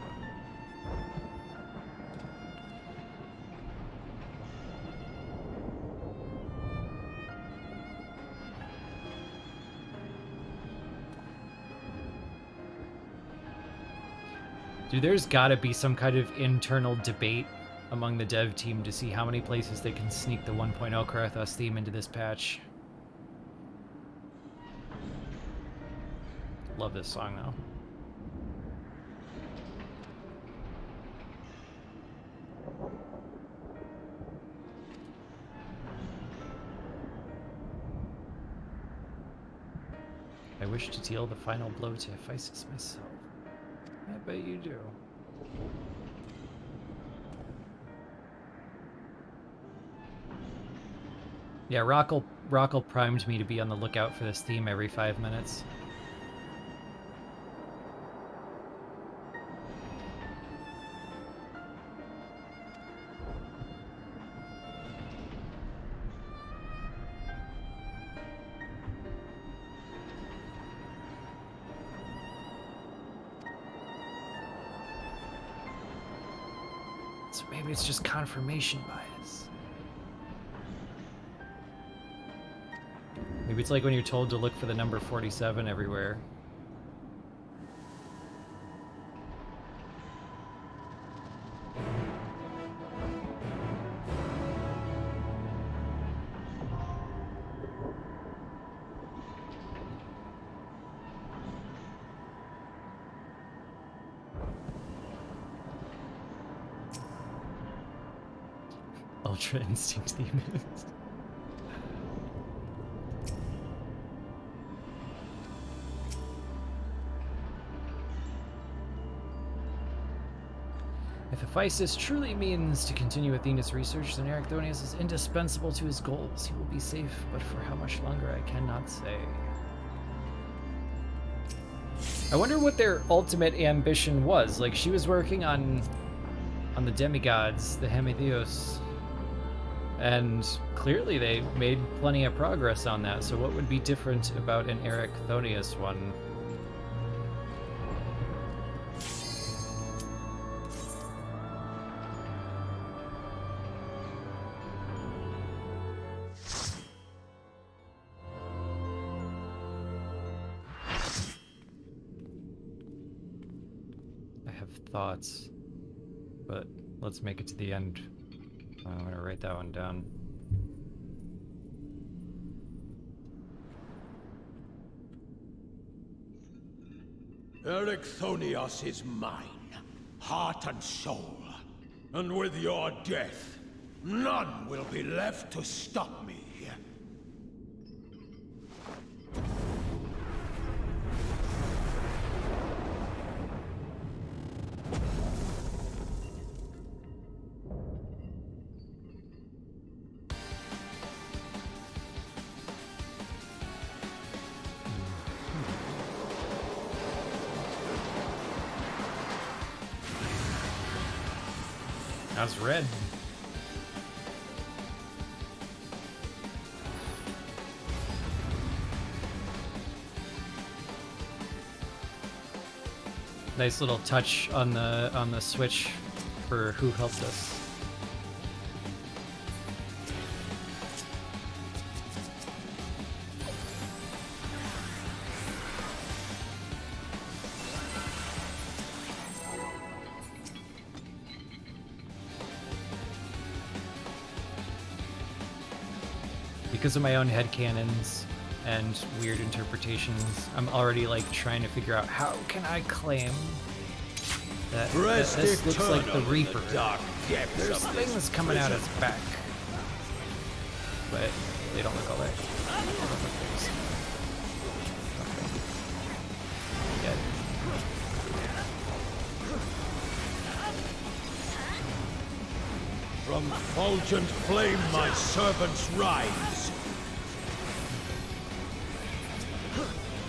Dude, there's gotta be some kind of internal debate among the dev team to see how many places they can sneak the 1.0 Karathos theme into this patch. Love this song, though. I wish to deal the final blow to Hephaestus myself. I bet you do. Yeah, Rockel primed me to be on the lookout for this theme every 5 minutes. So maybe it's just confirmation bias. Maybe it's like when you're told to look for the number 47 everywhere. Ultra Instinct Demons. If Hephaestus truly means to continue Athena's research, then Erichthonius is indispensable to his goals. He will be safe, but for how much longer I cannot say. I wonder what their ultimate ambition was. Like, she was working on the demigods, the Hemitheos, and clearly they made plenty of progress on that, so what would be different about an Erichthonius one? I have thoughts, but let's make it to the end. I'm gonna write that one down. Erichthonius is mine, heart and soul. And with your death, none will be left to stop me. That's red. Nice little touch on the switch for who helped us. Because of my own headcanons and weird interpretations, I'm already like trying to figure out how can I claim that this looks like the Reaper. There's things coming out its back, but they don't look all right. Yeah. From fulgent flame my servants rise.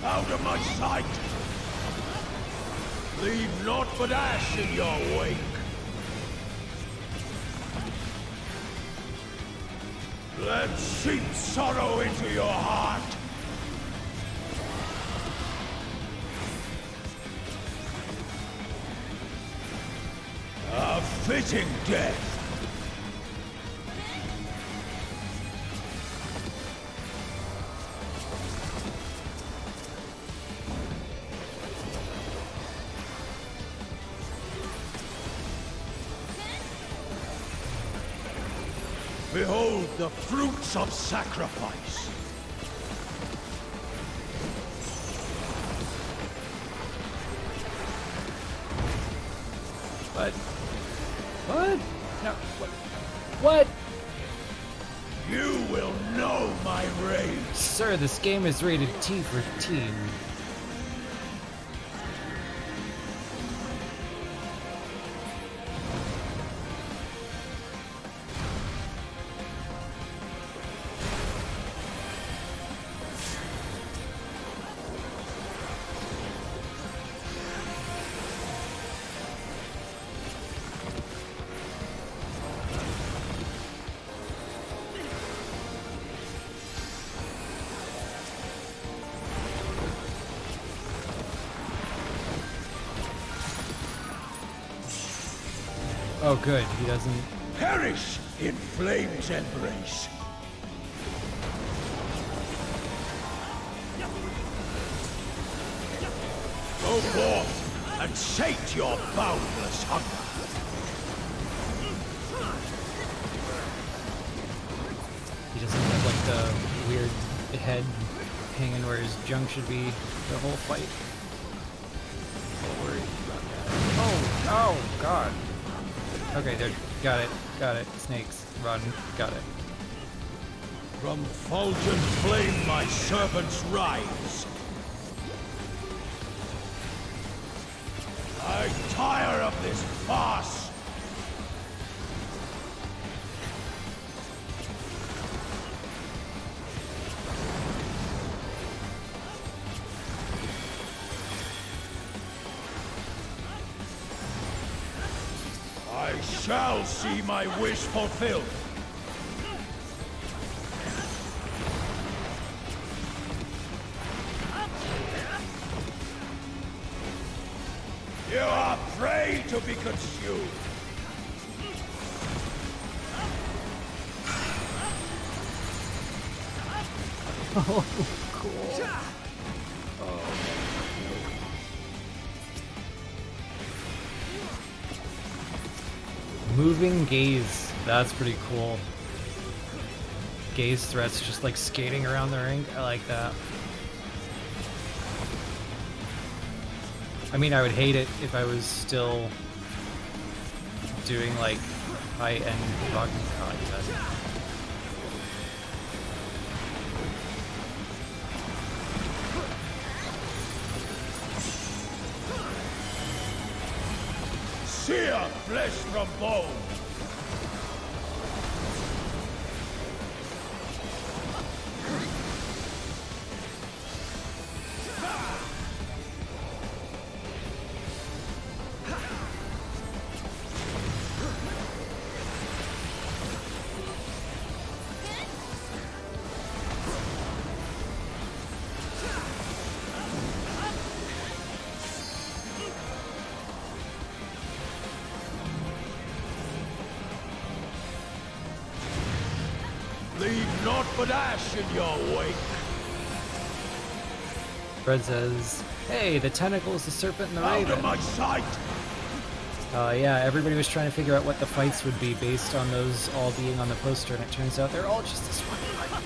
Out of my sight! Leave naught but ash in your wake! Let seep sorrow into your heart! A fitting death! Behold the fruits of sacrifice. What? What? No. What? You will know my rage. Sir, this game is rated T for teen. Oh good, he doesn't... Perish in flame's embrace. Go forth and sate your boundless hunger. He doesn't have like the weird head hanging where his junk should be the whole fight. Don't worry about that. Oh god. Okay, there. Got it. Got it. Snakes. Run. Got it. From fulgent flame my servants rise. I tire of this farce. I shall see my wish fulfilled. You are prey to be consumed. Oh, cool. Moving gaze. That's pretty cool. Gaze threats just like skating around the ring. I like that. I mean, I would hate it if I was still doing like high-end content. Sear flesh from bone. Leave naught but ash in your wake. Fred says, "Hey, the tentacle is the serpent and the Out raven." of my sight! Yeah, everybody was trying to figure out what the fights would be based on those all being on the poster, and it turns out they're all just this one fight.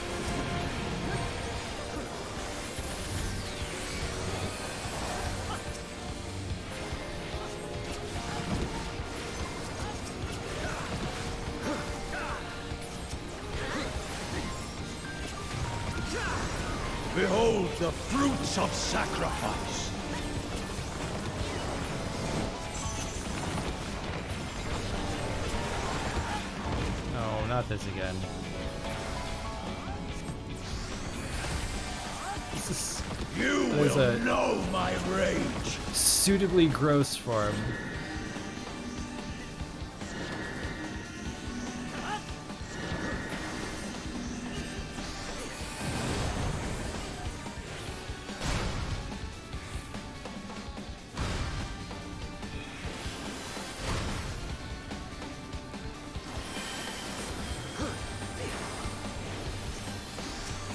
Behold the fruits of sacrifice. No, not this again. This is You There's will a- know my rage. suitably gross form.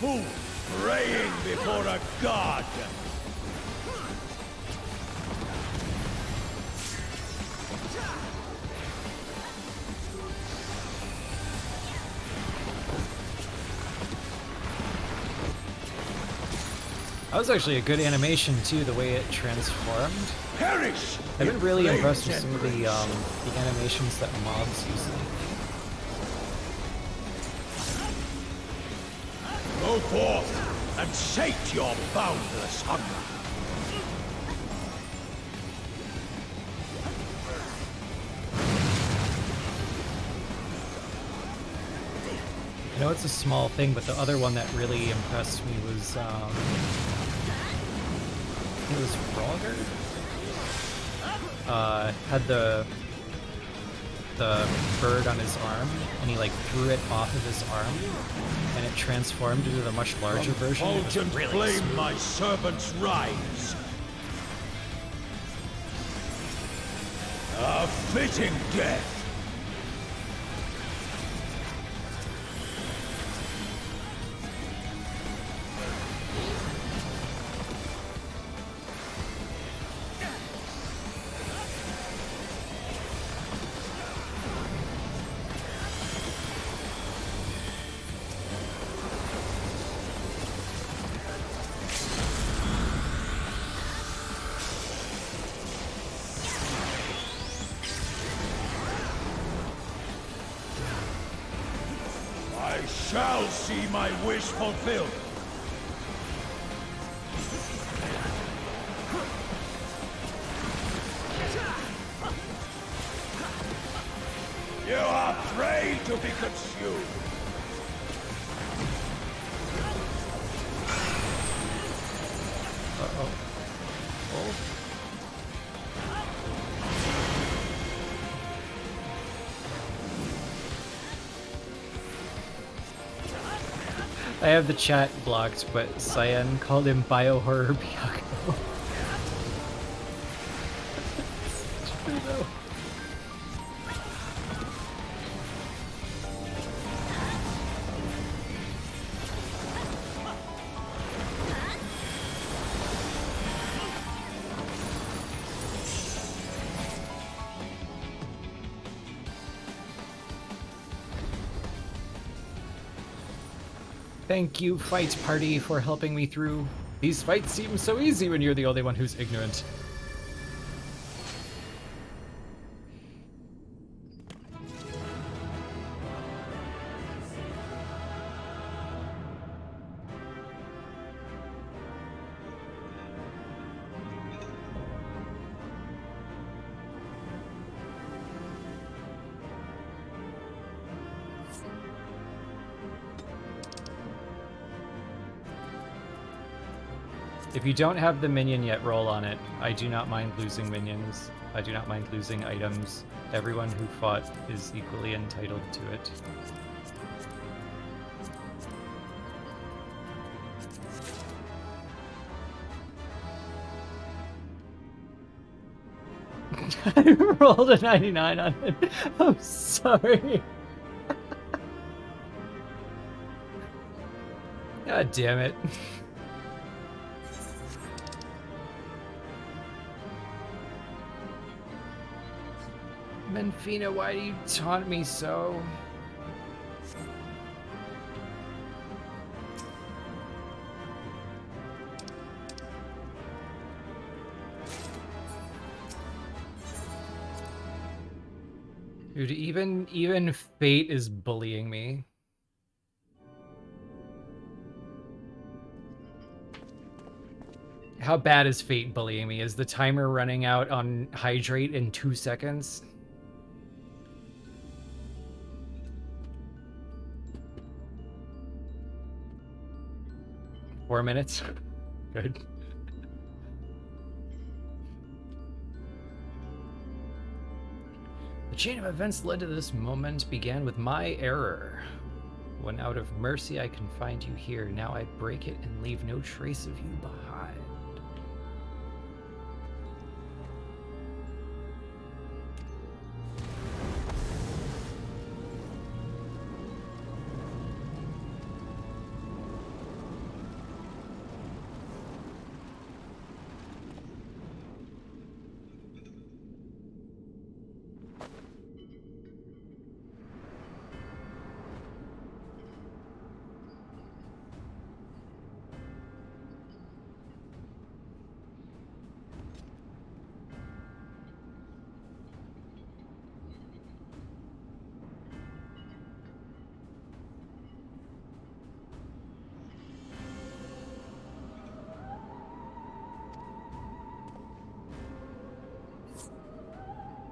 Who praying before a god? That was actually a good animation too, the way it transformed. Perish! I've been really in impressed with flames some of the animations that mobs use. Go forth and sate your boundless hunger. I know it's a small thing, but the other one that really impressed me was, it was Frogger? Had the bird on his arm, and he like threw it off of his arm, and it transformed into a much larger version. It was Fulgent really flame, smooth. my servants rise. A fitting death. I shall see my wish fulfilled. You are prey to be consumed. Uh-oh. Oh. I have the chat blocked, but Cyan called him Biohorror Biako. Thank you, Fight Party, for helping me through. These fights seem so easy when you're the only one who's ignorant. If you don't have the minion yet, roll on it. I do not mind losing minions. I do not mind losing items. Everyone who fought is equally entitled to it. I rolled a 99 on it. I'm sorry. God damn it. Menfina, why do you taunt me so? Dude, even fate is bullying me. How bad is fate bullying me? Is the timer running out on hydrate in 2 seconds? Four minutes? Good. The chain of events led to this moment began with my error. When out of mercy I confined you here, now I break it and leave no trace of you behind.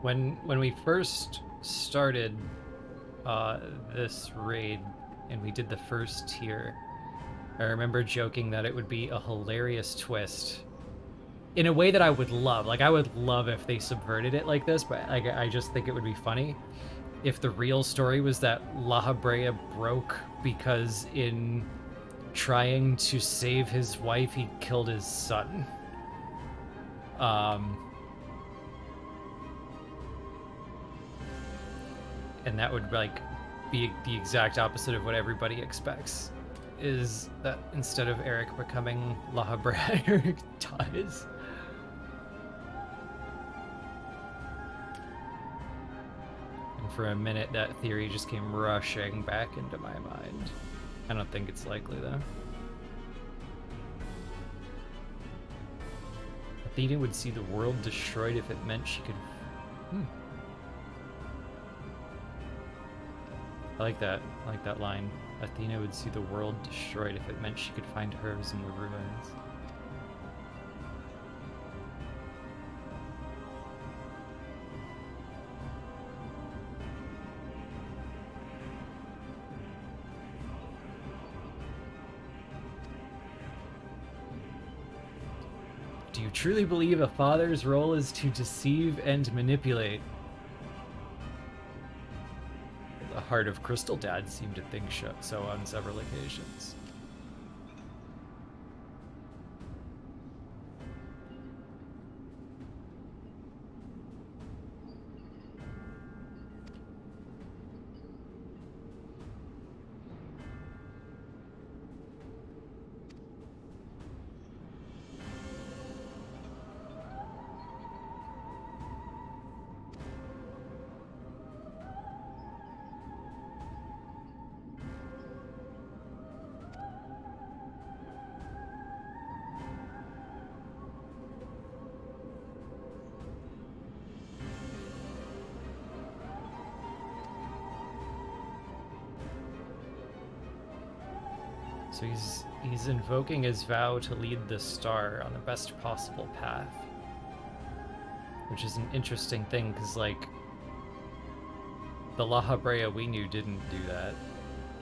When we first started this raid and we did the first tier, I remember joking that it would be a hilarious twist in a way that I would love. Like, I would love if they subverted it like this, but I just think it would be funny if the real story was that La Habrea broke because in trying to save his wife, he killed his son. And that would, like, be the exact opposite of what everybody expects, is that instead of Eric becoming La Habrea, Eric dies. And for a minute, that theory just came rushing back into my mind. I don't think it's likely, though. Athena would see the world destroyed if it meant she could... I like that. I like that line. Athena would see the world destroyed if it meant she could find hers in the ruins. Do you truly believe a father's role is to deceive and manipulate? The Heart of Crystal Dad seemed to think so on several occasions. So he's invoking his vow to lead the star on the best possible path. Which is an interesting thing, because, like, the La Habrea we knew didn't do that.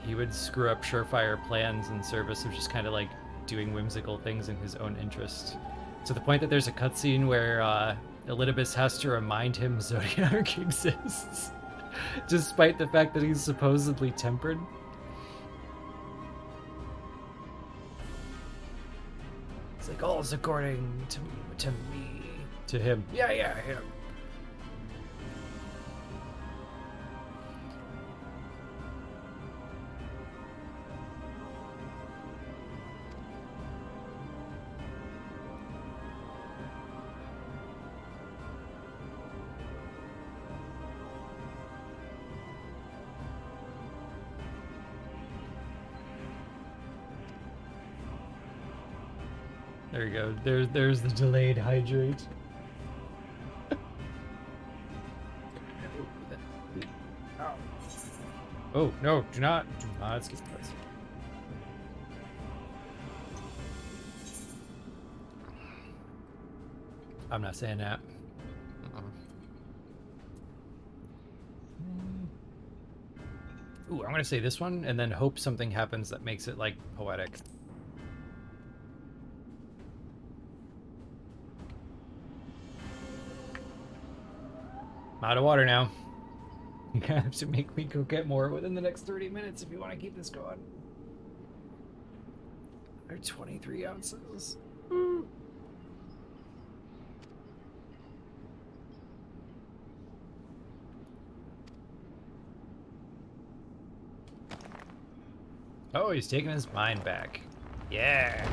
He would screw up surefire plans in service of just kind of, like, doing whimsical things in his own interest. To the point that there's a cutscene where Elidibus has to remind him Zodiac exists, despite the fact that he's supposedly tempered. It's like, all's according to me. To him. Yeah, him. There you go. There's the delayed hydrate. Oh, no, do not skip this. I'm not saying that. Ooh, I'm gonna say this one and then hope something happens that makes it, like, poetic. I'm out of water now. You're gonna have to make me go get more within the next 30 minutes if you want to keep this going. They're 23 ounces. Oh, he's taking his mind back. Yeah.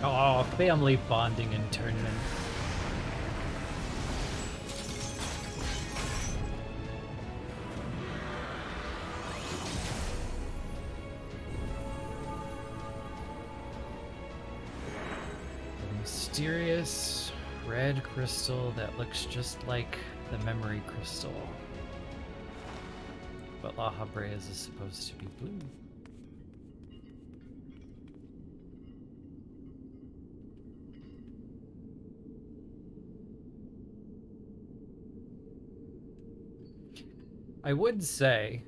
Oh, family bonding internment. A mysterious red crystal that looks just like the memory crystal. But La Habrea's is supposed to be blue. I would say,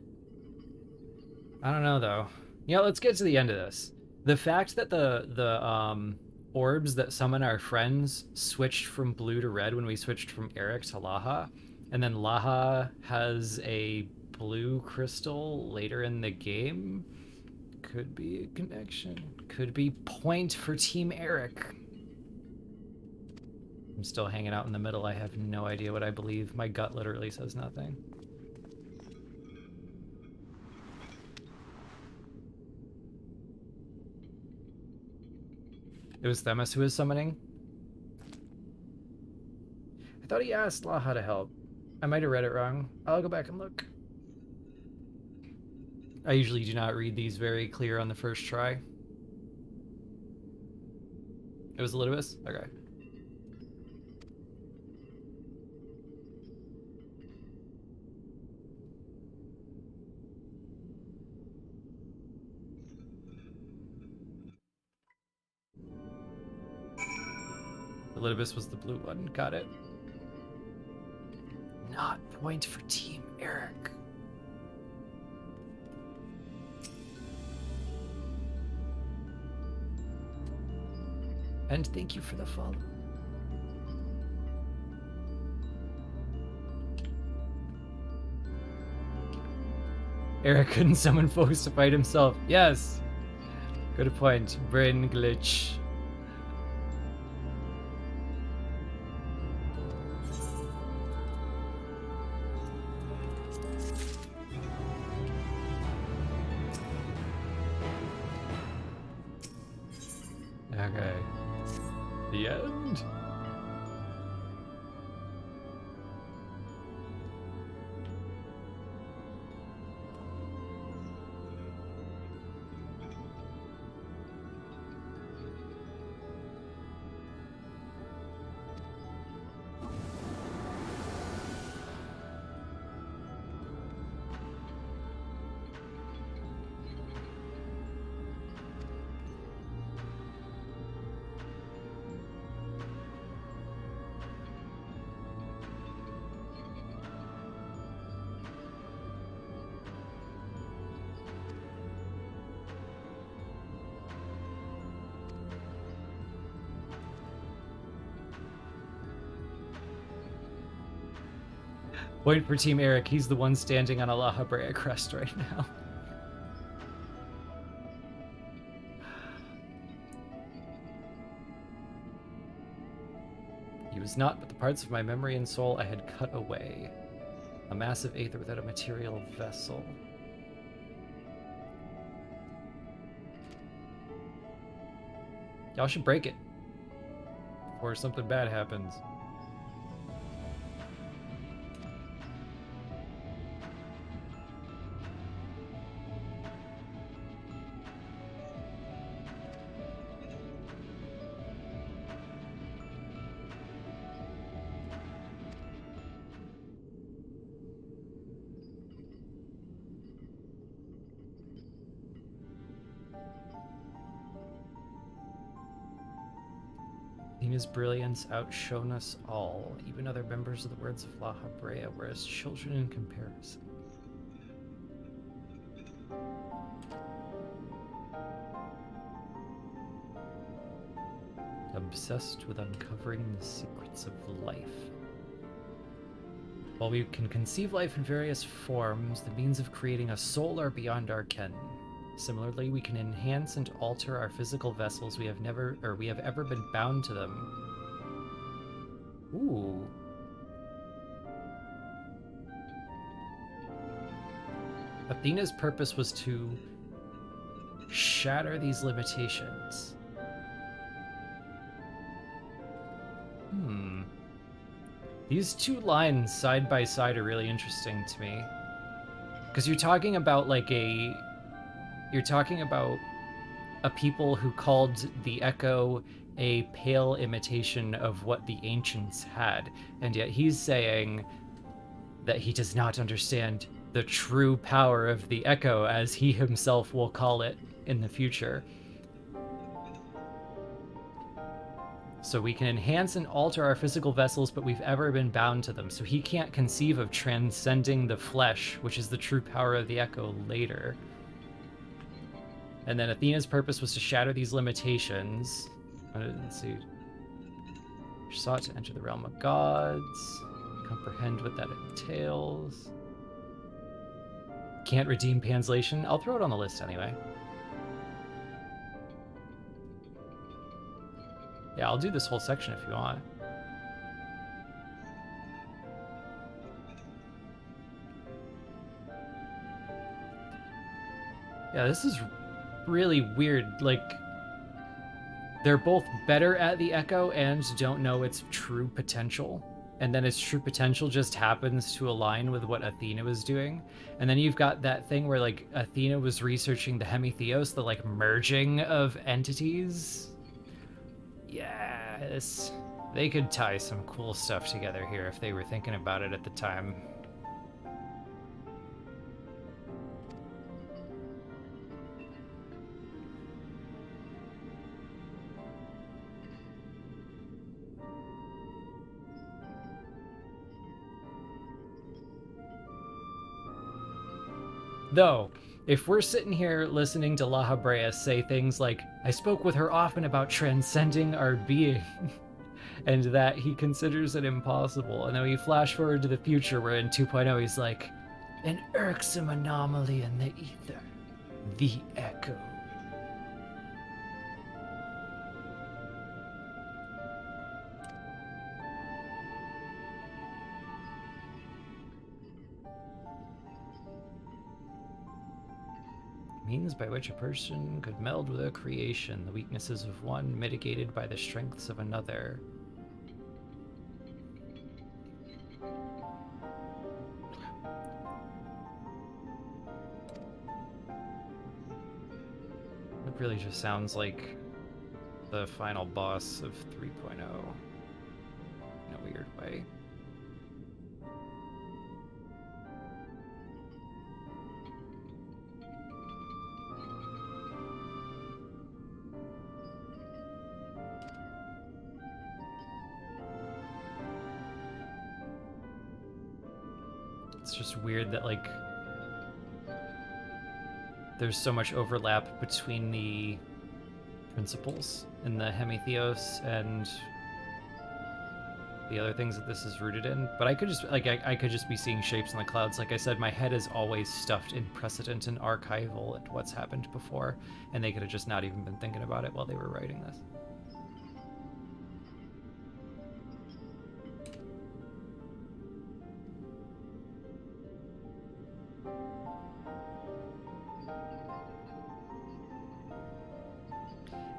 I don't know though. Yeah, let's get to the end of this. The fact that the orbs that summon our friends switched from blue to red when we switched from Eric to Laha, and then Laha has a blue crystal later in the game, could be a connection. Could be point for Team Eric. I'm still hanging out in the middle. I have no idea what I believe. My gut literally says nothing. It was Themis who was summoning? I thought he asked Laha to help. I might have read it wrong. I'll go back and look. I usually do not read these very clear on the first try. It was Elidibus? Okay. Elidibus was the blue one. Got it. Not point for Team Eric. And thank you for the follow. Eric couldn't summon foes to fight himself. Yes. Good point. Brain glitch. Okay. The end? Point for Team Eric. He's the one standing on a La Habrea crest right now. He was not, but the parts of my memory and soul I had cut away. A massive aether without a material vessel. Y'all should break it before something bad happens. His brilliance outshone us all, even other members of the words of La Habrea were as children in comparison. Obsessed with uncovering the secrets of life. While we can conceive life in various forms, the means of creating a soul are beyond our ken. Similarly, we can enhance and alter our physical vessels. We have ever been bound to them. Ooh. Athena's purpose was to shatter these limitations. These two lines side by side are really interesting to me. Because you're talking about like you're talking about a people who called the echo a pale imitation of what the ancients had, and yet he's saying that he does not understand the true power of the echo, as he himself will call it in the future. So we can enhance and alter our physical vessels, but we've ever been bound to them. So he can't conceive of transcending the flesh, which is the true power of the echo, later. And then Athena's purpose was to shatter these limitations. Let's see. She sought to enter the realm of gods, comprehend what that entails. Can't redeem Panslation. I'll throw it on the list anyway. Yeah, I'll do this whole section if you want. Yeah, this is really weird. Like, they're both better at the echo and don't know its true potential. And then its true potential just happens to align with what Athena was doing. And then you've got that thing where, like, Athena was researching the Hemitheos, the, like, merging of entities. Yes. They could tie some cool stuff together here if they were thinking about it at the time. Though, if we're sitting here listening to La Habrea say things like, I spoke with her often about transcending our being, and that he considers it impossible, and then we flash forward to the future where in 2.0 he's like, an irksome anomaly in the ether, the echo. Means by which a person could meld with a creation, the weaknesses of one mitigated by the strengths of another. It really just sounds like the final boss of 3.0 in a weird way. It's just weird that, like, there's so much overlap between the principles in the Hemitheos and the other things that this is rooted in. But I could just, like, I could just be seeing shapes in the clouds. Like I said, my head is always stuffed in precedent and archival and what's happened before, and they could have just not even been thinking about it while they were writing this.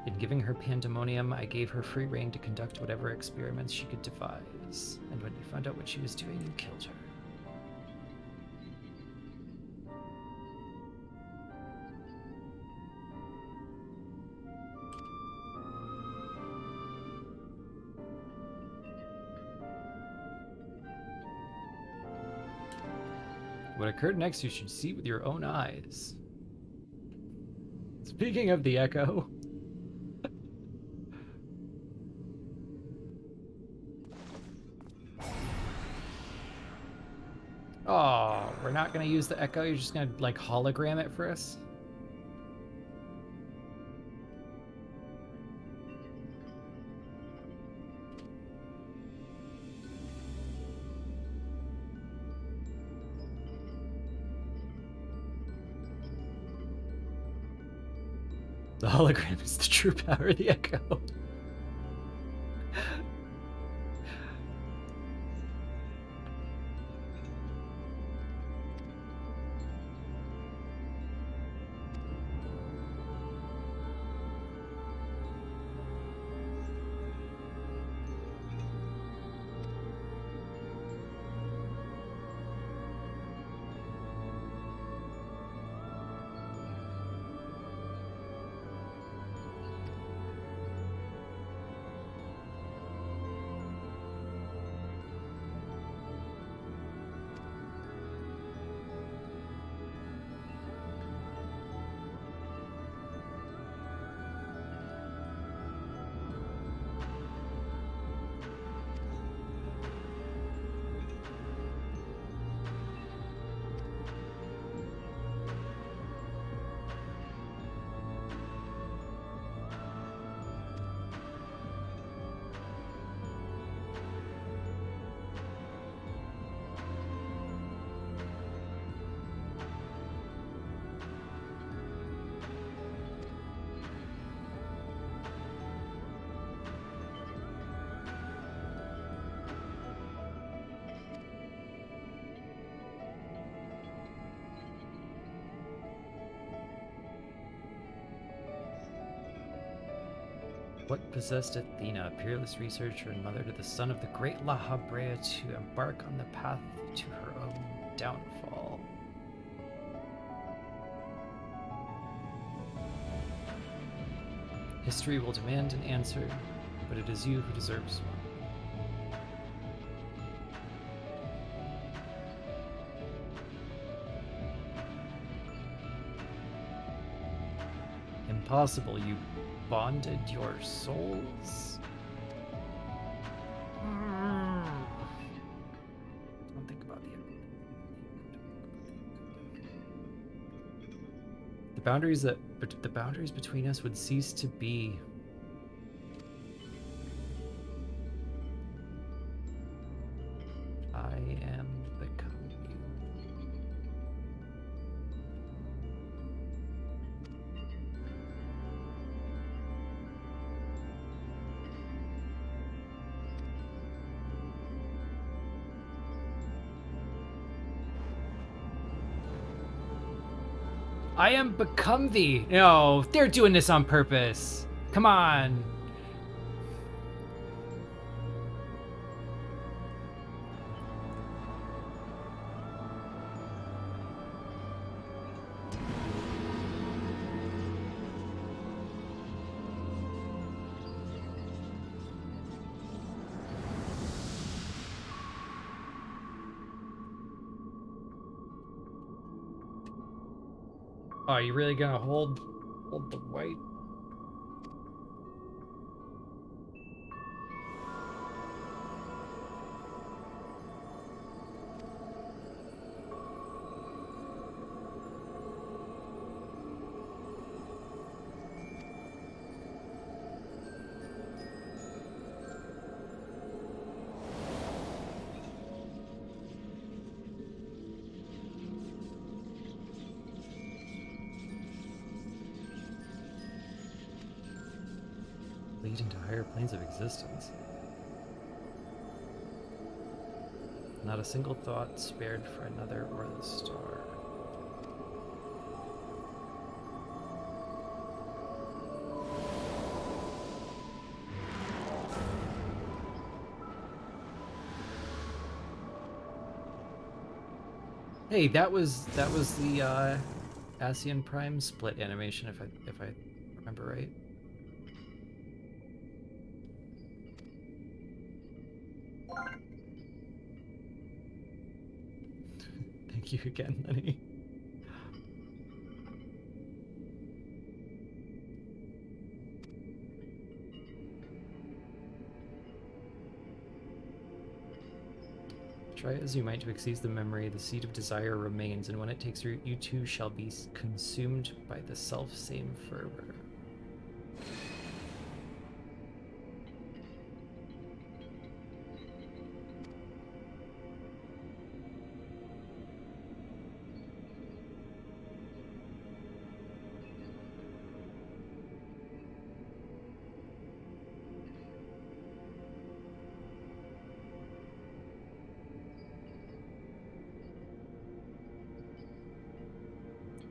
In giving her Pandemonium, I gave her free rein to conduct whatever experiments she could devise. And when you found out what she was doing, you killed her. What occurred next you should see with your own eyes. Speaking of the echo... Oh, we're not gonna use the echo, you're just gonna, like, hologram it for us? The hologram is the true power of the echo. What possessed Athena, peerless researcher and mother to the son of the great La Habrea, to embark on the path to her own downfall? History will demand an answer, but it is you who deserves one. Impossible, you bonded your souls? Don't think about the boundaries between us would cease to be. I am become you. I am become thee. No, they're doing this on purpose. Come on. Oh, are you really gonna hold the white? Leading to higher planes of existence. Not a single thought spared for another or the star. Hey, that was the Ascian Prime split animation, if I remember right. Thank you again, Lenny. Try as you might to excuse the memory, the seed of desire remains, and when it takes root, you too shall be consumed by the self-same fervor.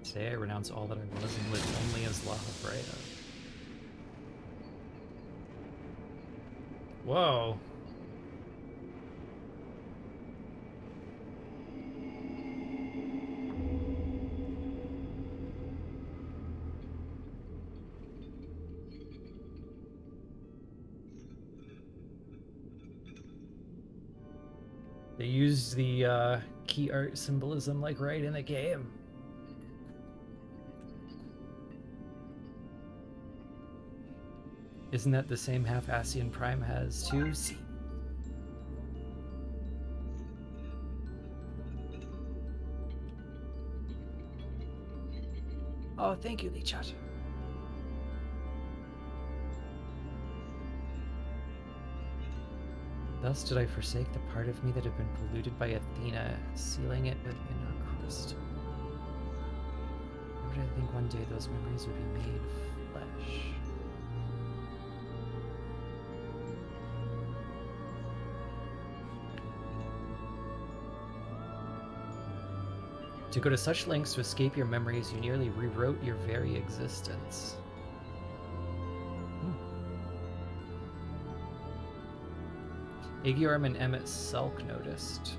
Today I renounce all that I was and live only as La Habrea. Whoa. They used the key art symbolism like right in the game. Isn't that the same half Ascian Prime has too? See. Oh, thank you, Lichat. Thus did I forsake the part of me that had been polluted by Athena, sealing it within a crystal. Never did I think one day those memories would be made flesh. To go to such lengths to escape your memories, you nearly rewrote your very existence. Aegiorm and Emmet Selk noticed.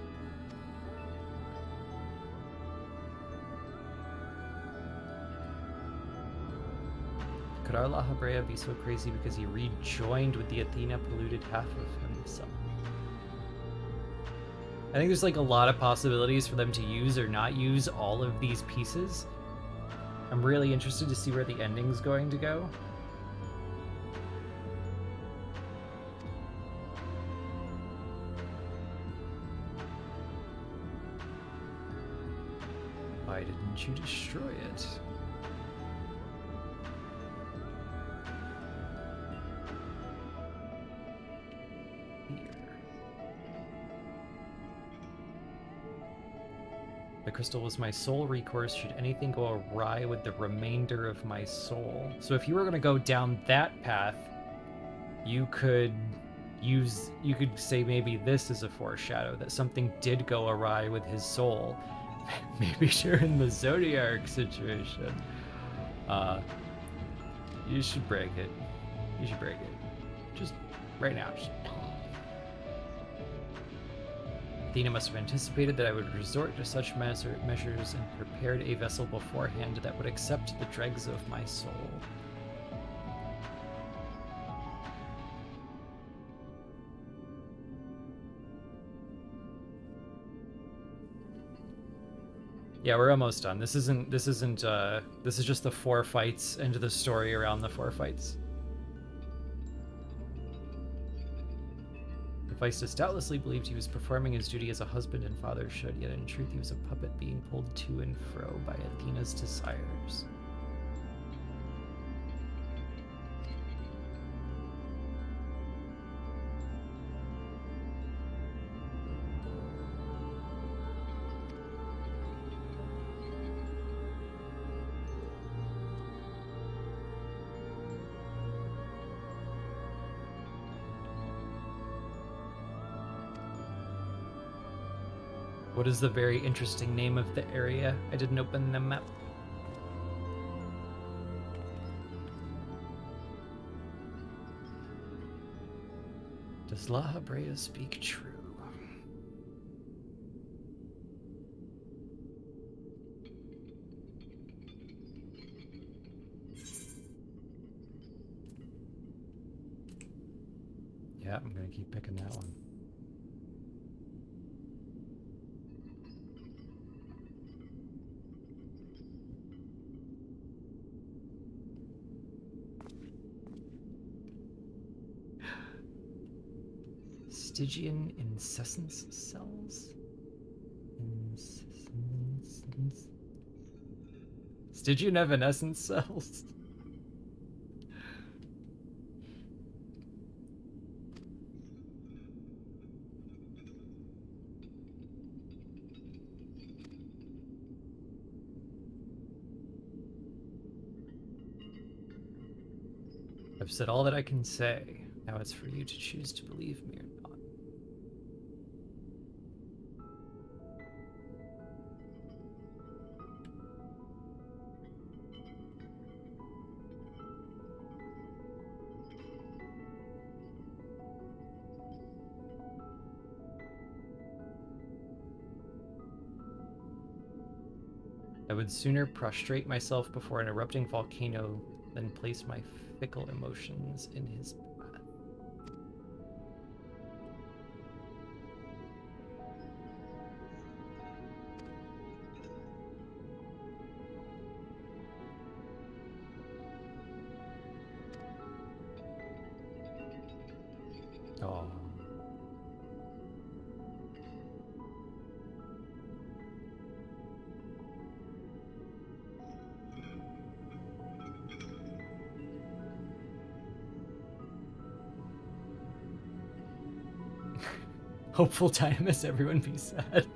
Could our La Habrea be so crazy because he rejoined with the Athena polluted half of himself? I think there's like a lot of possibilities for them to use or not use all of these pieces. I'm really interested to see where the ending's going to go. Why didn't you destroy it? The crystal was my sole recourse should anything go awry with the remainder of my soul. So if you were going to go down that path, you could say maybe this is a foreshadow that something did go awry with his soul. Maybe during the Zodiac situation. You should break it. You should break it. Just right now. Just... Athena must have anticipated that I would resort to such measures and prepared a vessel beforehand that would accept the dregs of my soul. Yeah, we're almost done. This is just the 4 fights and the story around the 4 fights. Hephaestus doubtlessly believed he was performing his duty as a husband and father should, yet in truth he was a puppet being pulled to and fro by Athena's desires. What is the very interesting name of the area? I didn't open the map. Does La Habrea speak true? Yeah, I'm gonna keep picking that one. Stygian incessance cells? Stygian evanescence cells? I've said all that I can say. Now it's for you to choose to believe me or not. I would sooner prostrate myself before an erupting volcano than place my fickle emotions in his path. Oh. Hopeful time as everyone be sad.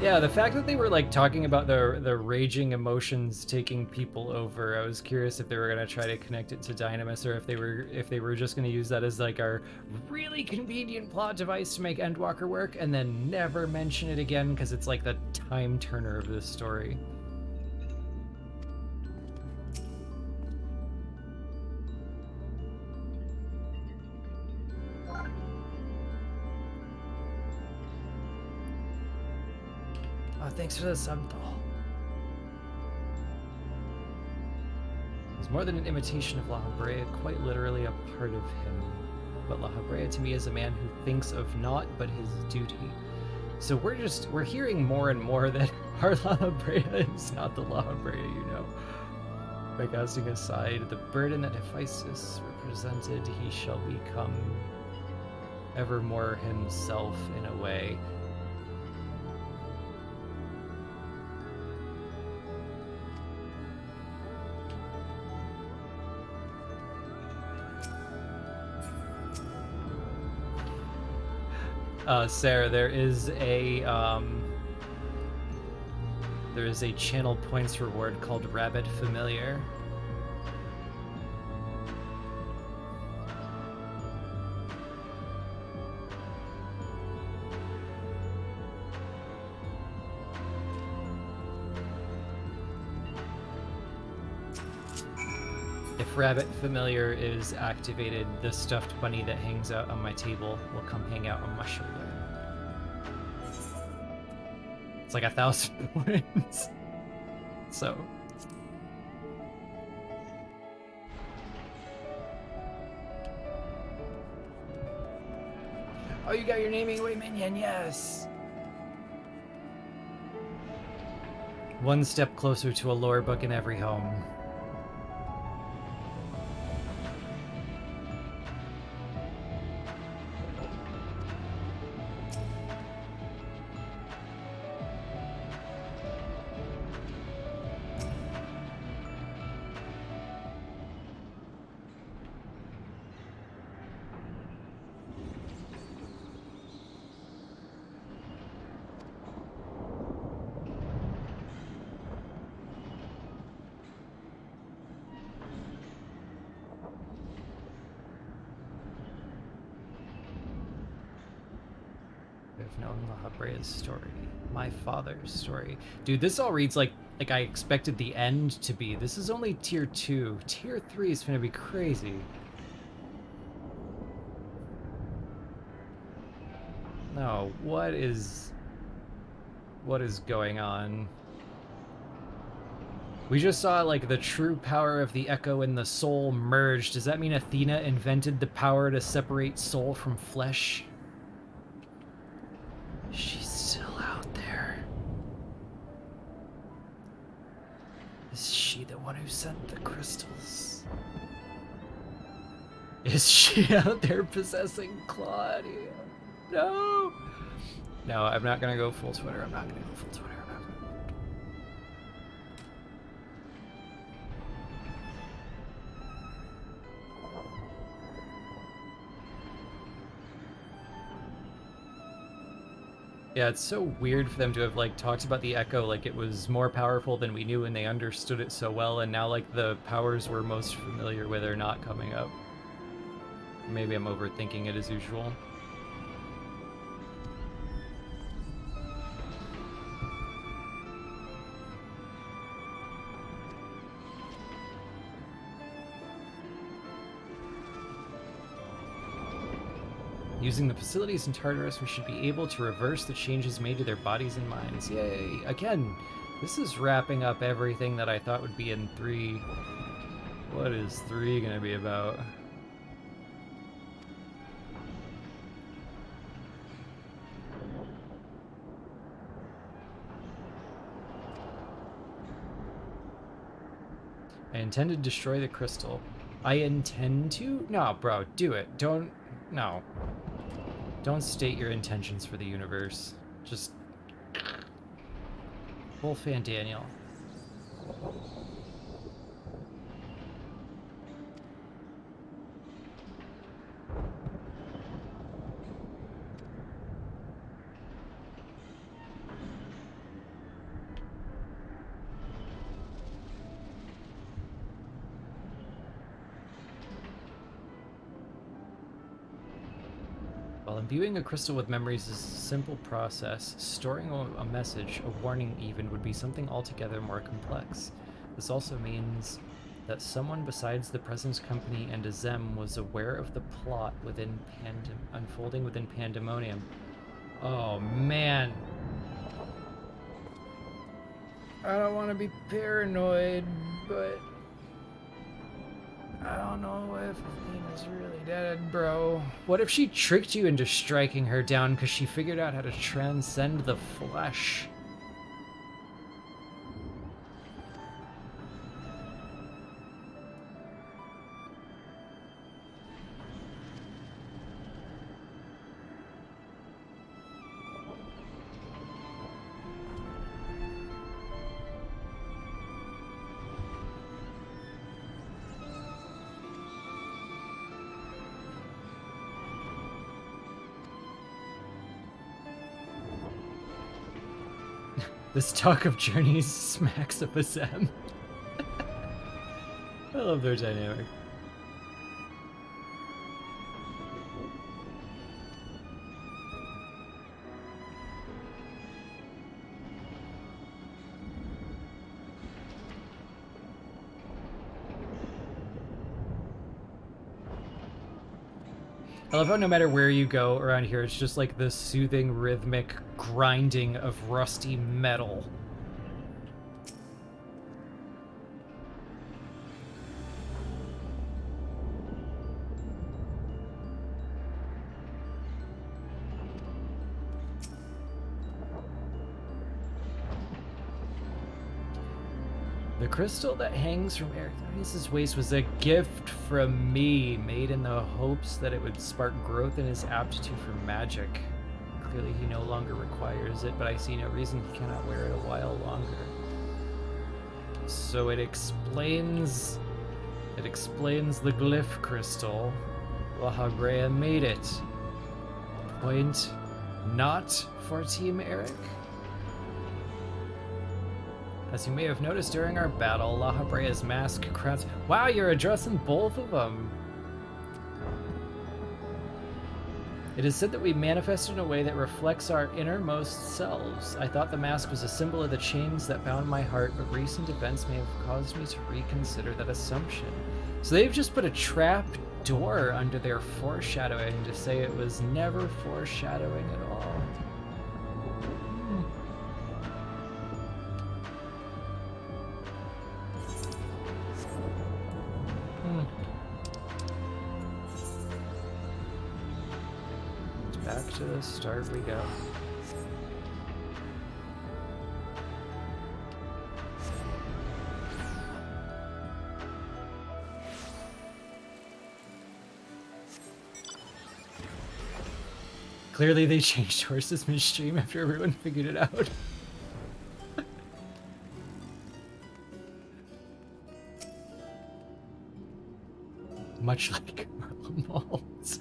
Yeah, the fact that they were like talking about the raging emotions taking people over, I was curious if they were gonna try to connect it to Dynamis or if they were just gonna use that as like our really convenient plot device to make Endwalker work and then never mention it again because it's like the time turner of this story. Oh, thanks for the sub, It was more than an imitation of La Habrea, quite literally a part of him. But La Habrea to me is a man who thinks of naught but his duty. So we're hearing more and more that our La Habrea is not the La Habrea, you know. By casting aside the burden that Hephaestus represented, he shall become evermore himself in a way. Sarah, there is a channel points reward called Rabbit Familiar. If Rabbit Familiar is activated, the stuffed bunny that hangs out on my table will come hang out on my shoulder. It's like 1,000 points. So. Oh, you got your naming away minion, yes! One step closer to a lore book in every home. Story, my father's story. Dude, this all reads like I expected the end to be. This is only tier 2. Tier 3 is gonna be crazy. No, what is going on? We just saw like the true power of the echo and the soul merge. Does that mean Athena invented the power to separate soul from flesh? She's still out there. Is she the one who sent the crystals? Is she out there possessing Claudia? No! No, I'm not gonna go full Twitter. I'm not gonna go full Twitter. Yeah, it's so weird for them to have like talked about the Echo like it was more powerful than we knew and they understood it so well, and now like the powers we're most familiar with are not coming up. Maybe I'm overthinking it as usual. Using the facilities in Tartarus, we should be able to reverse the changes made to their bodies and minds. Yay! Again, this is wrapping up everything that I thought would be in 3. What is 3 gonna be about? I intend to destroy the crystal. I intend to? No, bro, do it. Don't... No. Don't state your intentions for the universe. Just... Wolfan Daniel. While imbuing a crystal with memories is a simple process, storing a message, a warning even, would be something altogether more complex. This also means that someone besides the Presence Company and Azem was aware of the plot within unfolding within Pandemonium. Oh man. I don't want to be paranoid, but I don't know if Athena's really dead, bro. What if she tricked you into striking her down because she figured out how to transcend the flesh? This talk of journeys smacks of a Zen. I love their dynamic. I love how no matter where you go around here, it's just like this soothing, rhythmic grinding of rusty metal. The crystal that hangs from Arachnoidus' waist was a gift from me, made in the hopes that it would spark growth in his aptitude for magic. Clearly he no longer requires it, but I see no reason he cannot wear it a while longer. So it explains the glyph crystal. Lahabrea made it. Point not for Team Eric. As you may have noticed during our battle, Lahabrea's mask crowns. Wow, you're addressing both of them. It is said that we manifest in a way that reflects our innermost selves. I thought the mask was a symbol of the chains that bound my heart, but recent events may have caused me to reconsider that assumption. So they've just put a trap door under their foreshadowing to say it was never foreshadowing at all. Back to the start we go. Clearly they changed horses midstream after everyone figured it out. Much like Harlem Malls.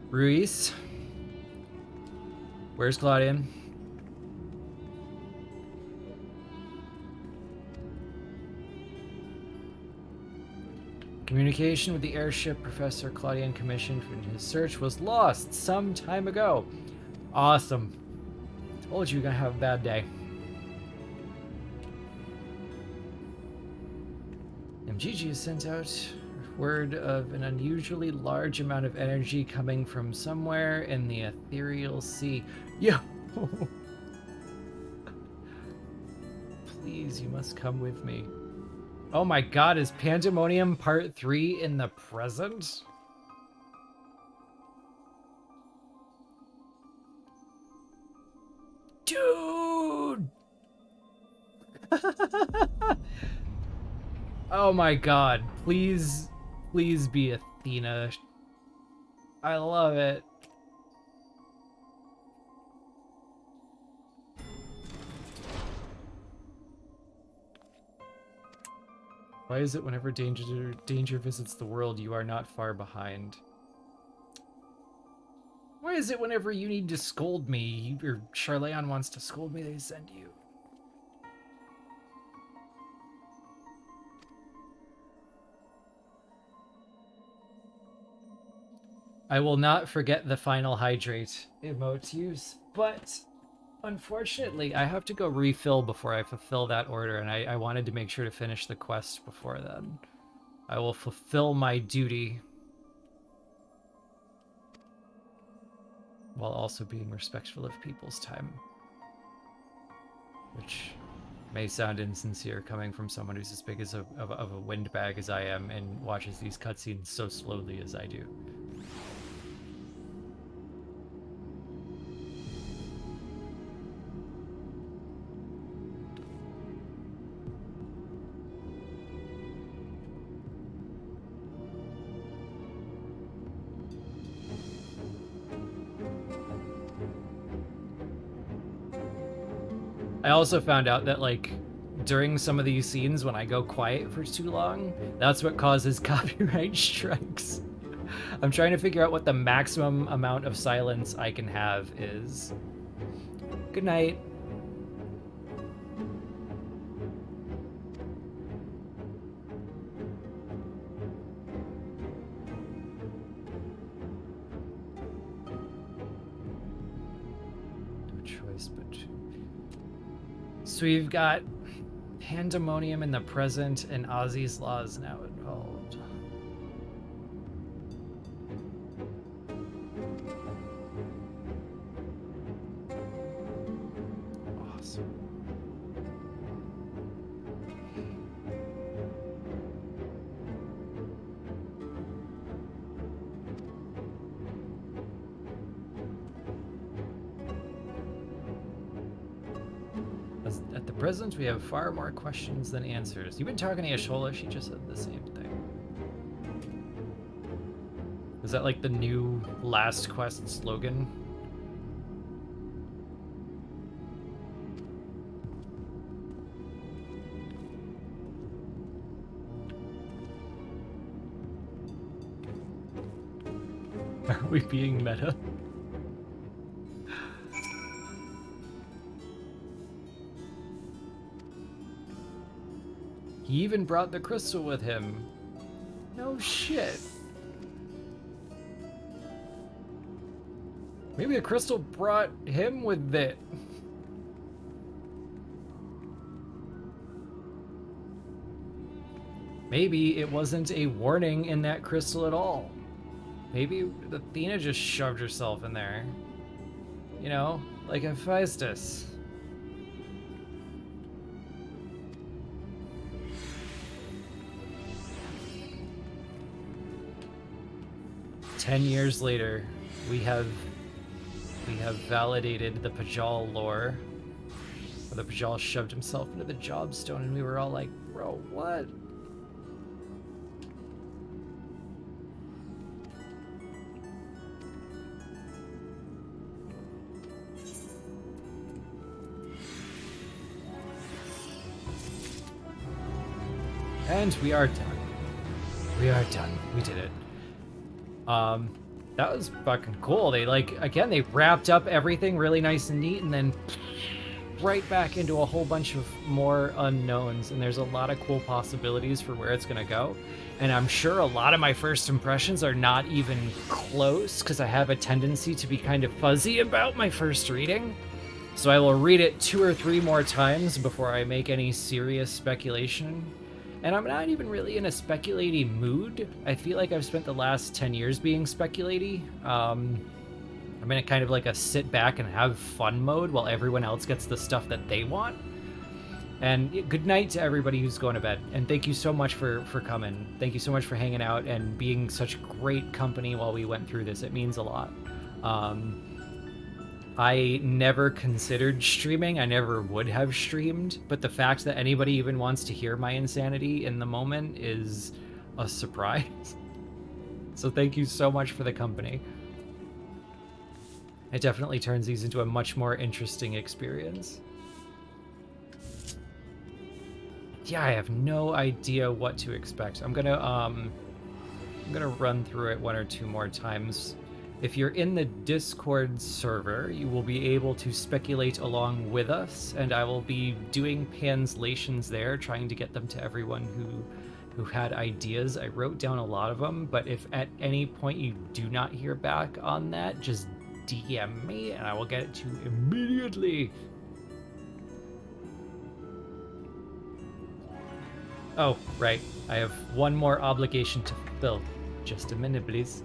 Ruiz. Where's Claudian? Communication with the airship Professor Claudian commissioned in his search was lost some time ago. Awesome. Told you were gonna have a bad day. MGG has sent out word of an unusually large amount of energy coming from somewhere in the ethereal sea. Yo! Please, you must come with me. Oh my god, is Pandemonium Part 3 in the present? Dude! Oh my god, please be Athena. I love it. Why is it whenever danger visits the world, you are not far behind? Why is it whenever you need to scold me, or Charleon wants to scold me, they send you? I will not forget the final hydrate emote use, but unfortunately I have to go refill before I fulfill that order, and I wanted to make sure to finish the quest before then. I will fulfill my duty. while also being respectful of people's time. Which may sound insincere coming from someone who's as big as of a windbag as I am and watches these cutscenes so slowly as I do. I also found out that, like, during some of these scenes when I go quiet for too long, that's what causes copyright strikes. I'm trying to figure out what the maximum amount of silence I can have is. Good night. No choice but to. So we've got Pandemonium in the present, and Ozzy's Law is now involved. Awesome. At the present, we have far more questions than answers. You've been talking to Yashola, she just said the same thing. Is that like the new last quest slogan? Are we being meta? He even brought the crystal with him. No shit. Maybe the crystal brought him with it. Maybe it wasn't a warning in that crystal at all. Maybe Athena just shoved herself in there. You know, like Hephaestus. "10 years later, we have validated the Pajal lore. Where the Pajal shoved himself into the Jobstone, and we were all like, bro, what?" And we are done. We are done. We did it. That was fucking cool. They, like, again, they wrapped up everything really nice and neat, and then right back into a whole bunch of more unknowns, and there's a lot of cool possibilities for where it's gonna go. And I'm sure a lot of my first impressions are not even close, because I have a tendency to be kind of fuzzy about my first reading. So I will read it 2 or 3 more times before I make any serious speculation. And I'm not even really in a speculaty mood. I feel like I've spent the last 10 years being speculaty. I'm in a kind of like a sit back and have fun mode while everyone else gets the stuff that they want. And good night to everybody who's going to bed. And thank you so much for coming. Thank you so much for hanging out and being such great company while we went through this. It means a lot. I never considered streaming. I never would have streamed, but the fact that anybody even wants to hear my insanity in the moment is a surprise. So thank you so much for the company. It definitely turns these into a much more interesting experience. Yeah, I have no idea what to expect. I'm gonna run through it 1 or 2 more times. If you're in the Discord server, you will be able to speculate along with us, and I will be doing translations there, trying to get them to everyone who had ideas. I wrote down a lot of them, but if at any point you do not hear back on that, just DM me, and I will get it to you immediately. Oh, right. I have one more obligation to fulfill. Just a minute, please.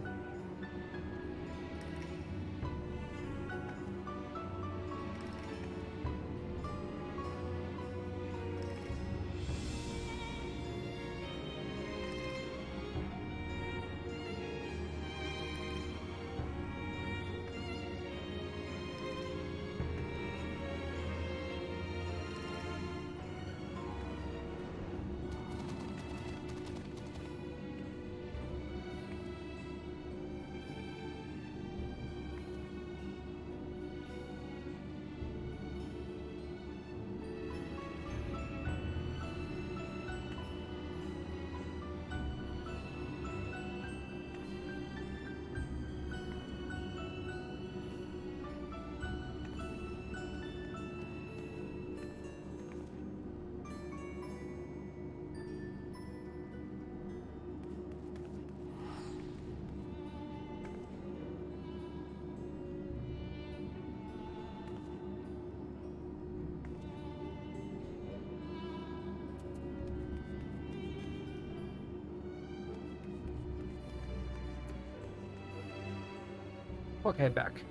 Okay, back.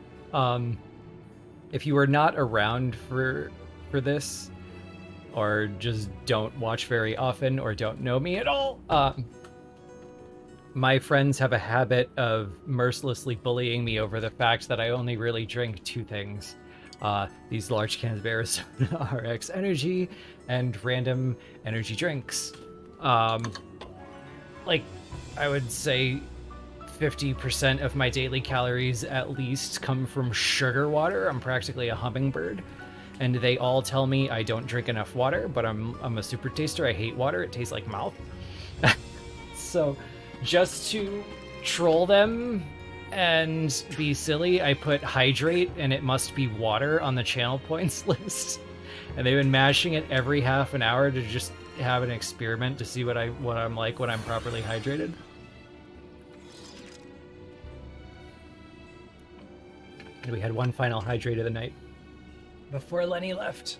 If you were not around for this, or just don't watch very often, or don't know me at all, my friends have a habit of mercilessly bullying me over the fact that I only really drink two things. These large cans of Arizona RX Energy and random energy drinks. Like, I would say 50% of my daily calories at least come from sugar water. I'm practically a hummingbird. And they all tell me I don't drink enough water, but I'm a super taster. I hate water. It tastes like mouth. So just to troll them and be silly, I put hydrate and it must be water on the channel points list. And they've been mashing it every half an hour to just have an experiment to see what I'm like when I'm properly hydrated. And we had one final hydrate of the night before Lenny left.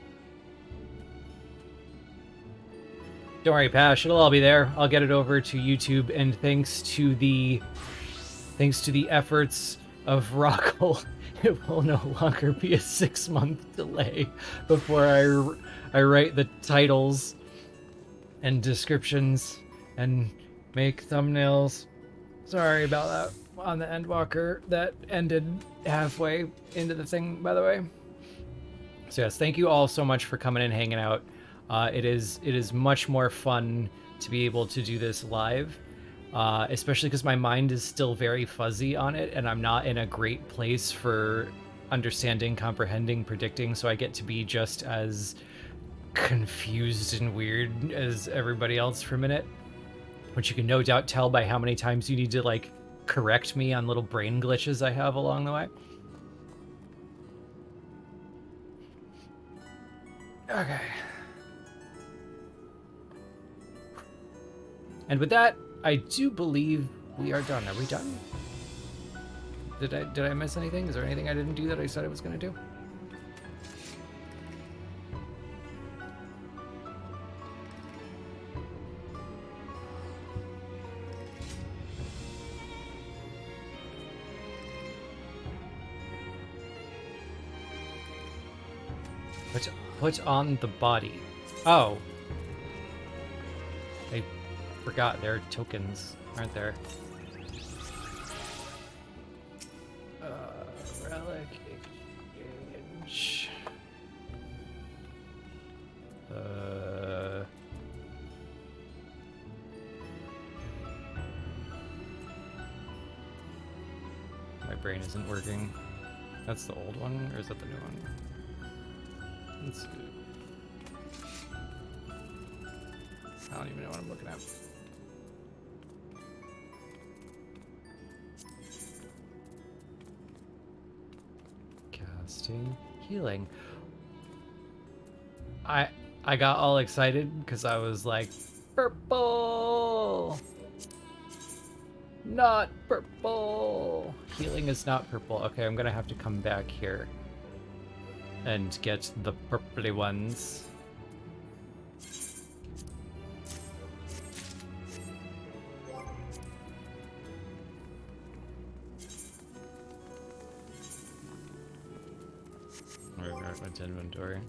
Don't worry, Pash, it'll all be there. I'll get it over to YouTube, and thanks to the efforts of Rockle, it will no longer be a 6-month delay before I write the titles and descriptions and make thumbnails. Sorry about that on the Endwalker that ended halfway into the thing, by the way. So yes, thank you all so much for coming and hanging out. It is much more fun to be able to do this live, especially because my mind is still very fuzzy on it, and I'm not in a great place for understanding, comprehending, predicting, so I get to be just as confused and weird as everybody else for a minute, which you can no doubt tell by how many times you need to, like, correct me on little brain glitches I have along the way. Okay. And with that, I do believe we are done. Are we done? Did I miss anything? Is there anything I didn't do that I said I was going to do? Put on the body. Oh. I forgot there are tokens, aren't there? Relic exchange. My brain isn't working. That's the old one, or is that the new one? Let's see. I don't even know what I'm looking at. Casting healing. I got all excited because I was like, purple! Not purple! Healing is not purple. Okay, I'm gonna have to come back here and get the purpley ones. Where's my inventory?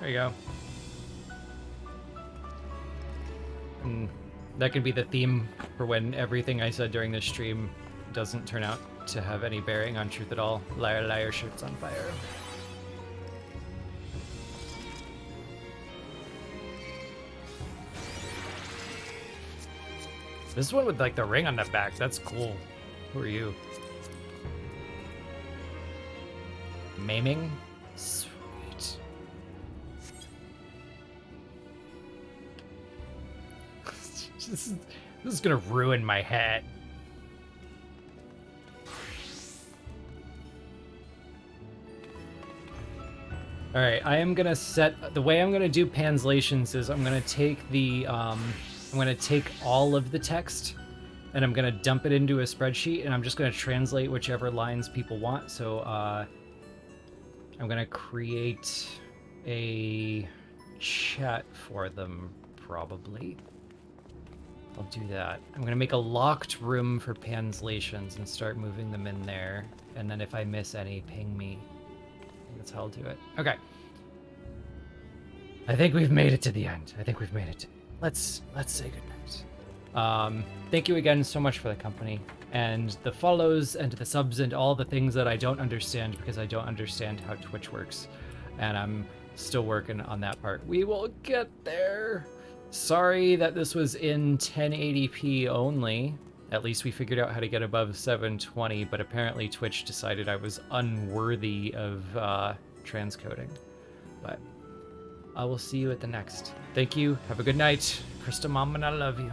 There you go. And that can be the theme for when everything I said during this stream doesn't turn out to have any bearing on truth at all. Liar, liar, shirts on fire. This one with like the ring on the back, that's cool. Who are you? Maiming? Sweet. This is gonna ruin my hat. Alright, I am gonna set... The way I'm gonna do translations is I'm gonna take the... I'm gonna take all of the text and I'm gonna dump it into a spreadsheet and I'm just gonna translate whichever lines people want. So I'm gonna create a chat for them, probably. I'll do that. I'm gonna make a locked room for translations and start moving them in there. And then if I miss any, ping me. That's how I'll do it. Okay. I think we've made it to the end. I think we've made it. Let's say goodnight. Thank you again so much for the company and the follows and the subs and all the things that I don't understand because I don't understand how Twitch works. And I'm still working on that part. We will get there. Sorry that this was in 1080p only. At least we figured out how to get above 720, but apparently Twitch decided I was unworthy of transcoding. But I will see you at the next. Thank you. Have a good night. Krista Mom, and I love you.